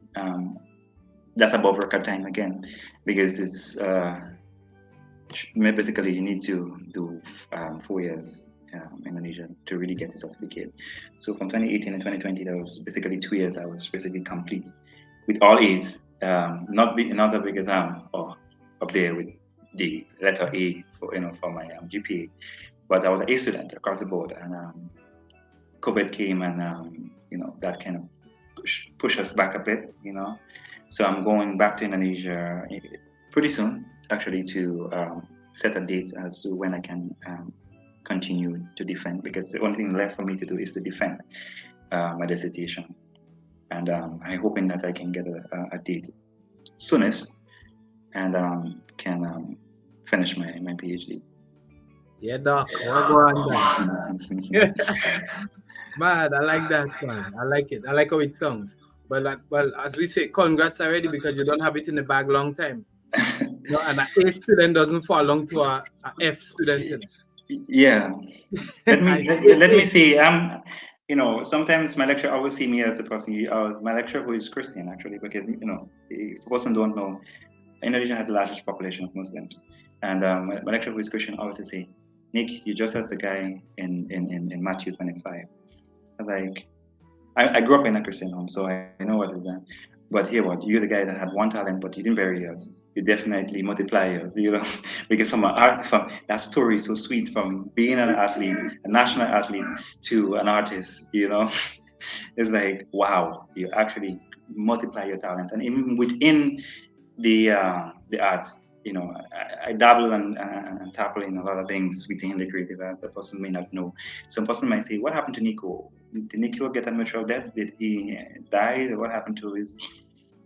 That's above record time again, because it's basically you need to do 4 years in Indonesia to really get a certificate. So from 2018 and 2020, that was basically 2 years. I was basically complete with all A's, not a big exam or up there with the letter A for my GPA, but I was an A student across the board, and COVID came, and that kind of push us back a bit, So I'm going back to Indonesia pretty soon, actually, to set a date as to when I can continue to defend, because the only thing left for me to do is to defend my dissertation. And I'm hoping that I can get a date soonest, and can finish my PhD. yeah, Doc. What go on there? Man, I like that, man. I like it. I like how it sounds. But well, as we say, congrats already, because you don't have it in the bag long time. No, and an A student doesn't fall along to a F student. Yeah. Let me see. Sometimes my lecturer always see me as a person. My lecturer who is Christian, actually, because if a person don't know, Indonesia has the largest population of Muslims, and my lecturer who is Christian always say, "Nick, you just as the guy in Matthew 25." Like, I grew up in a Christian home, so I know what is that. But here, what you're the guy that had one talent, but you didn't vary yours. You definitely multiply yours, because from that story is so sweet, from being an athlete, a national athlete, to an artist, it's like, wow, you actually multiply your talents, and even within the arts, I dabble and tackle in a lot of things within the creative arts that person may not know. Some person might say, "What happened to NIKO? Did NIKO get a material death? Did he die? What happened to his?"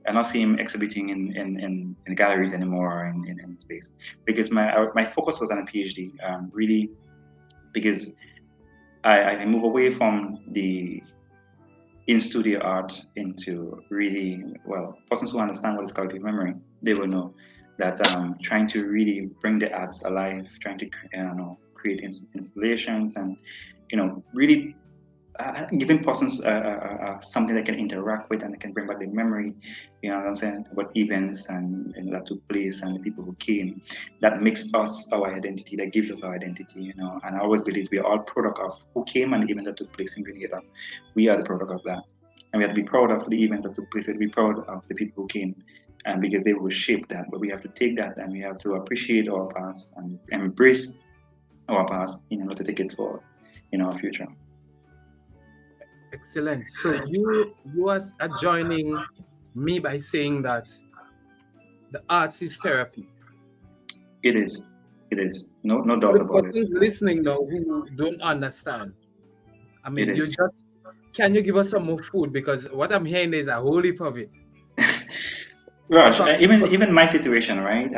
I don't see him exhibiting in galleries anymore in space, because my focus was on a PhD, really, because I move away from the in-studio art into really, well, persons who understand what is collective memory, they will know that trying to really bring the arts alive, trying to create installations, and really giving persons something they can interact with and they can bring back their memory, what I'm saying, about events and that took place and the people who came. That makes us our identity, that gives us our identity, and I always believe we are all product of who came and the event that took place in Grenada. We are the product of that. And we have to be proud of the events that took place. We have to be proud of the people who came, and because they will shape that. But we have to take that and we have to appreciate our past and embrace our past in order to take it forward in our future. Excellent. So you are joining me by saying that the arts is therapy. It is. It is. No doubt about it. Persons listening now who don't understand. I mean, can you give us some more food? Because what I'm hearing is a whole heap of it. Raj, even my situation, right?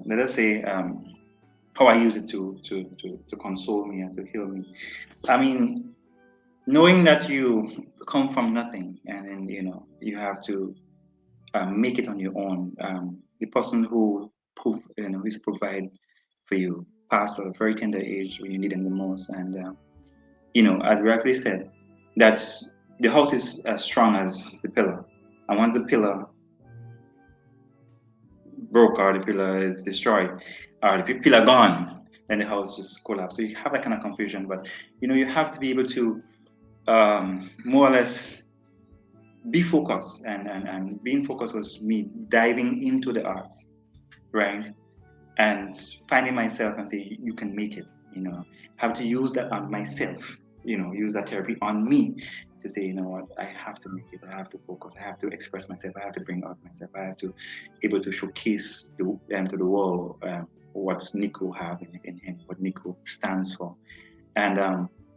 Let us say how I use it to console me and to heal me. I mean, knowing that you come from nothing, and then you have to make it on your own. The person who who's provide for you passed at a very tender age when you need them the most, and as we rightly said, that's the house is as strong as the pillar, and once the pillar broke or the pillar is destroyed or the pillar gone, then the house just collapses. So you have that kind of confusion, but you have to be able to more or less be focused, and being focused was me diving into the arts, right? And finding myself and say, you can make it, have to use that on myself, use that therapy on me to say, you know what, I have to make it, I have to focus, I have to express myself, I have to bring out myself, I have to able to showcase to the world what NIKO have in him, what NIKO stands for. And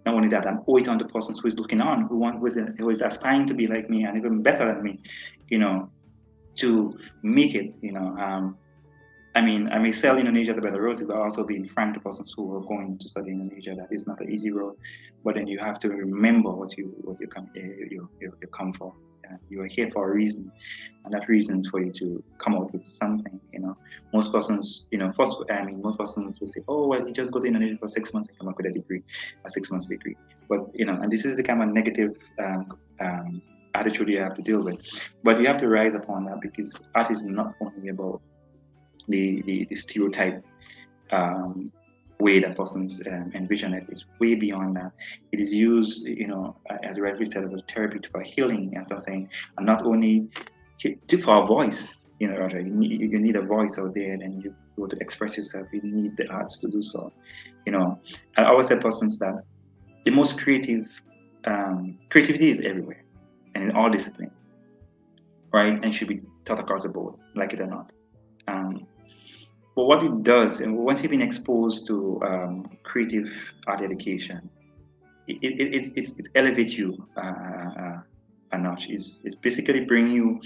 Not only that, I owe it on the person who is looking on, who is aspiring to be like me and even better than me, to make it. I may sell Indonesia as a better road, but also being frank to persons who are going to study Indonesia, that is not an easy road. But then you have to remember what you come for. You are here for a reason, and that reason is for you to come out with something. Most persons, most persons will say, "Oh, well, you just go to Indonesia for 6 months and come up with a 6 months degree." But and this is the kind of negative attitude you have to deal with. But you have to rise upon that, because art is not only about the stereotype way that persons envision it. Is way beyond that. It is used, as rightly said, as a therapy for healing and something, and not only for a voice. Roger, you need a voice out there, and you go to express yourself. You need the arts to do so. I always tell persons that the most creativity is everywhere and in all disciplines, right? And should be taught across the board, like it or not. But what it does, and once you've been exposed to creative art education, it elevates you a notch. It's basically bring you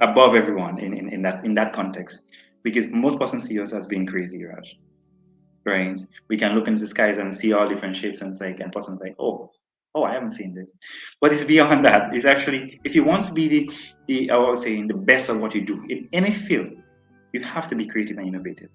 above everyone in that context, because most persons see us as being crazy, Raj. Right? We can look into the skies and see all different shapes, and persons like, oh, I haven't seen this. But it's beyond that. It's actually, if you want to be I was saying, the best of what you do in any field, you have to be creative and innovative.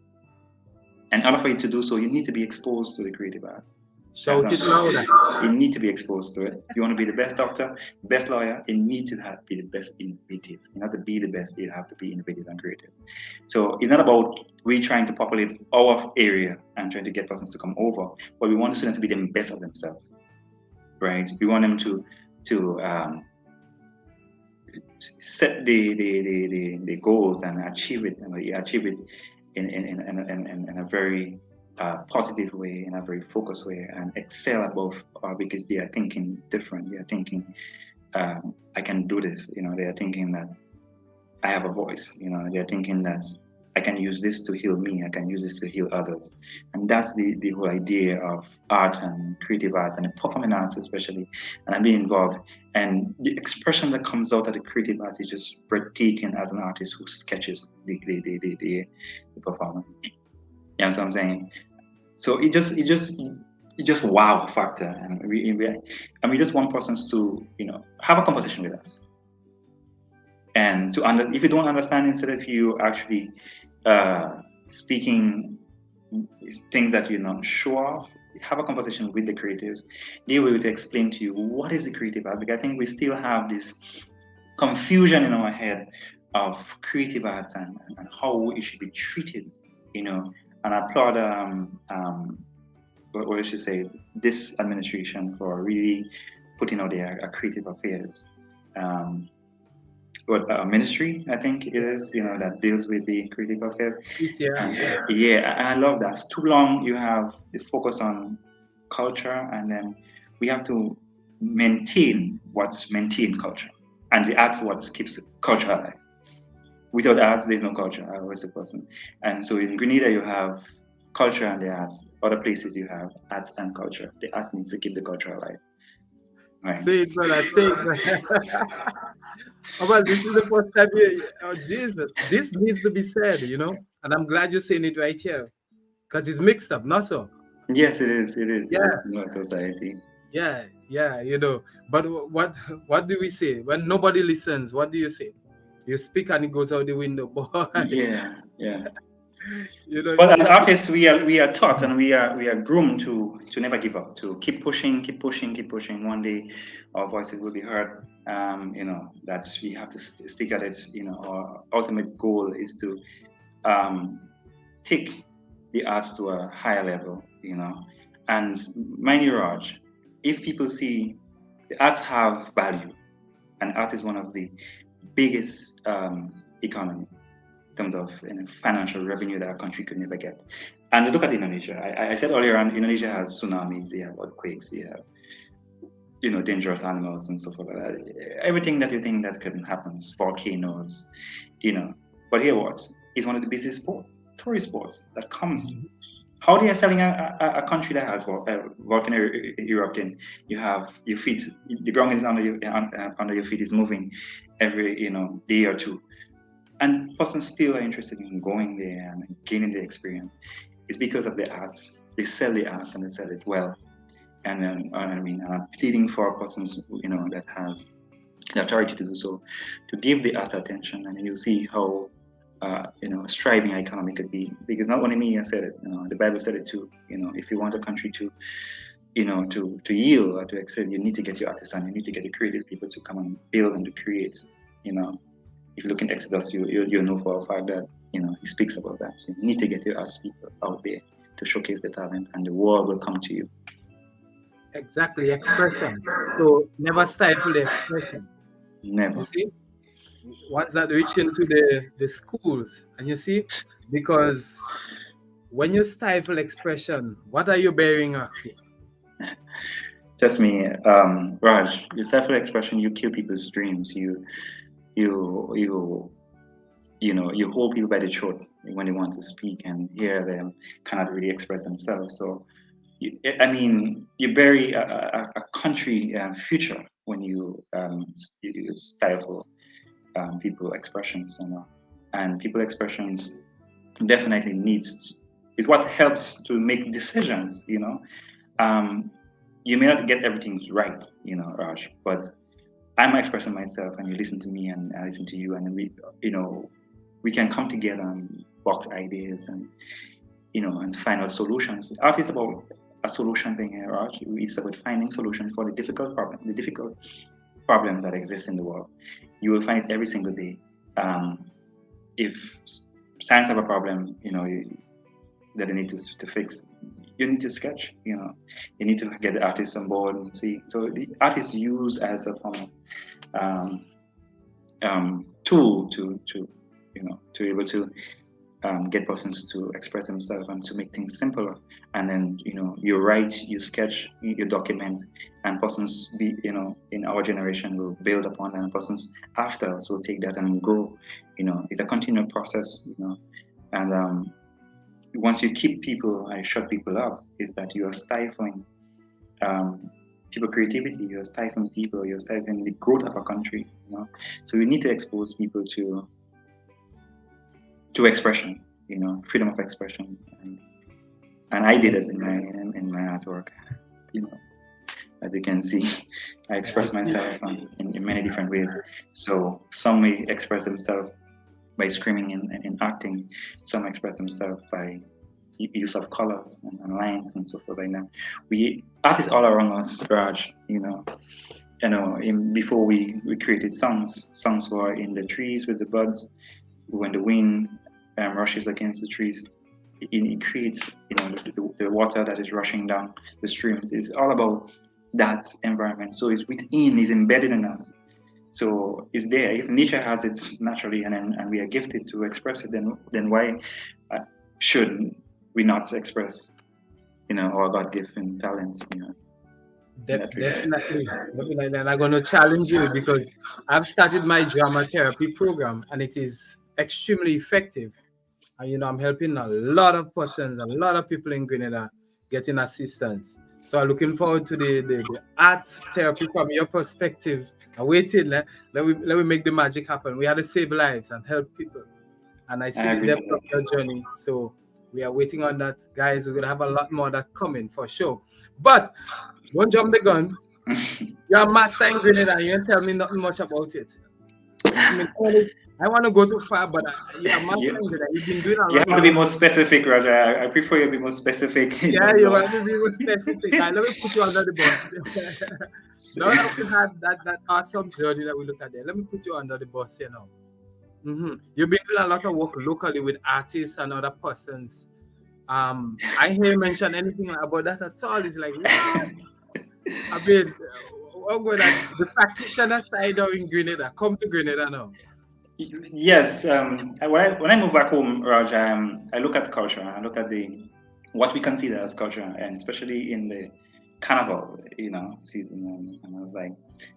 And in order for you to do so, you need to be exposed to the creative arts. Shout it louder. You need to be exposed to it. You want to be the best doctor, the best lawyer, you need to be the best innovative. You have to be the best, you have to be innovative and creative. So it's not about we trying to populate our area and trying to get persons to come over, but we want the students to be the best of themselves. Right? We want them to set the goals and achieve it, in a very positive way, in a very focused way, and excel above, because they are thinking different. They are thinking, I can do this. They are thinking that I have a voice. They are thinking that I can use this to heal me. I can use this to heal others. And that's the whole idea of art and creative arts and performing arts especially. And I'm being involved. And the expression that comes out of the creative arts is just breathtaking as an artist who sketches the performance. You know what I'm saying? So it just wow factor. And we just want persons to, have a conversation with us. And if you don't understand, instead of you actually speaking things that you're not sure of, have a conversation with the creatives. They will explain to you what is the creative art. Because I think we still have this confusion in our head of creative arts and how it should be treated, And I applaud what I should say, this administration for really putting out their creative affairs. Ministry, I think it is, that deals with the creative affairs. And I love that. Too long you have the focus on culture, and then we have to maintain culture, and the arts what keeps culture alive. Without arts, there's no culture. I always say person. And so in Grenada you have culture and the arts. Other places you have arts and culture. The arts needs to keep the culture alive. Right. Say it, brother. Say it, brother. Well, this is the first time Jesus. This needs to be said, and I'm glad you're saying it right here, because it's mixed up, not so. Yes, it is. It is. Yeah. It is in our society. Yeah. But what do we say when nobody listens? What do you say? You speak and it goes out the window, boy. Yeah. But as artists, we are taught and we are groomed to never give up, to keep pushing. One day, our voices will be heard. That we have to stick at it. Our ultimate goal is to take the arts to a higher level. And mind you, Raj, if people see the arts have value, and art is one of the biggest economy in terms of financial revenue that our country could never get. And look at Indonesia. I said earlier on, Indonesia has tsunamis, they have earthquakes, they have dangerous animals and so forth. Everything that you think that can happen, volcanoes, But here what? It's one of the busiest tourist sports that comes How they are selling a country that has volcano erupting? You have your feet, the ground is under your feet is moving every day or two, and persons still are interested in going there and gaining the experience. It's because of the arts. They sell the arts and they sell it well. And I mean, I'm pleading for persons that has the authority to do so, to give the arts attention, and you'll see how striving our economy could be. Because not only me, I said it. The Bible said it too. If you want a country to to yield or to excel, you need to get your artisan, you need to get the creative people to come and build and to create. If you look in Exodus, you know for a fact that he speaks about that. So you need to get your arts people out there to showcase the talent, and the world will come to you. Exactly, expression. So never stifle the expression. Never. You see, once that reach into the schools, and you see, because when you stifle expression, what are you bearing actually? Just me, Raj. You stifle expression, you kill people's dreams. You hold people by the throat when they want to speak and hear them cannot really express themselves. So, you bury a country future when you stifle people expressions, and people expressions definitely is what helps to make decisions. You may not get everything right, Raj, but I'm expressing myself, and you listen to me, and I listen to you, and we can come together and box ideas and and find out solutions. Art is about a solution thing here, Raj. It's about finding solutions for the difficult problems that exist in the world. You will find it every single day. If science have a problem, that they need to fix, you need to sketch. You need to get the artists on board and see. So the art is used as a form of tool to be able to get persons to express themselves and to make things simpler. And then you write, you sketch, you document, and persons in our generation will build upon that, and persons after us will take that and grow. It's a continual process. And once you keep people and shut people up, is that you are stifling people creativity, you're stifling people, you're stifling the growth of a country. So we need to expose people to expression, freedom of expression, and I did it in my artwork. As you can see, I express myself in many different ways. So some may express themselves by screaming and acting. Some express themselves by use of colors and lines and so forth like that. Artists all around us, Raj. Before we created songs were in the trees with the buds. When the wind rushes against the trees, it creates the water that is rushing down the streams. It's all about that environment. So it's within, it's embedded in us. So it's there. If nature has it naturally, and we are gifted to express it, then why should we not express our God-given talents? Definitely. And I'm going to challenge you, because I've started my drama therapy program, and it is extremely effective. And I'm helping a lot of persons, a lot of people in Grenada getting assistance. So I'm looking forward to the art therapy from your perspective. I'm waiting. Let me make the magic happen. We have to save lives and help people. And I see the depth of your journey. So we are waiting on that. Guys, we're going to have a lot more that coming for sure. But don't jump the gun. You're a master in Grenada. You ain't tell me nothing much about it. I want to go too far, but you're a master in Grenada. You've been doing a lot. You have to be more specific, Roger. I prefer you to be more specific. Yeah, you want to be more specific. Let me put you under the bus. Now that we had that awesome journey that we look at there, let me put you under the bus here now. You've been doing a lot of work locally with artists and other persons. I hear you mention anything about that at all. It's like, what? I mean, the practitioner side of in Grenada. Come to Grenada now. Yes. When I move back home, Raj, I look at culture. I look at what we consider as culture, and especially in the carnival, season. And I was like,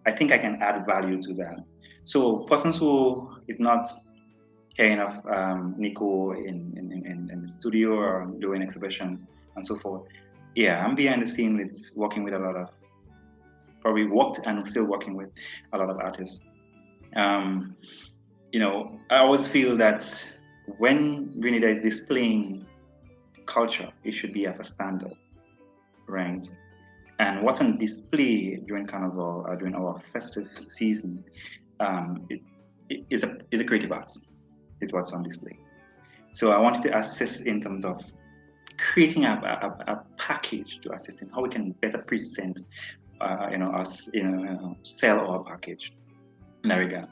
I think I can add value to that. So persons who is not hearing of NIKO in the studio or doing exhibitions and so forth. Yeah, I'm behind the scene with working with a lot of, probably worked and still working with a lot of artists. You know, I always feel that when Grenada is displaying culture, it should be of a standard, right? And what's on display during Carnival or during our festive season it is a creative arts, is what's on display. So I wanted to assist in terms of creating a package to assist in how we can better present, us, sell our package in that regard.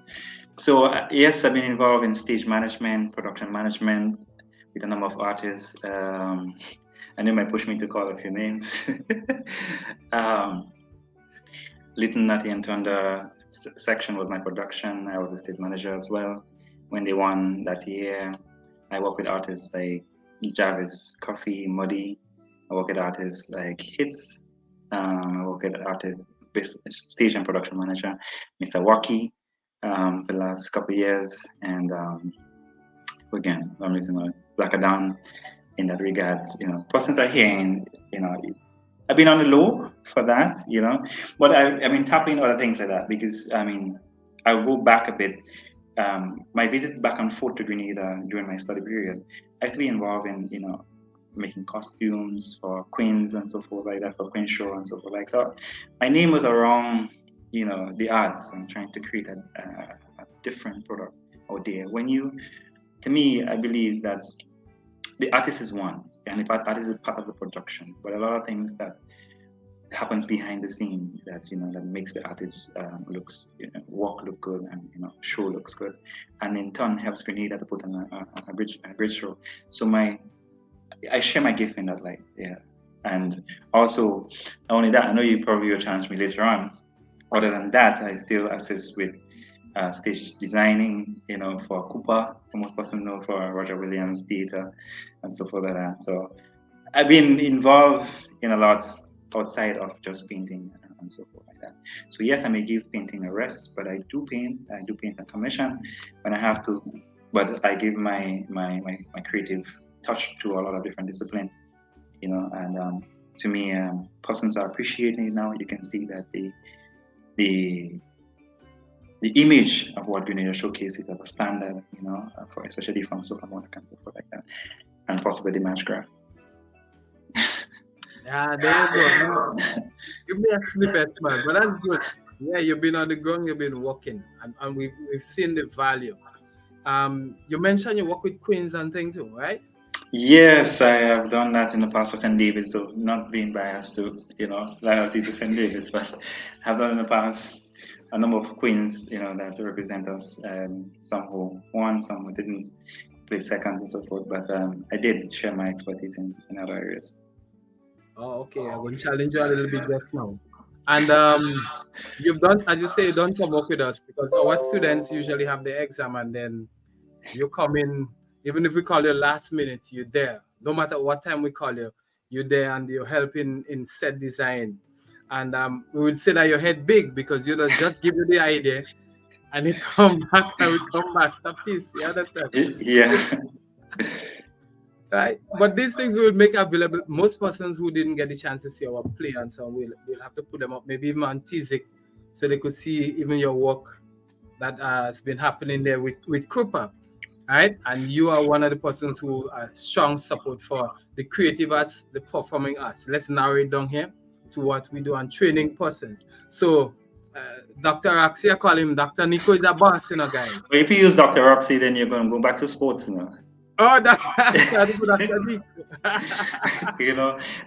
So yes, I've been involved in stage management, production management with a number of artists. I know it might push me to call a few names. Little Natty and Thunder section was my production. I was a stage manager as well when they won that year. I work with artists like Jarvis Coffee, Muddy. I work with artists like Hits. I work with artists, stage and production manager, Mr. Waki, for the last couple of years. And again, I'm using Black Adan in that regard. Persons are hearing, I've been on the low for that, but I've been tapping other things like that because, I'll go back a bit. My visit back and forth to Grenada during my study period, I used to be involved in, making costumes for queens and so forth like that, for Queen Show and so forth like so. My name was around, the arts and trying to create a different product out there. To me, I believe that the artist is one, and the artist is part of the production. But a lot of things that happens behind the scene that that makes the artist work look good and show looks good, and in turn helps Grenada to put on a great show. So I share my gift in that light, yeah. And also, not only that, I know you probably will challenge me later on. Other than that, I still assist with stage designing, for Crwpaa, most person know for Roger Williams Theatre, and so forth like that. So I've been involved in a lot outside of just painting and so forth like that. So yes, I may give painting a rest, but I do paint on commission when I have to. But I give my creative touch to a lot of different disciplines, and to me, persons are appreciating it now. You can see that the image of what Grenada showcases as a standard, for especially from Soca Monica and so forth like that, and possibly the match graph. Yeah, there you go. Give me a snippet, man, but that's good. Yeah, you've been on the ground, you've been working, and we've seen the value. You mentioned you work with queens and things too, right? Yes, I have done that in the past for St. David's, so not being biased to, loyalty to St. David's, but I've done in the past a number of queens, that represent us, some who won, some who didn't play seconds and so forth, but I did share my expertise in other areas. Oh, okay. I'm going to challenge you a little bit just now. And you've done, as you say, you've done some work with us because our students usually have the exam and then you come in, even if we call you last minute, you're there. No matter what time we call you, you're there and you're helping in set design. And we would say that your head big because you just give you the idea and it come back with some masterpiece. You understand? Yeah. Right, but these things we will make available. Most persons who didn't get the chance to see our play and so on, we'll have to put them up, maybe even on Tizik, so they could see even your work that has been happening there with Crwpaa, right? And you are one of the persons who are strong support for the creative arts, the performing arts. Let's narrow it down here to what we do on training persons. So, Dr. Roxy, I call him Dr. NIKO is a boss, guy. Well, if you use Dr. Roxy, then you're going to go back to sports, Oh, that's Dr.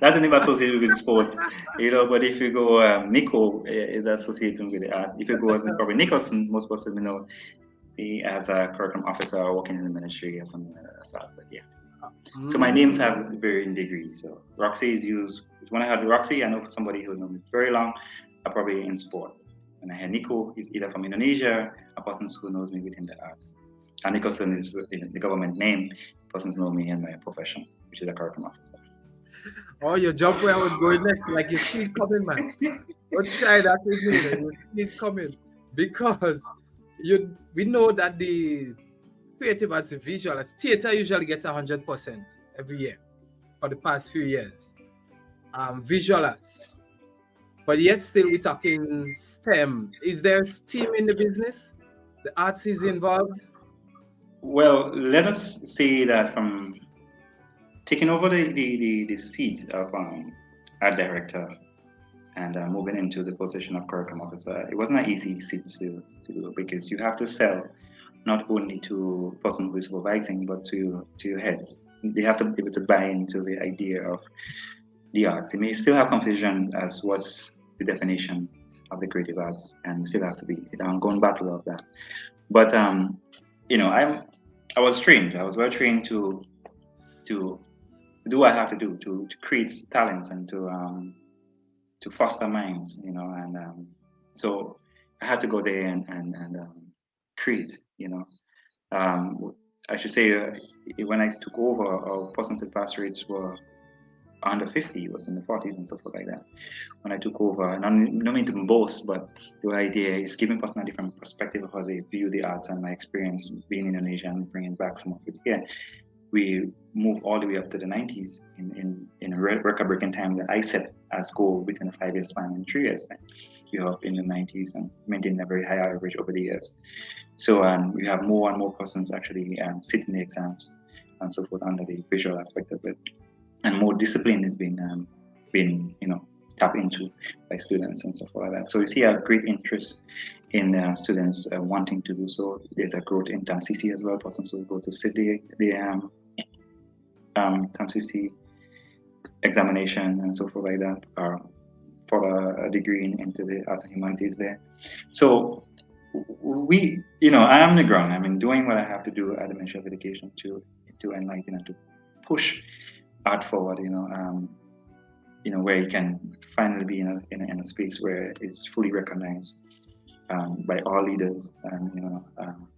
that's the name associated with sports, but if you go, NIKO is associated with the art. If you go as probably Nicholson, most possibly know me as a curriculum officer working in the ministry or something like that. But yeah. So my names have varying degrees. So Roxy is used, when I had Roxy, I know for somebody who knows me very long, are probably in sports. And I had NIKO, is either from Indonesia, a person who knows me within the arts. And Nicholson is the government name. Persons know me in my profession, which is a curriculum officer. Oh, your job where I would go next, like you see it coming, man. Don't try that with me, you see it coming. Because we know that the creative arts and visual arts, theater usually gets 100% every year for the past few years. Visual arts, but yet still we're talking STEM. Is there STEAM in the business? The arts is involved? Well, let us say that from taking over the seat of art director and moving into the position of curriculum officer, it wasn't an easy seat to do, because you have to sell not only to the person who is supervising, but to your heads. They have to be able to buy into the idea of the arts. They may still have confusion as what's the definition of the creative arts, and still have to be, it's an ongoing battle of that. But I was trained. I was well trained to do what I have to do to create talents and to foster minds, and so I had to go there and create, I should say, when I took over, our percentage pass rates were under 50, it was in the 40s and so forth like that. When I took over, and I'm not mean to boast, but the idea is giving person a different perspective of how they view the arts, and my experience being in Indonesia and bringing back some of it here. We moved all the way up to the 90s in a record-breaking time that I set as goal within a 5-year span in 3 years. You're up in the 90s and maintaining a very high average over the years. So we have more and more persons actually sitting the exams and so forth under the visual aspect of it, and more discipline is being tapped into by students and stuff like that. So you see a great interest in students wanting to do so. There's a growth in TAMCC as well. Persons who go to sit the TAMCC examination and so forth like that, for a degree into the arts and humanities there. So we, I am on the ground. I mean, doing what I have to do at the Ministry of Education to enlighten and to push art forward, where it can finally be in a space where it's fully recognized by all leaders and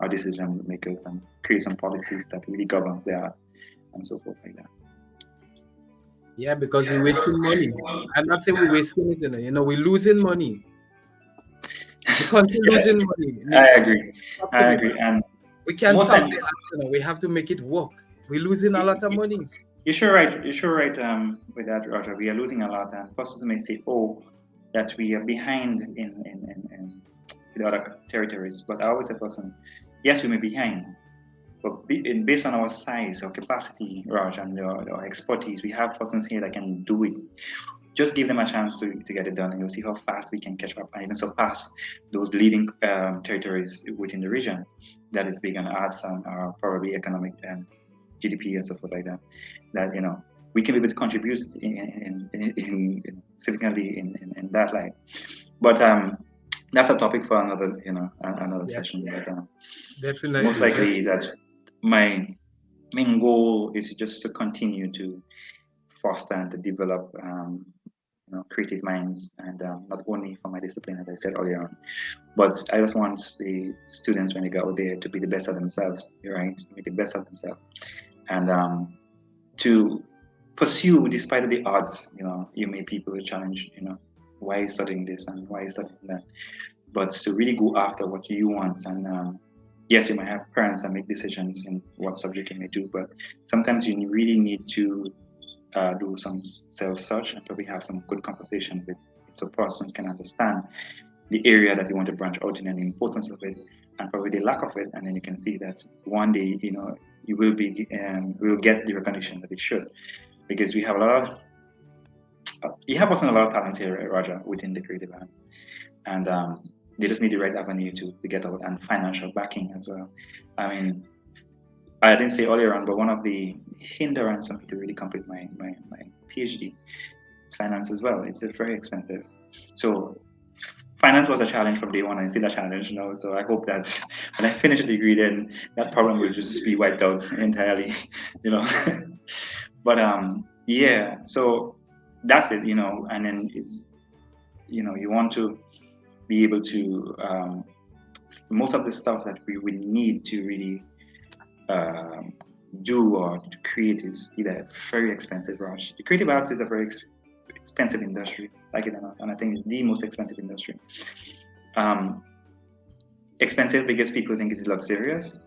our decision makers, and create some policies that really governs the art and so forth like that. Yeah, because we're wasting money. I'm not saying we're wasting it, we're losing money. The country losing money. I agree. And we can't talk. We have to make it work. We're losing a lot of money. You're sure right. With that, Roger. We are losing a lot, and persons may say, "Oh, that we are behind in the other territories." But I always say, "Person, yes, we may be behind, but based on our size, our capacity, Roger, and our expertise, we have persons here that can do it. Just give them a chance to get it done, and you'll see how fast we can catch up and even surpass those leading territories within the region that is big on arts and probably economic and GDP and stuff like that. That we can be able to contribute significantly in that light. But that's a topic for another session. But, definitely. Most likely is that my main goal is just to continue to foster and to develop creative minds, and not only for my discipline, as I said earlier on, but I just want the students, when they go out there, to be the best of themselves, right? To be the best of themselves, and to pursue despite of the odds. You may people challenge, why are you studying this and why are you studying that, but to really go after what you want. And yes, you might have parents that make decisions in what subject you may do, but sometimes you really need to do some self-search and probably have some good conversations with, so persons can understand the area that you want to branch out in and the importance of it, and probably the lack of it. And then you can see that one day, you will be will get the recognition that it should, because we have a lot of you have also a lot of talents here, Roger, within the creative arts, and they just need the right avenue to get out, and financial backing as well. I mean, I didn't say earlier on, but one of the hindrances for me to really complete my PhD is finance as well. It's very expensive. So finance was a challenge from day one. I see that challenge now. So I hope that when I finish the degree, then that problem will just be wiped out entirely, But yeah, so that's it, and then it's, you want to be able to, most of the stuff that we would need to really do or to create is either very expensive, Rush. The creative arts is a very expensive industry, like it or not, and I think it's the most expensive industry. Expensive because people think it's luxurious,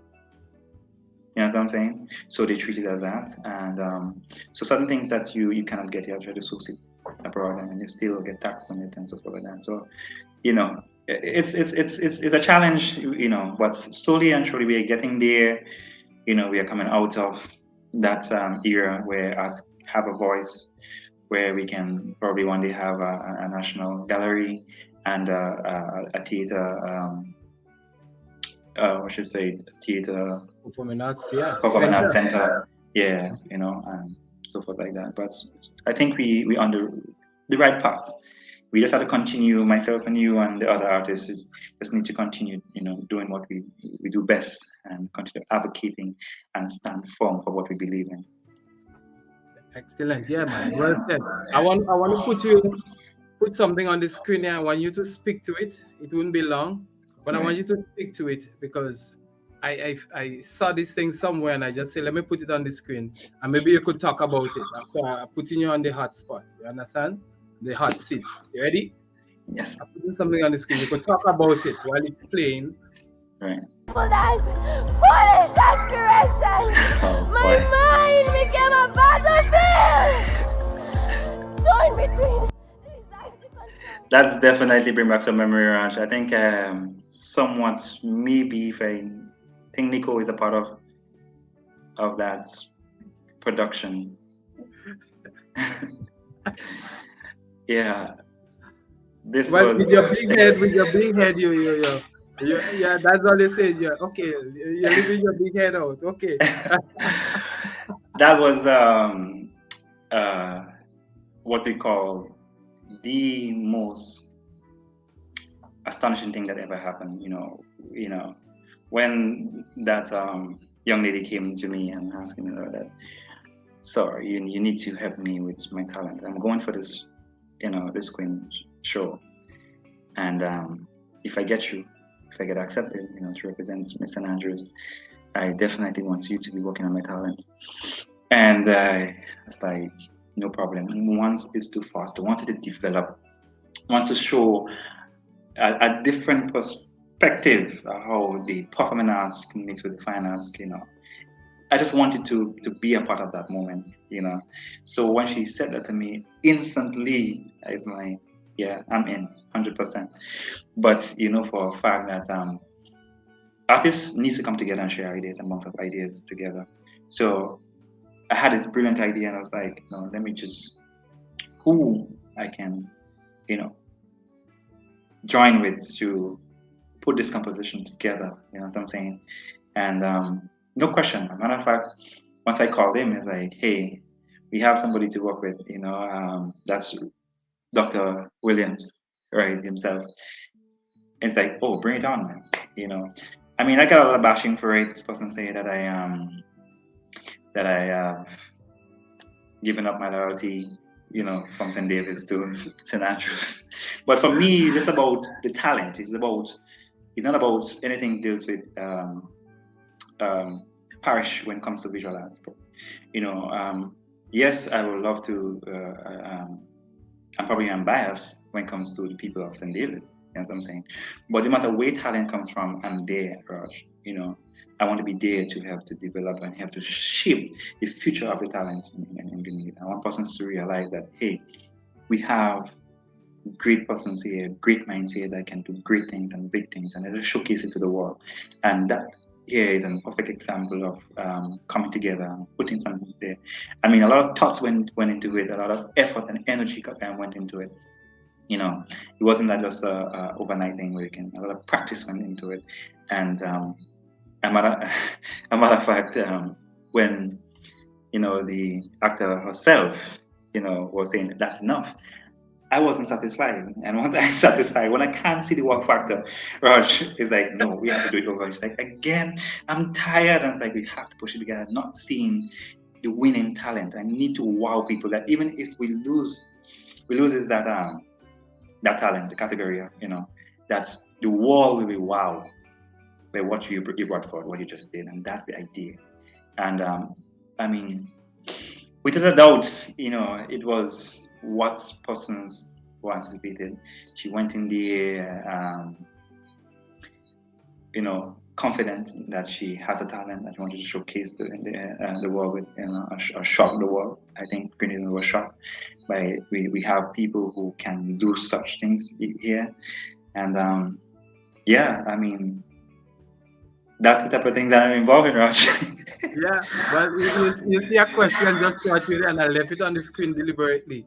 You know what I'm saying? So they treat it as that, and so certain things that you cannot get here, try to source it abroad, and you still get taxed on it and so forth like that. So it's a challenge, but slowly and surely we are getting there. We are coming out of that era where art have a voice, where we can probably one day have a national gallery and a theater. What should I say? Theater Performing arts, yeah. performing arts Center. center. Yeah, and so forth like that. But I think we on the right path. We just have to continue, myself and you and the other artists just need to continue, doing what we do best and continue advocating and stand firm for what we believe in. Excellent. Yeah, man. Well said. I want to put something on the screen here. I want you to speak to it. It wouldn't be long, but I want you to speak to it because I saw this thing somewhere and I just say, let me put it on the screen and maybe you could talk about it. So I'm putting you on the hot spot. You understand? The hot seat. You ready? Yes. I'm putting something on the screen. You could talk about it while it's playing. Right. Foolish aspiration. My mind became a battlefield. Torn between. That's definitely bring back some memory, Raj. I think somewhat maybe if I think NIKO is a part of that production. Yeah. This was with your big head, yeah, that's all they said. Yeah, okay, you're leaving your big head out. Okay. That was what we call the most astonishing thing that ever happened. When that young lady came to me and asking me that, sorry, you need to help me with my talent. I'm going for this, this Queen show, and if I get accepted, to represent Miss St. Andrews, I definitely want you to be working on my talent. And it's like, no problem. Once it's too fast, wanted to develop, wants to show a different perspective of how the performing arts can mix with the fine arts, I just wanted to be a part of that moment, So when she said that to me, instantly, I was like, yeah, I'm in 100%. But for a fact that artists need to come together and share ideas and bounce up ideas together. So I had this brilliant idea, and I was like, no, let me just who I can, join with to put this composition together. You know what I'm saying? And no question. As a matter of fact, once I called him, it's like, hey, we have somebody to work with. That's Dr. Williams, right, himself. It's like, oh, bring it on, man. I mean, I got a lot of bashing for it. Person say that I have given up my loyalty, from St. David's to St. Andrews. But for me, it's just about the talent. It's not about anything deals with parish when it comes to visual arts. But, yes, I would love to. I'm probably biased when it comes to the people of St. David's. You know what I'm saying? But no matter where talent comes from, I'm there, Raj. I want to be there to help to develop and help to shape the future of the talent in Grenada. I want persons to realize that, hey, we have great persons here, great minds here that can do great things and big things, and let's showcase it to the world. And that here is a perfect example of coming together and putting something there. I mean, a lot of thoughts went into it, a lot of effort and energy went into it. It wasn't that just a overnight thing where a lot of practice went into it. And a matter of fact, when the actor herself, was saying that's enough, I wasn't satisfied. And once I'm satisfied, when I can't see the work factor, Raj is like, no, we have to do it over. It's like, again, I'm tired. And it's like, we have to push it together, not seeing the winning talent. I need to wow people that even if we lose is that talent, the category, that's the wall will be wow by what you brought forward, what you just did. And that's the idea. And I mean, without a doubt, it was what persons who anticipated. She went in there, confident that she has a talent that she wanted to showcase the world with, or shock the world. I think Grenada was shocked by we have people who can do such things here, and yeah, I mean, that's the type of things that I'm involved in, Raj. Yeah, but you see a question just got you there, and I left it on the screen deliberately.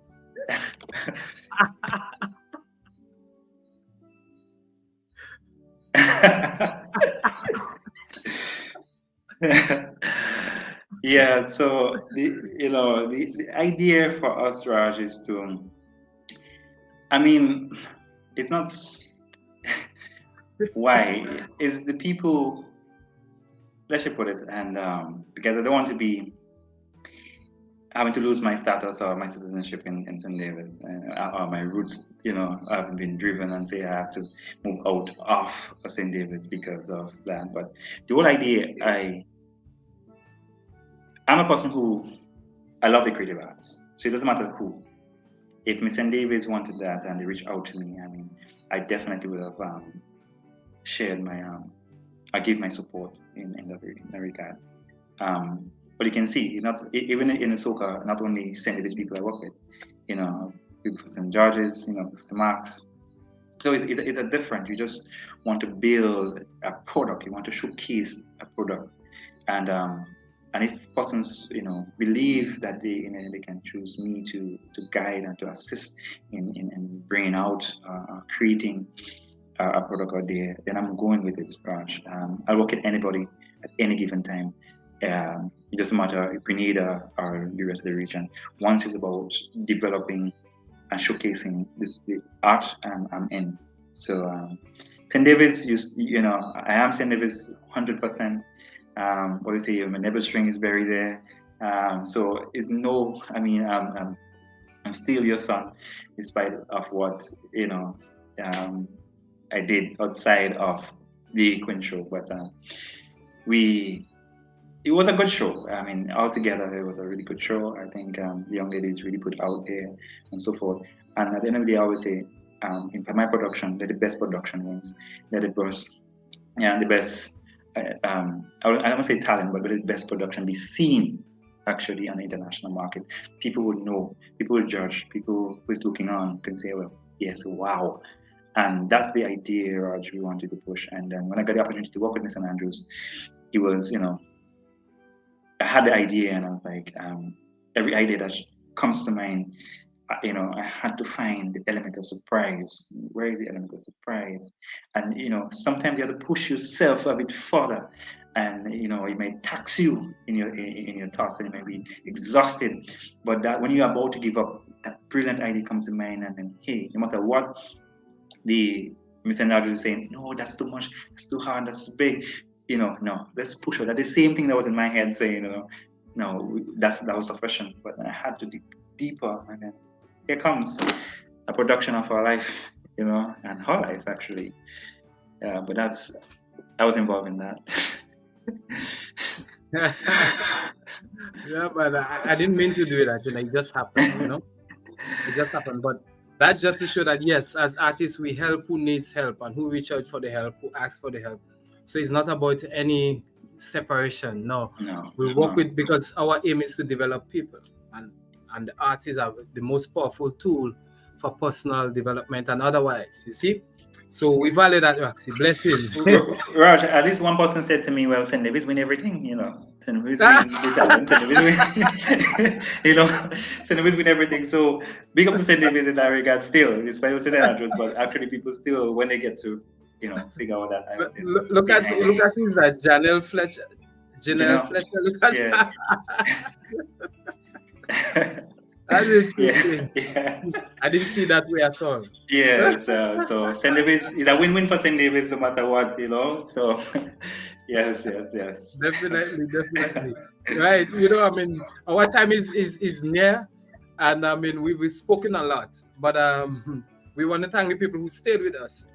Yeah, so the idea for us, Raj, is to, I mean, it's not why, is the people, let's just put it, and because I don't want to be having to lose my status or my citizenship in St. David's, or my roots, I've been driven and say I have to move out of St. David's because of that. But the whole idea, I'm a person who, I love the creative arts. So it doesn't matter who. If Miss St. David's wanted that and they reached out to me, I mean, I definitely would have shared my, I give my support in that regard. But you can see, even in Soka, not only St. David's people I work with, people from St. George's, St. Mark's. So it's a different. You just want to build a product. You want to showcase a product, and if persons, believe that they can choose me to guide and to assist in bringing out, creating a product out there, then I'm going with it, Raj. I'll work with anybody at any given time. It doesn't matter if Grenada or the rest of the region. Once it's about developing and showcasing the art, I'm in. So St. David's, I am St. David's 100%. Obviously, my neighbor string is very there. So it's no, I mean, I'm still your son, despite of what I did outside of the Queen show. But it was a good show. I mean, altogether, it was a really good show. I think the young ladies really put out there and so forth. And at the end of the day, I always say, in my production, let the best production wins. Let the best, the best, I don't want to say talent, but let the best production be seen actually on the international market. People would know, people would judge, people who is looking on can say, well, yes, wow. And that's the idea, Raj, we wanted to push. And then when I got the opportunity to work with Mr. Andrews, he was, I had the idea and I was like, every idea that comes to mind, I had to find the element of surprise. Where is the element of surprise? And, sometimes you have to push yourself a bit further. And, it may tax you in your thoughts and you may be exhausted. But that when you're about to give up, that brilliant idea comes to mind. And then, hey, no matter what the Mr. Andrews is saying, no, that's too much, that's too hard, that's too big. No, let's push it. That's the same thing that was in my head saying, no, that was sufficient. But I had to dig deeper, and then here comes a production of our life, and her life actually. But I was involved in that. Yeah, but I didn't mean to do it. Actually, it just happened. It just happened. But that's just to show that yes, as artists, we help who needs help and who reach out for the help, who ask for the help. So it's not about any separation. No, we work with, because our aim is to develop people, and the artists are the most powerful tool for personal development and otherwise. You see, so we value that, Roxy. Blessings. Raj, at least one person said to me, "Well, St. David's win everything, St. David's win the talent, St. David's win, St. David's win everything." So big up to St. David's in that regard. Still, despite the St. Andrews, but actually, people still, when they get to figure out that. Look at things like Janelle Fletcher. Look at yeah. That's interesting. Yeah. I didn't see that way at all. Yeah, so St. David's is a win-win for St. David's no matter what, So yes. Definitely. Right. I mean, our time is near, and I mean we've spoken a lot, but we want to thank the people who stayed with us.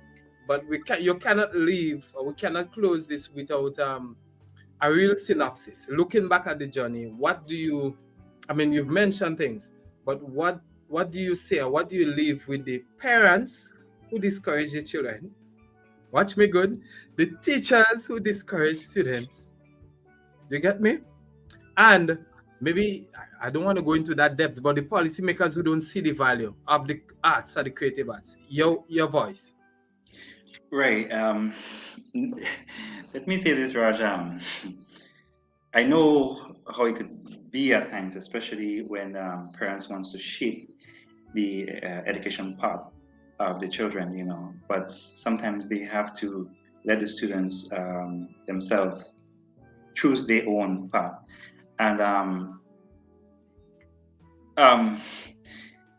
But you cannot leave, or we cannot close this without a real synopsis. Looking back at the journey, you've mentioned things, but what do you say, or what do you leave with the parents who discourage the children, Watch me good. The teachers who discourage students. You get me? And maybe I don't want to go into that depth, but the policymakers who don't see the value of the arts or the creative arts. Your voice. Right. Let me say this, Raj. I know how it could be at times, especially when parents want to shape the education path of the children, but sometimes they have to let the students themselves choose their own path. And um,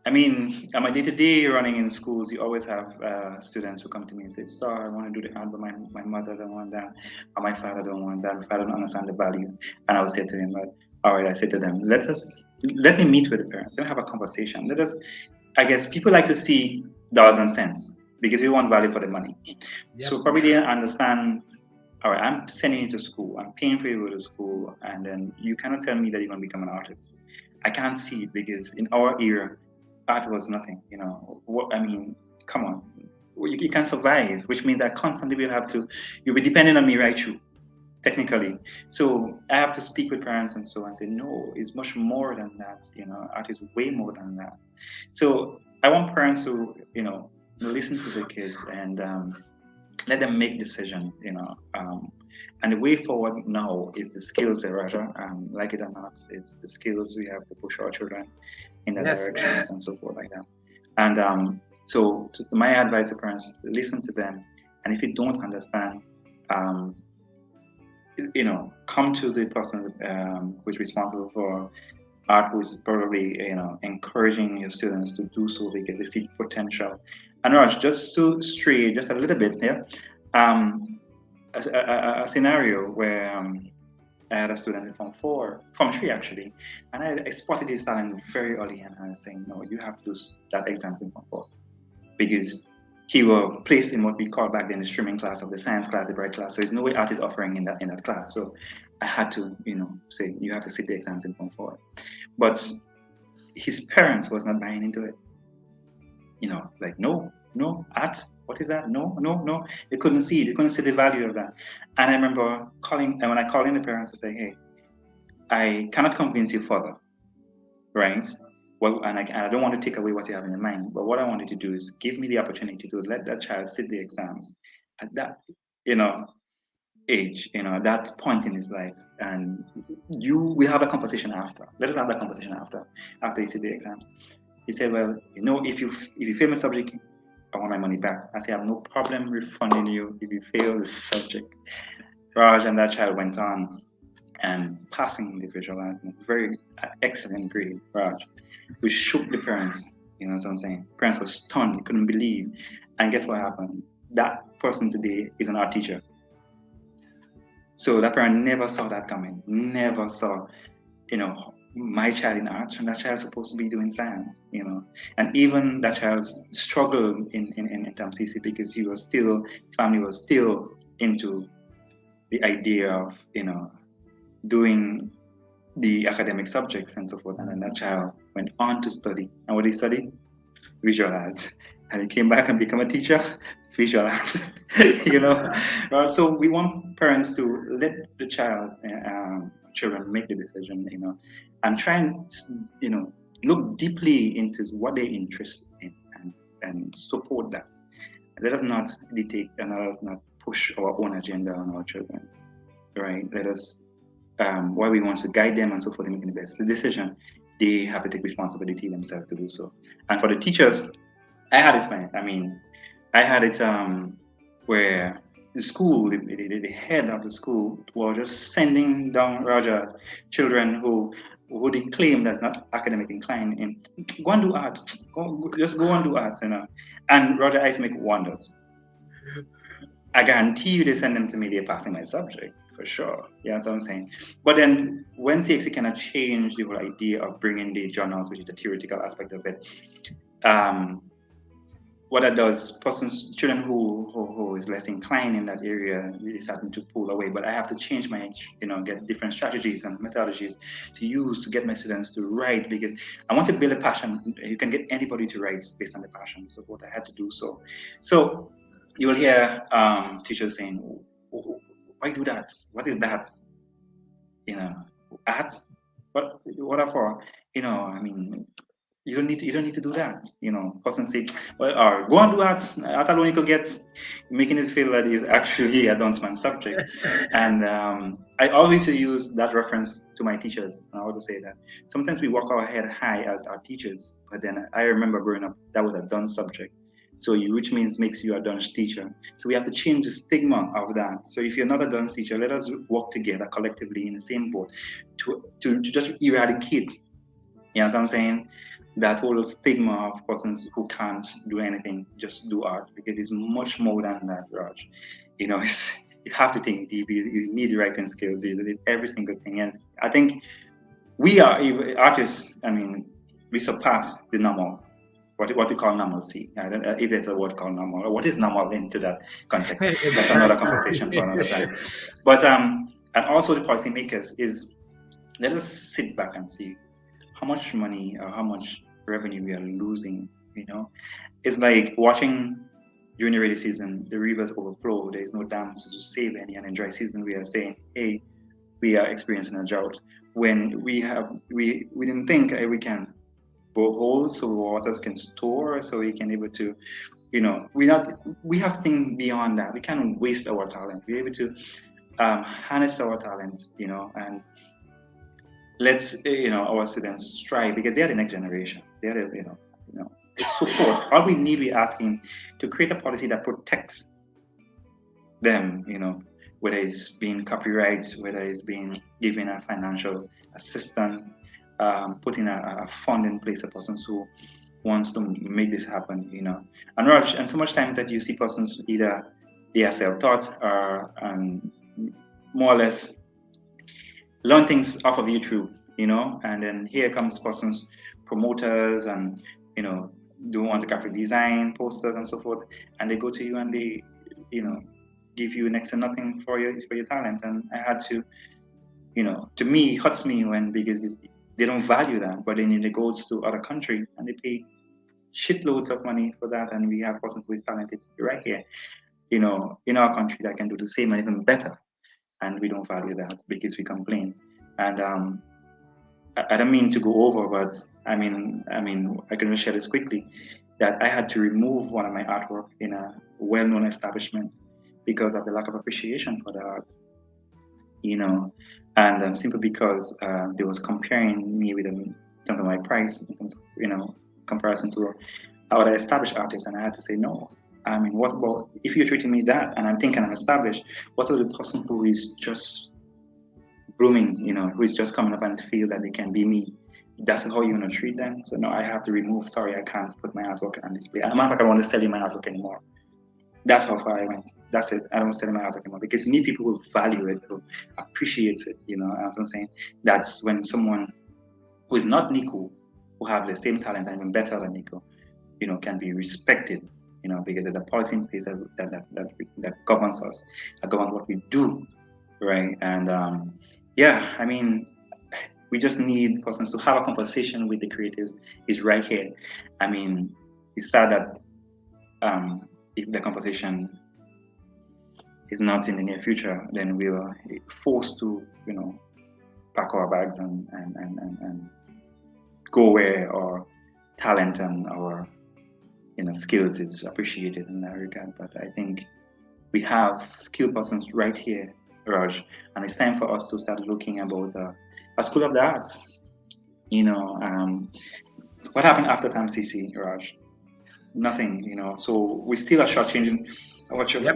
I mean, on my day-to-day running in schools, you always have students who come to me and say, "Sir, I want to do the art, but my mother don't want that, or my father don't want that. My father don't understand the value." And I would say to him, "All right," I say to them, let me meet with the parents. Let me have a conversation. I guess people like to see dollars and cents because we want value for the money. Yep. So probably they understand. All right, I'm sending you to school. I'm paying for you to go to school, and then you cannot tell me that you're going to become an artist. I can't see it because in our era, art was nothing. What I mean, come on, you can't survive, which means I constantly you'll be depending on me right through, technically. So I have to speak with parents and so on and say, no, it's much more than that. Art is way more than that. So I want parents to, listen to the kids and let them make decisions, and the way forward now is the skills, Raja, like it or not, it's the skills we have to push our children in that direction and so forth like that. And so my advice to parents, listen to them, and if you don't understand, come to the person who's responsible for art, who's probably encouraging your students to do so because they see potential. And Raj, just to stray just a little bit here, a scenario where I had a student in Form 3 actually, and I spotted his talent very early, and I was saying, no, you have to do that exams in Form 4 because he was placed in what we call back then the streaming class of the science class, the bright class. So there's no way art is offering in that class. So I had to, say you have to sit the exams in Form 4. But his parents was not buying into it. Like no, art. What is that? No. They couldn't see it. They couldn't see the value of that. And I remember calling, and when I called in the parents to say, hey, I cannot convince you further, right? Well, and I don't want to take away what you have in your mind, but what I wanted to do is give me the opportunity to let that child sit the exams at that, age, that point in his life, and we have a conversation after. Let us have that conversation after you sit the exams. He said, well, if you fail my subject, I want my money back. I said, I have no problem refunding you if you fail the subject. Raj and that child went on and passing the visualizing, very excellent grade, Raj. We shook the parents, you know what I'm saying? Parents were stunned, they couldn't believe. And guess what happened? That person today is an art teacher. So that parent never saw that coming, never saw, my child in art, and that child's supposed to be doing science, and even that child struggled in terms CC because his family was still into the idea of, doing the academic subjects and so forth. And then that child went on to study. And what did he study? Visual arts. And he came back and become a teacher, visual arts. So we want parents to let the children make the decision, and try and, look deeply into what they're interested in and support that. Let us not dictate and let us not push our own agenda on our children, right? Let us, while we want to guide them and so forth in making the best decision, they have to take responsibility themselves to do so. And for the teachers, I had it, man. I mean, I had it where the school, the head of the school was just sending down Roger children who they claim that's not academic inclined and go and do art. Just go and do art, And Roger Ice make wonders. I guarantee you they send them to me, they're passing my subject, for sure. Yeah, that's what I'm saying. But then when CXC cannot change the whole idea of bringing the journals, which is the theoretical aspect of it, what that does, children who is less inclined in that area really starting to pull away. But I have to change my, get different strategies and methodologies to use to get my students to write, because I want to build a passion. You can get anybody to write based on the passion. So what I had to do so. you will hear teachers saying, "Why do that? What is that? You know, art? What for? I mean, you don't need to do that. Person say, well, or go and do art. Art alone you could get, making it feel that it's actually a dance subject. And I always use that reference to my teachers. And I always say that sometimes we walk our head high as our teachers, but then I remember growing up that was a done subject. So which means makes you a dance teacher. So we have to change the stigma of that. So if you're not a dance teacher, let us work together collectively in the same boat to just eradicate. You know what I'm saying? That whole stigma of persons who can't do anything, just do art, because it's much more than that, Raj. You have to think deep. You need writing skills. You need every single thing. And I think we are artists. I mean, we surpass the normal, what we call normalcy. I don't if there's a word called normal, or what is normal into that context. That's another conversation for another time. But and also the policymakers is, let us sit back and see how much money or how much revenue we are losing. It's like watching during the rainy season, the rivers overflow. There is no dams to save any, and in dry season we are saying, hey, we are experiencing a drought. When we didn't think we can bore holes so waters can store, so we can able to, we have things beyond that. We can't waste our talent. We're able to harness our talents, and let's our students strive, because they're the next generation. They're the support. All we need, we're asking to create a policy that protects them, whether it's being copyrights, whether it's being given a financial assistance, putting a fund in place for persons who wants to make this happen, And Raj, and so much times that you see persons either they are self-taught or more or less learn things off of YouTube, and then here comes persons, promoters, and do want to graphic design, posters, and so forth, and they go to you and they, give you next to nothing for your talent. And I had to, to me, it hurts me when, because they don't value that, but then they go to other country and they pay shitloads of money for that, and we have persons who is talented right here, in our country that can do the same and even better, and we don't value that because we complain. And I don't mean to go over, but I mean, I can just share this quickly, that I had to remove one of my artwork in a well-known establishment because of the lack of appreciation for the art, and simply because they was comparing me with them in terms of my price, in terms of, comparison to other established artists, and I had to say no. I mean, what about if you're treating me that, and I'm thinking I'm established? What about the person who is just blooming, who is just coming up and feel that they can be me? That's how you want to treat them. So no, I have to remove. Sorry, I can't put my artwork on display. As a matter of fact, I don't want to sell you my artwork anymore. That's how far I went. That's it. I don't sell my artwork anymore, because you need people who value it, who appreciate it. As I'm saying, that's when someone who is not NIKO, who have the same talent and even better than NIKO, can be respected. Because there's a policy in place that governs us, that governs what we do, right? And I mean, we just need persons to have a conversation with the creatives. Is right here. I mean, it's sad that if the conversation is not in the near future, then we are forced to, pack our bags and go where our talent and our skills is appreciated in that regard. But I think we have skilled persons right here, Raj, and it's time for us to start looking about a school of the arts. What happened after TAMCC, Raj? Nothing, So we still are shortchanging. Yep.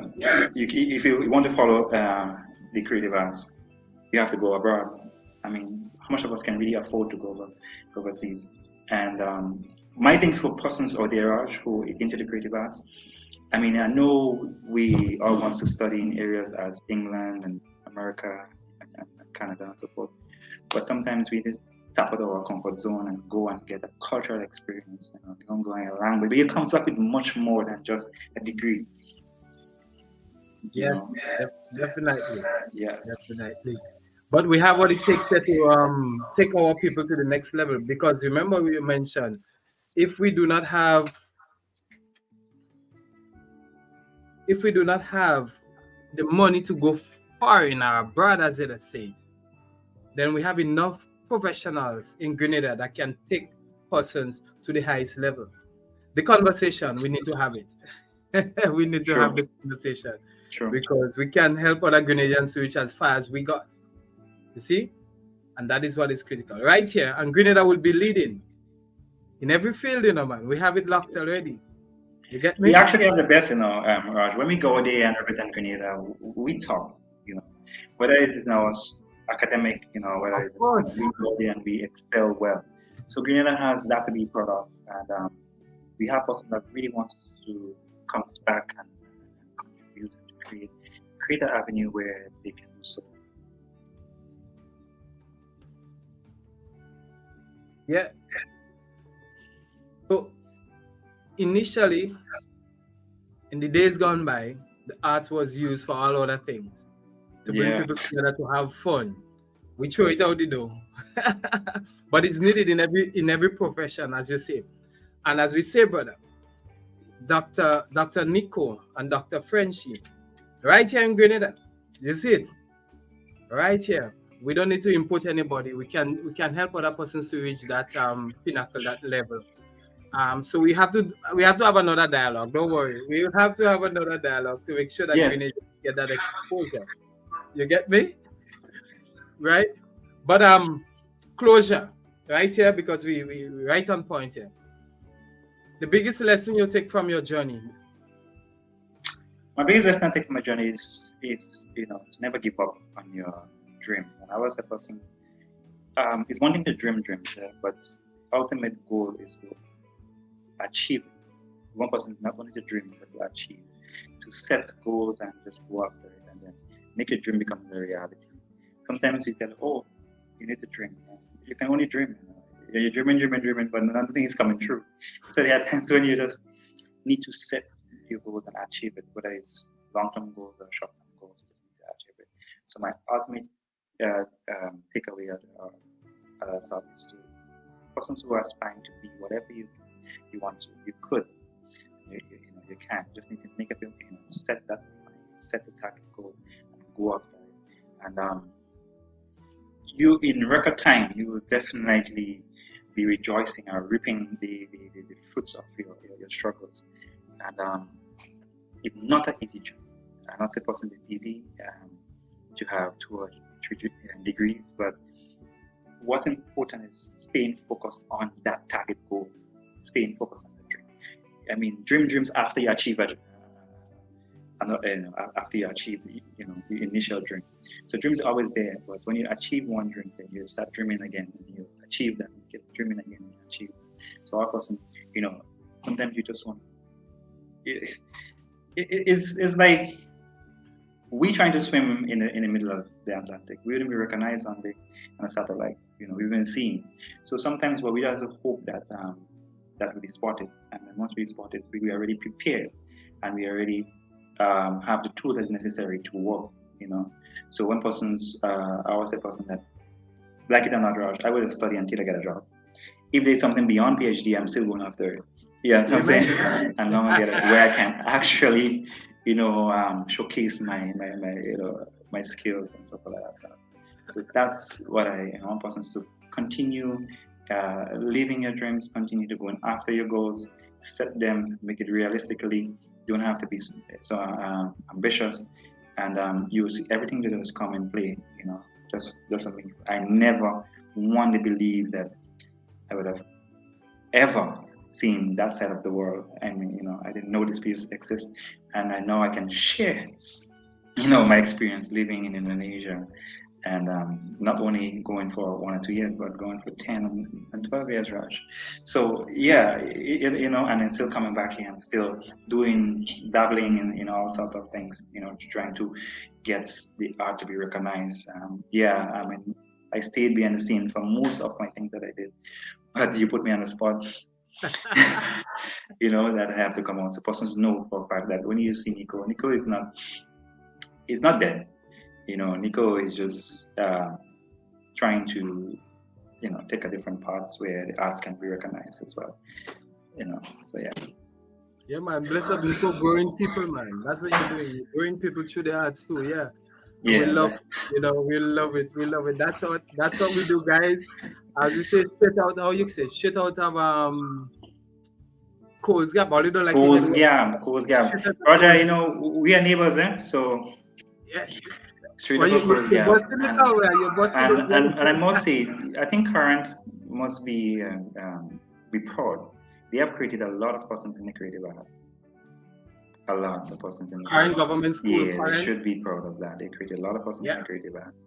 If you want to follow the creative arts, you have to go abroad. I mean, how much of us can really afford to go overseas? And my thing for persons out there, Raj, who into the creative arts, I mean, I know we all want to study in areas as England and America and Canada and so forth, but sometimes we just tap out our comfort zone and go and get a cultural experience. You don't go in a language, but it comes back with much more than just a degree. Yes, definitely. Yeah. Definitely. But we have what it takes to take our people to the next level, because remember we mentioned, if we do not have if we do not have the money to go far in our abroad, as it is said, then we have enough professionals in Grenada that can take persons to the highest level. The conversation, we need to have it. We need to have the conversation because we can help other Grenadians to reach as far as we got. You see? And that is what is critical. Right here, and Grenada will be leading in every field, man. We have it locked already. You get me? We actually have the best, Raj. When we go there and represent Grenada, we talk, whether it's academic, whether it's we go there and we excel well. So Grenada has that to be proud of, and we have person that really wants to come back and contribute and create an avenue where they can do so. Yeah. So initially, in the days gone by, the art was used for all other things. To bring people together to have fun. We throw it out the door. But it's needed in every profession, as you say. And as we say, brother, Dr. NIKO and Dr. Frenchie, right here in Grenada, you see it? Right here. We don't need to import anybody. We can help other persons to reach that pinnacle, that level. So we have to have another dialogue. Don't worry. We have to have another dialogue to make sure that Grenadians get that exposure. You get me? Right? But closure, right here, because we right on point here. The biggest lesson you take from your journey? My biggest lesson I take from my journey is never give up on your dream. And I was the person. It's one thing to dreams, but ultimate goal is to achieve. One person is not only to dream, but to achieve, to set goals and just go after it, and then make your dream become a reality. Sometimes we tell, you need to dream. You can only dream. You're dreaming, but nothing is coming true. So there are times when you just need to set your goals and achieve it, whether it's long-term goals or short-term goals, you just need to achieve it. So my ultimate takeaway is to persons who are aspiring to be whatever you want to, you could, you can. Just need to make up your, set that mind, set the target goal, and go after it. And you, in record time, you will definitely be rejoicing or reaping the fruits of your struggles. And it's not an easy job. I'm not saying person it's easy to have 2 or 3 degrees, but what's important is staying focused on that target goal, staying focused on the dream. I mean, dreams after you achieve it, after you achieve, the initial dream. So dreams are always there, but when you achieve one dream, then you start dreaming again, and you achieve that, you keep dreaming again, and you achieve. So our person, sometimes you just want. It's like we trying to swim in the middle of the Atlantic. We wouldn't be recognized on the satellite. We've been seen. So sometimes, we have to hope that that will be spotted, and then once we spot it, we are already prepared, and we already have the tools that's necessary to work. So one person's, I always say, person that, like it or not, Raj, I will study until I get a job. If there's something beyond PhD, I'm still going after it. Yeah, that's what I'm saying. I'm gonna get it where I can actually, showcase my skills and stuff like that. So that's what I want persons to continue living your dreams, continue to go after your goals, set them, make it realistically. Don't have to be so ambitious, and you will see everything that has come in play. Just something. I never want to believe that I would have ever seen that side of the world. I mean, I didn't know this place exists, and I know I can share, my experience living in Indonesia, and not only going for 1 or 2 years, but going for 10 and 12 years, Raj. So yeah, and then still coming back here and still dabbling in all sorts of things, trying to get the art to be recognized. I mean, I stayed behind the scene for most of my things that I did, but you put me on the spot. That I have to come on. So persons know for a fact that when you see Nico is not dead. Nico is just trying to, take a different paths where the arts can be recognized as well. So yeah. Yeah, man. Blessed be for growing people, man. That's what you're doing. You're growing people through their hearts too. Yeah. And we Yeah, love, we love it. We love it. That's what we do, guys. As we say, straight out, how you say, straight out of Coles Gap. All you don't like to hear the word. Coors Gap. Straight out of Roger, Coles you Gap. know, we are neighbors, eh? So Yeah. straight Well, up of Coors you're Gap. busting it out, man. You're busting it And I good. must say, I think Current must be proud. They have created a lot of persons in the creative arts. A lot of persons in the Current creative arts. government school, Yeah, they current. should be proud of that. They created a lot of persons in Yeah. the creative arts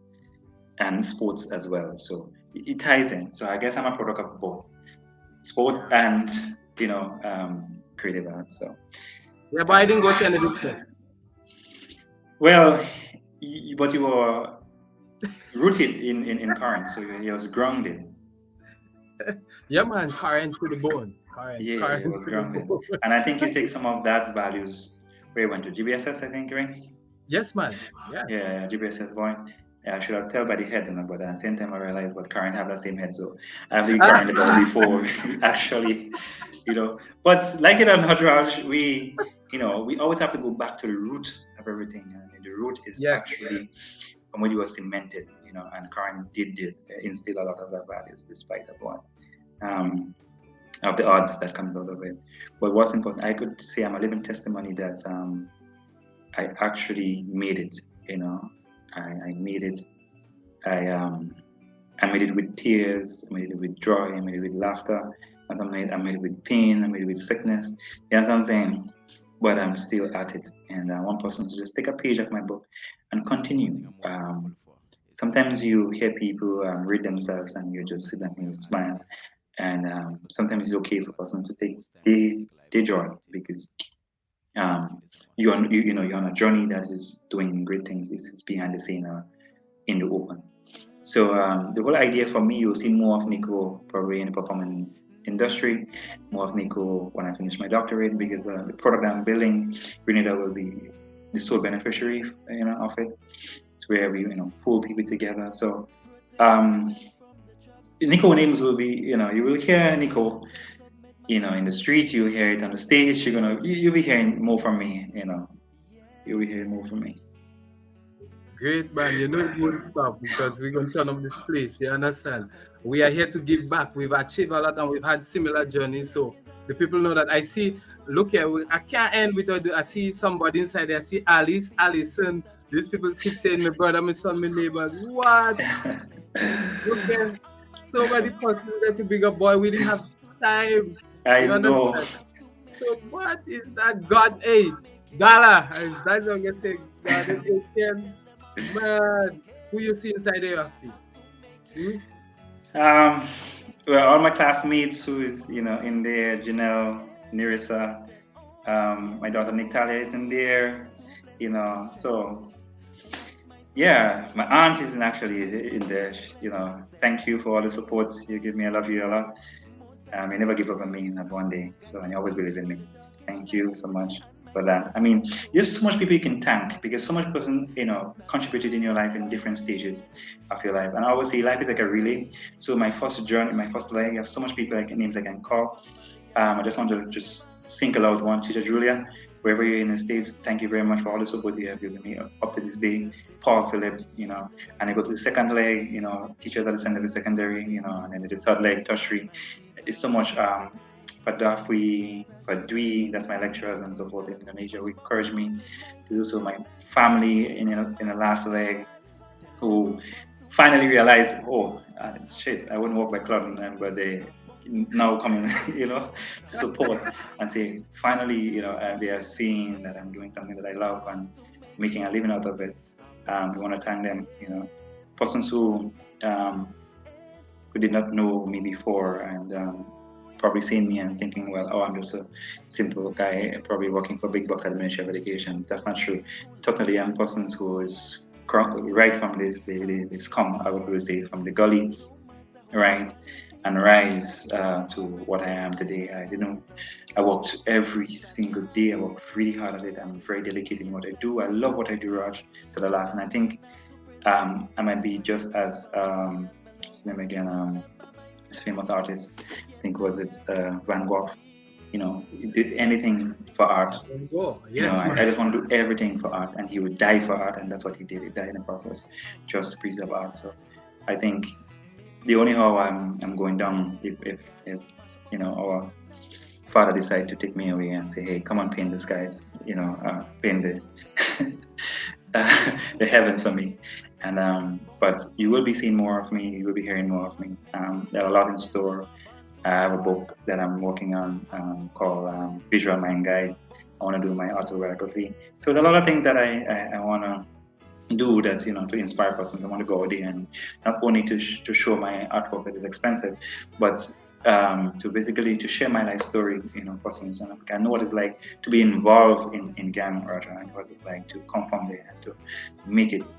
and sports as well. So it ties in. So I guess I'm a product of both sports and creative arts. So Yeah, but I didn't go to any of it. well, but you were rooted in current, so you was grounded. Yeah, man. Current to the bone. Current. Yeah, Current it was to the grounded. bone. And I think you take some of that values where you went to GBSS, I think, right? Yes, man. Yeah. Yeah, GBSS boy. Yeah, I should have tell by the head, but at the same time I realized but current have the same head, so I've been current about before actually, But like it or not, Raj, we always have to go back to the root of everything. And the root is Yes. actually from when you were cemented, and current did instill a lot of the values despite of what of the odds that comes out of it. But what's important, I could say I'm a living testimony that I actually made it. I made it. I made it with tears. I made it with joy. I made it with laughter. And I made it with pain. I made it with sickness. You know what I'm saying? But I'm still at it. And I want person to just take a page of my book and continue. Sometimes you hear people read themselves and you just sit and you smile. And sometimes it's okay for a person to take their joy because you're on a journey that is doing great things. It's behind the scene in the open. So the whole idea for me, you'll see more of NIKO probably in the performing industry, more of NIKO when I finish my doctorate because the product I'm building, Grenada will be the sole beneficiary, of it. It's where we pull people together. So NIKO names will be, you will hear NIKO, in the streets, you'll hear it on the stage, you'll be hearing more from me, you'll be hearing more from me. Great, man. You know it won't stop because we're going to turn up this place. You understand? We are here to give back. We've achieved a lot and we've had similar journeys. So the people know that. I see, look here, I can't end without, I see somebody inside there. I see Alice, Allison. These people keep saying, my brother, my son, my neighbors. What? Look here. So many persons that to big up boy. We didn't have time. I know. So what is that? God, hey, Gala. That's what I say. God is man, who you see inside there actually? Well, all my classmates who is in there, Janelle, Nerissa, my daughter Nictalia is in there, so yeah, my aunt is actually in there, thank you for all the support you give me. I love you a lot. You never give up on me, not one day, so you always believe in me. Thank you so much for that. I mean, there's so much people you can thank because so much person, contributed in your life in different stages of your life. And I always say life is like a relay. So my first journey, my first leg, I have so much people names I can call. I just want to just single out one, Teacher Julia, wherever you're in the States, thank you very much for all the support you have given me up to this day. Paul Phillip, and I go to the second leg, teachers at the Center of Secondary, and then the third leg, tertiary. It's so much for Dafwi, for Dwi, that's my lecturers and so forth in Indonesia, who encouraged me to do so. My family in the last leg, who finally realized, I wouldn't walk by cloud, but they now coming, support and say, finally, they are seeing that I'm doing something that I love and making a living out of it. We want to thank them, persons who did not know me before and probably seeing me and thinking, I'm just a simple guy, probably working for big bucks at the Ministry of Education. That's not true. Totally young persons who is right from this come, I would always say, from the gully, right, and rise to what I am today. I worked every single day. I worked really hard at it. I'm very dedicated in what I do. I love what I do, Raj, to the last. And I think I might be just as, his name again, this famous artist, I think was it Van Gogh, did anything for art. Yes, I just want to do everything for art, and he would die for art, and that's what he did. He died in the process just to preserve art. So I think the only how I'm going down if our father decided to take me away and say, hey, come on, paint the skies, paint the the heavens for me. And but you will be seeing more of me. You will be hearing more of me. There are a lot in store. I have a book that I'm working on called Visual Mind Guide. I want to do my autobiography. So there's a lot of things that I want to do that's, to inspire persons. I want to go out there and not only to show my artwork that is expensive, but to basically to share my life story, persons. And I know what it's like to be involved in gang art, and what it's like to come from there and to make it,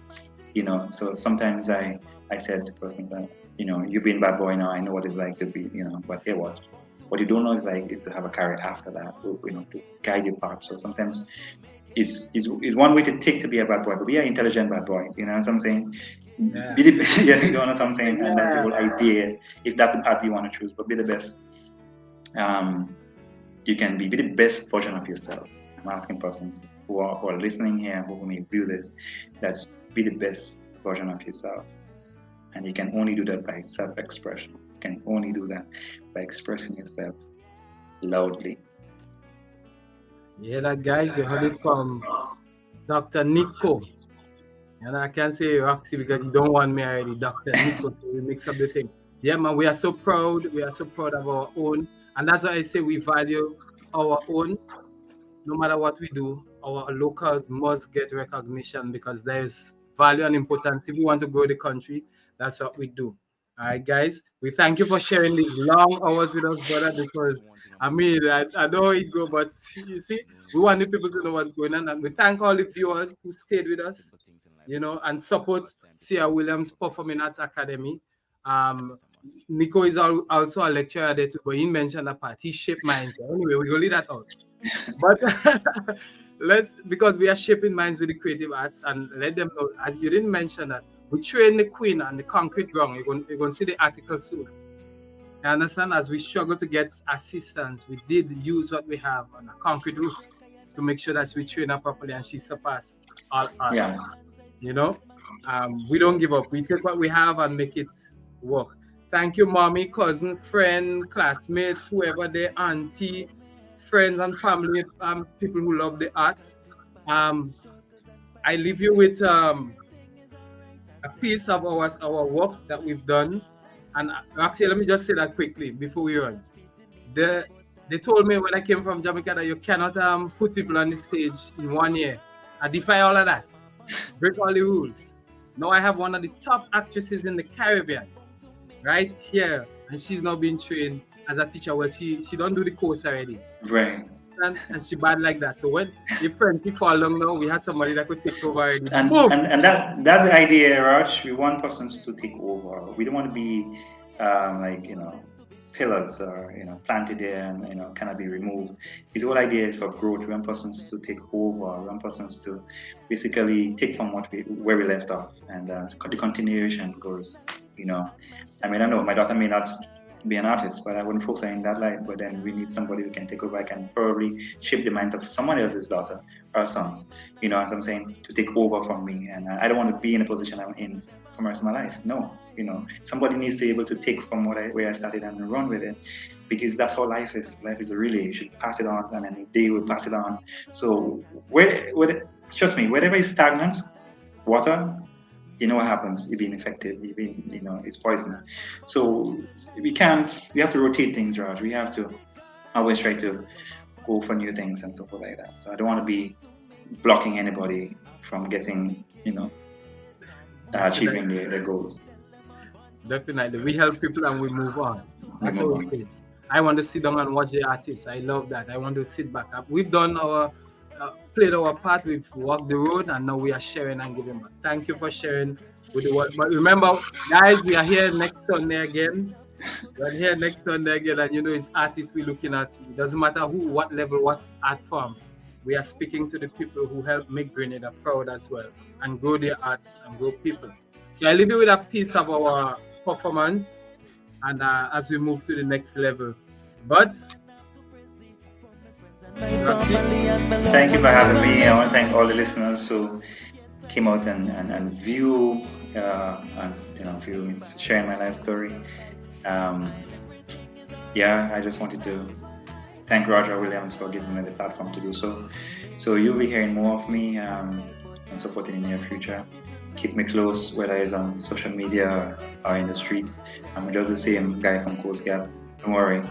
So sometimes I said to persons that, you've been bad boy now, I know what it's like to be, but hey, what you don't know is to have a career after that, to guide your path. So sometimes is one way to take to be a bad boy, but be an intelligent bad boy. You know what I'm saying? Yeah. You know what I'm saying? Yeah. And that's the whole idea. If that's the path you want to choose, but be the best. You can be the best version of yourself. I'm asking persons who are listening here, who may view this, that be the best version of yourself. And you can only do that by self-expression. You can only do that by expressing yourself loudly. Yeah, that guys, you heard it from Dr. NIKO. And I can't say Roxy because you don't want me already, Dr. NIKO, so we mix up the thing. Yeah, man, we are so proud. We are so proud of our own. And that's why I say we value our own. No matter what we do, our locals must get recognition because there's value and importance. If we want to grow the country, that's what we do. All right, guys. We thank you for sharing these long hours with us, brother, because I know it go, but you see, we want the people to know what's going on. And we thank all the viewers who stayed with us, and support Sia Williams Performing Arts Academy. NIKO is also a lecturer there too, but he mentioned that part. He shaped minds. Anyway, we're going to leave that out. But because we are shaping minds with the creative arts, and let them know, as you didn't mention that, we train the queen on the concrete ground. You're going to see the article soon. I understand as we struggle to get assistance, we did use what we have on a concrete roof to make sure that we train her properly and she surpassed all art. Yeah. We don't give up. We take what we have and make it work. Thank you, mommy, cousin, friend, classmates, whoever they, auntie, friends and family, people who love the arts. I leave you with a piece of our work that we've done. And actually, let me just say that quickly before we run. They told me when I came from Jamaica that you cannot put people on the stage in 1 year. I defy all of that. Break all the rules. Now I have one of the top actresses in the Caribbean right here, and she's now being trained as a teacher. Well, she don't do the course already. Right. And she bad like that. So when your friend keep along now, we have somebody that could take over already. And that's the idea, Raj. We want persons to take over. We don't want to be pillars or planted there and cannot be removed. His whole idea is for growth. We want persons to take over. We want persons to basically take from where we left off, and the continuation goes. I know my daughter may not be an artist, but I wouldn't focus in that light. But then we need somebody who can take over, can probably shape the minds of someone else's daughter or sons. You know what I'm saying? To take over from me, and I don't want to be in a position I'm in for the rest of my life. No, somebody needs to be able to take from where I started and run with it, because that's how life is. Life is a relay. You should pass it on, and then they will pass it on. So trust me, wherever is stagnant water, you know what happens. You've been infected. It's poison. So we have to rotate things, Raj. We have to always try to go for new things and so forth like that. So I don't want to be blocking anybody from getting, achieving their goals. Definitely. We help people and we move on. That's how it is. I want to sit down and watch the artists. I love that. I want to sit back up. We've done played our part, we've walked the road, and now we are sharing and giving back. Thank you for sharing with the world. But remember, guys, we are here next Sunday again. And it's artists we're looking at. It doesn't matter who, what level, what art form. We are speaking to the people who help make Grenada proud as well and grow their arts and grow people. So I leave you with a piece of our performance, and as we move to the next level. But Thank you for having me. I want to thank all the listeners who came out and view and sharing my life story. I just wanted to thank Roger Williams for giving me the platform to do so. So you'll be hearing more of me and supporting in the near future. Keep me close, whether it's on social media or in the street. I'm just the same guy from Coast Gap. Don't worry.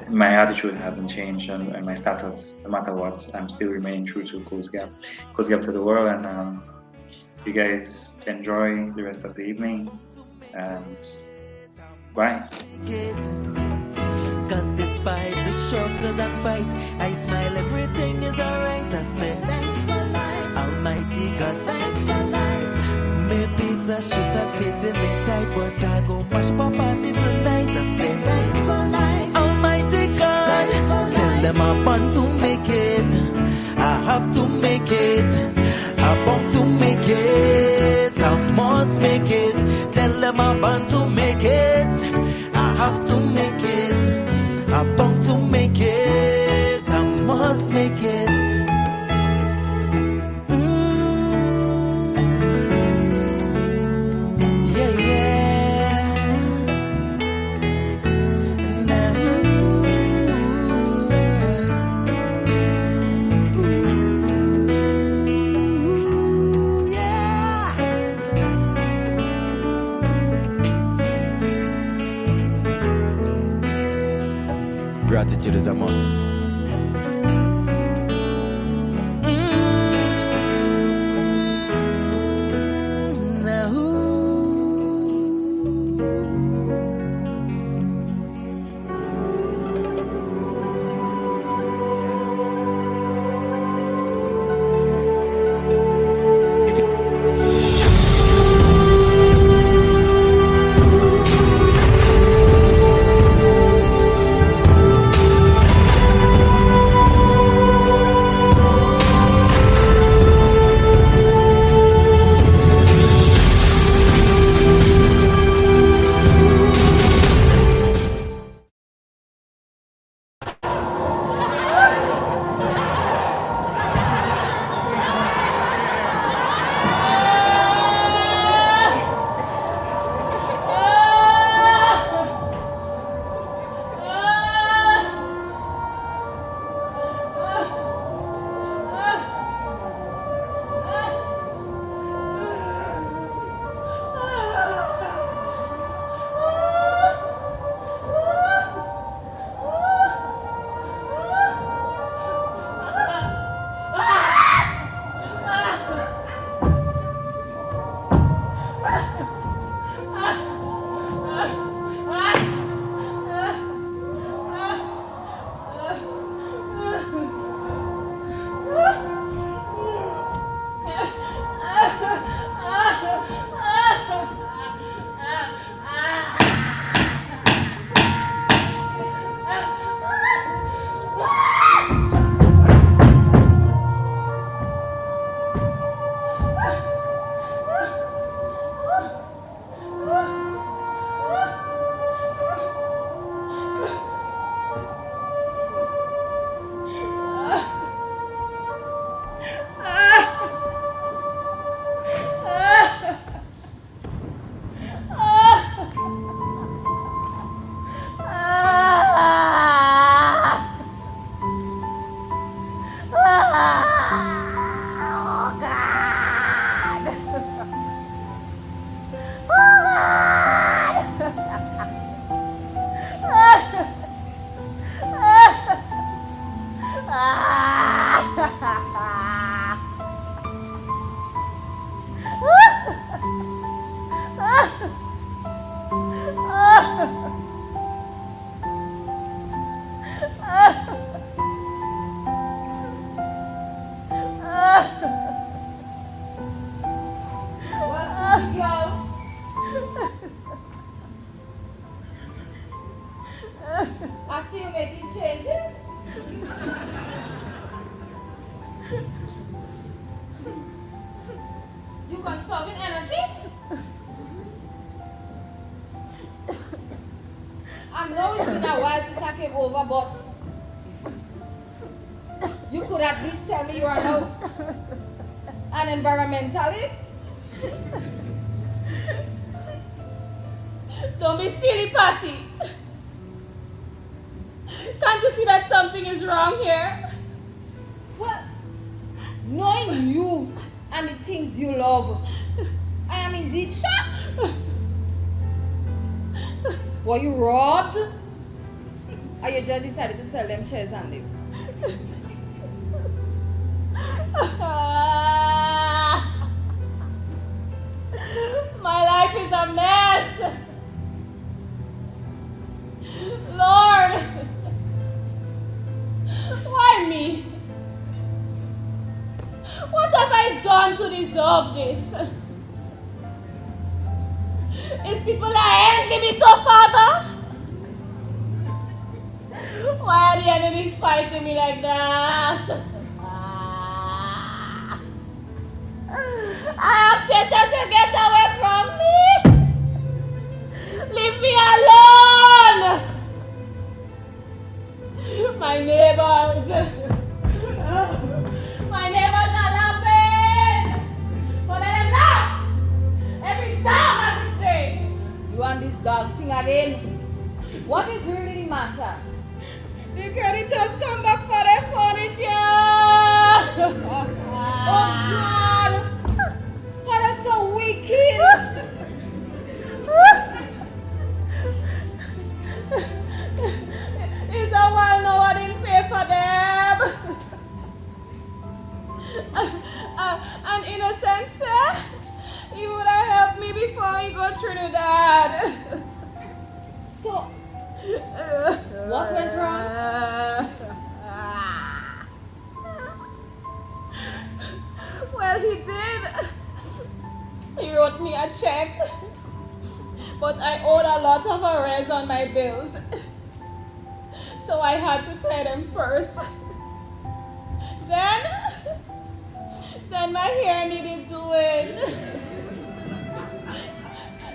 My attitude hasn't changed, and my status, no matter what, I'm still remaining true to Coast Gap to the world. And you guys enjoy the rest of the evening, and bye. Cause despite the struggles and fight, I smile, everything is alright. I say thanks for life, Almighty God, thanks for life. Maybe it's a shoes that fitting me tight, but I go mash my party tonight. I say thanks for life, Almighty God, thanks for life. Tell them I'm born to make it, I have to make it, I'm born to make it, I must make it. Tell them I'm born to make it, I have to make it, I'm born to make it, I must make it. Gratitude is a must. I see you making changes. You conserving energy? I know it's been a while since I came over, but could at least tell me you are now an environmentalist? Don't be silly, Patty. Can't you see that something is wrong here? Well, knowing you and the things you love, I am indeed shocked. Were you robbed? Or you just decided to sell them chairs and live? My life is a mess. Lord, why me? What have I done to deserve this? Is people that envy me so, Father? Why are the enemies fighting me like that? I ask Satan to get away from me. Leave me alone. My neighbors are laughing. But let them laugh every time as it's day. You and this dog thing again. What is really the matter? The creditors come back for their furniture. Oh God! Oh, that's so wicked! It's a while now I didn't pay for them. An innocent sir, he would have helped me before he go Trinidad. So, what went wrong? Well, he did. He wrote me a check, but I owed a lot of arrears on my bills, so I had to clear them first. Then my hair needed doing,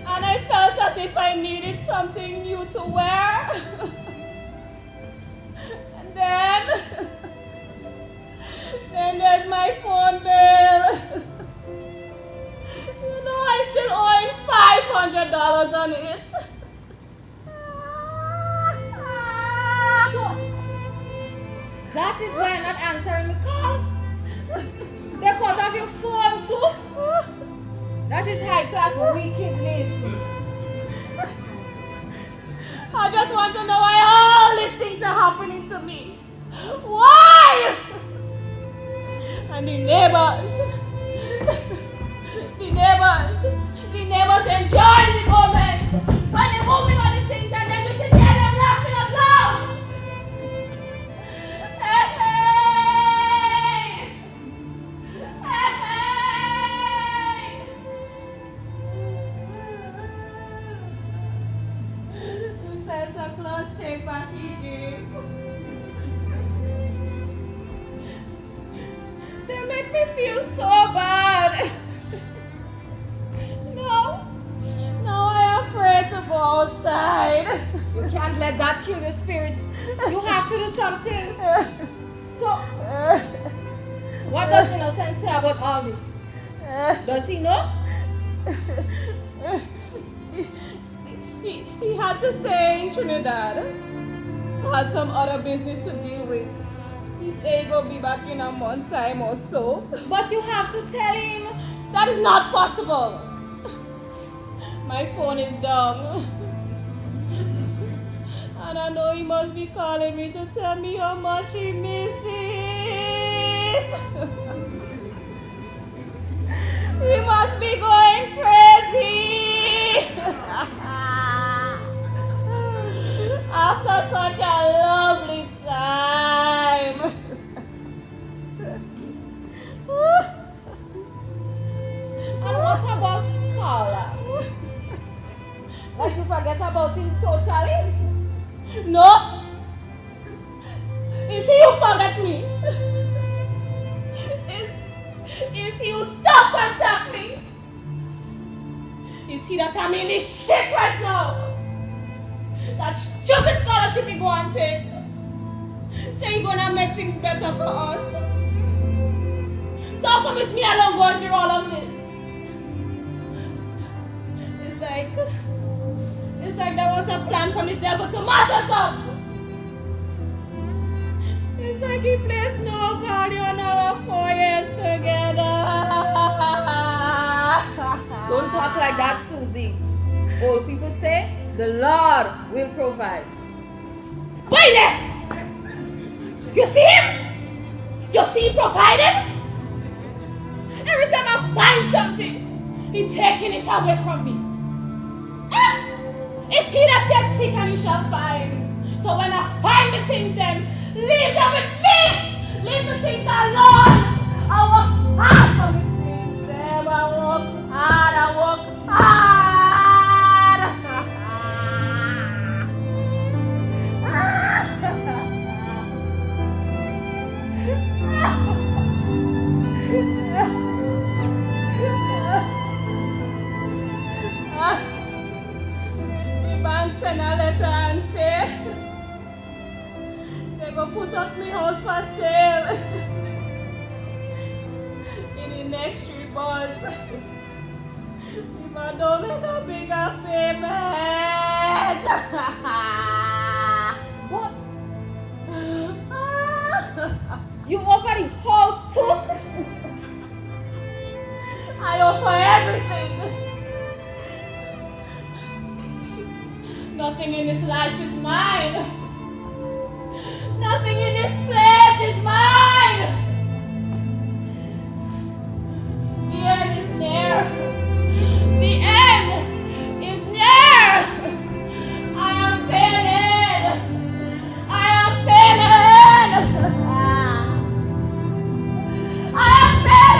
and I felt as if I needed something new to wear. And then there's my phone bill. You know, I still owe $500 on it. So, that is why you're not answering the calls? They cut off your phone too? That is high-class wickedness. I just want to know why all these things are happening to me. Why? And the neighbors enjoy the moment when they're moving on the things, and then you should hear them laughing out loud. Hey, hey. Hey, hey. Santa Claus take back his gift. They make me feel so bad. Now I am afraid to go outside. You can't let that kill your spirit. You have to do something. So, what does Innocent say about all this? Does he know? He had to stay in Trinidad. Had some other business to deal with. He said he'll be back in a month time or so. But you have to tell him. That is not possible. My phone is down. And I know he must be calling me to tell me how much he misses it. He must be going crazy. After such a lovely time. And what about Scarla? Like you forget about him totally? No. Is he who forgot me? Is he who stop contact me? Is he that I'm in this shit right now? That stupid scholarship he granted. Say you're gonna make things better for us. So how come it's me alone going through all of this? It's like there was a plan from the devil to mash us up. It's like he placed no value on our 4 years together. Don't talk like that, Susie. Old people say, the Lord will provide. Wait there! You see him? You see him providing? Every time I find something, he's taking it away from me. It's he that says seek and you shall find. So when I find the things then, leave them with me! Leave the things alone! I work hard for the things them. I work hard, I work hard! The bank send a letter and say they go put up my house for sale in the next 3 months. If I don't make a bigger payment. What? You offer the house too? I offer everything. Nothing in this life is mine. Nothing in this place is mine. The end is near. The end is near. I am failing. I am failing. I am failing.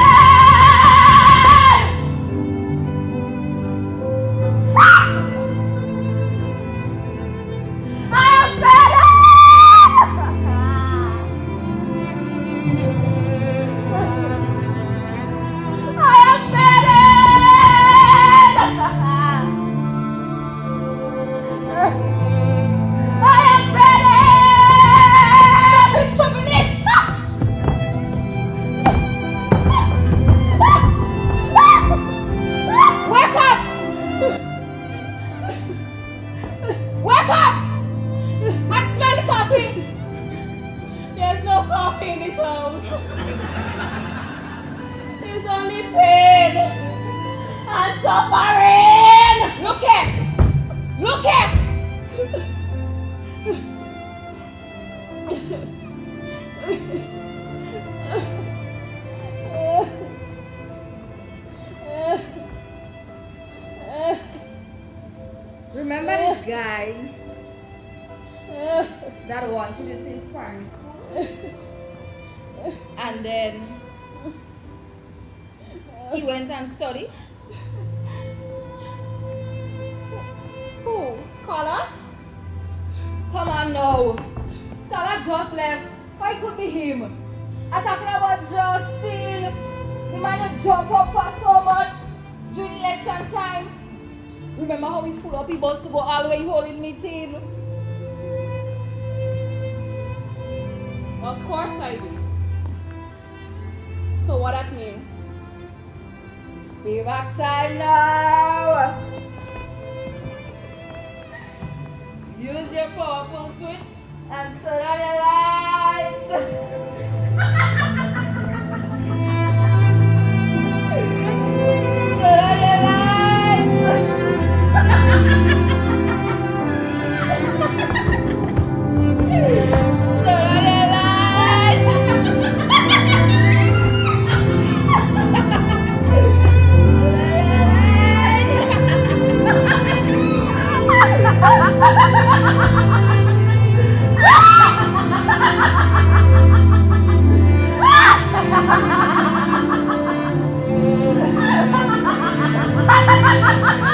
In this house. It's only pain and suffering. Look at! Look at! Remember this guy that wanted to see his primary school? And then he went and studied. Who? Scholar? Come on now. Scholar just left. Why could be him? I'm talking about Justin. The man who jump up for so much during election time. Remember how we full up the bus to go all the way holding meeting? Of course I do. So what that mean? It's payback time now. Use your powerful switch and turn on your lights. Turn on your lights. Turn on your lights. Ha ha ha ha!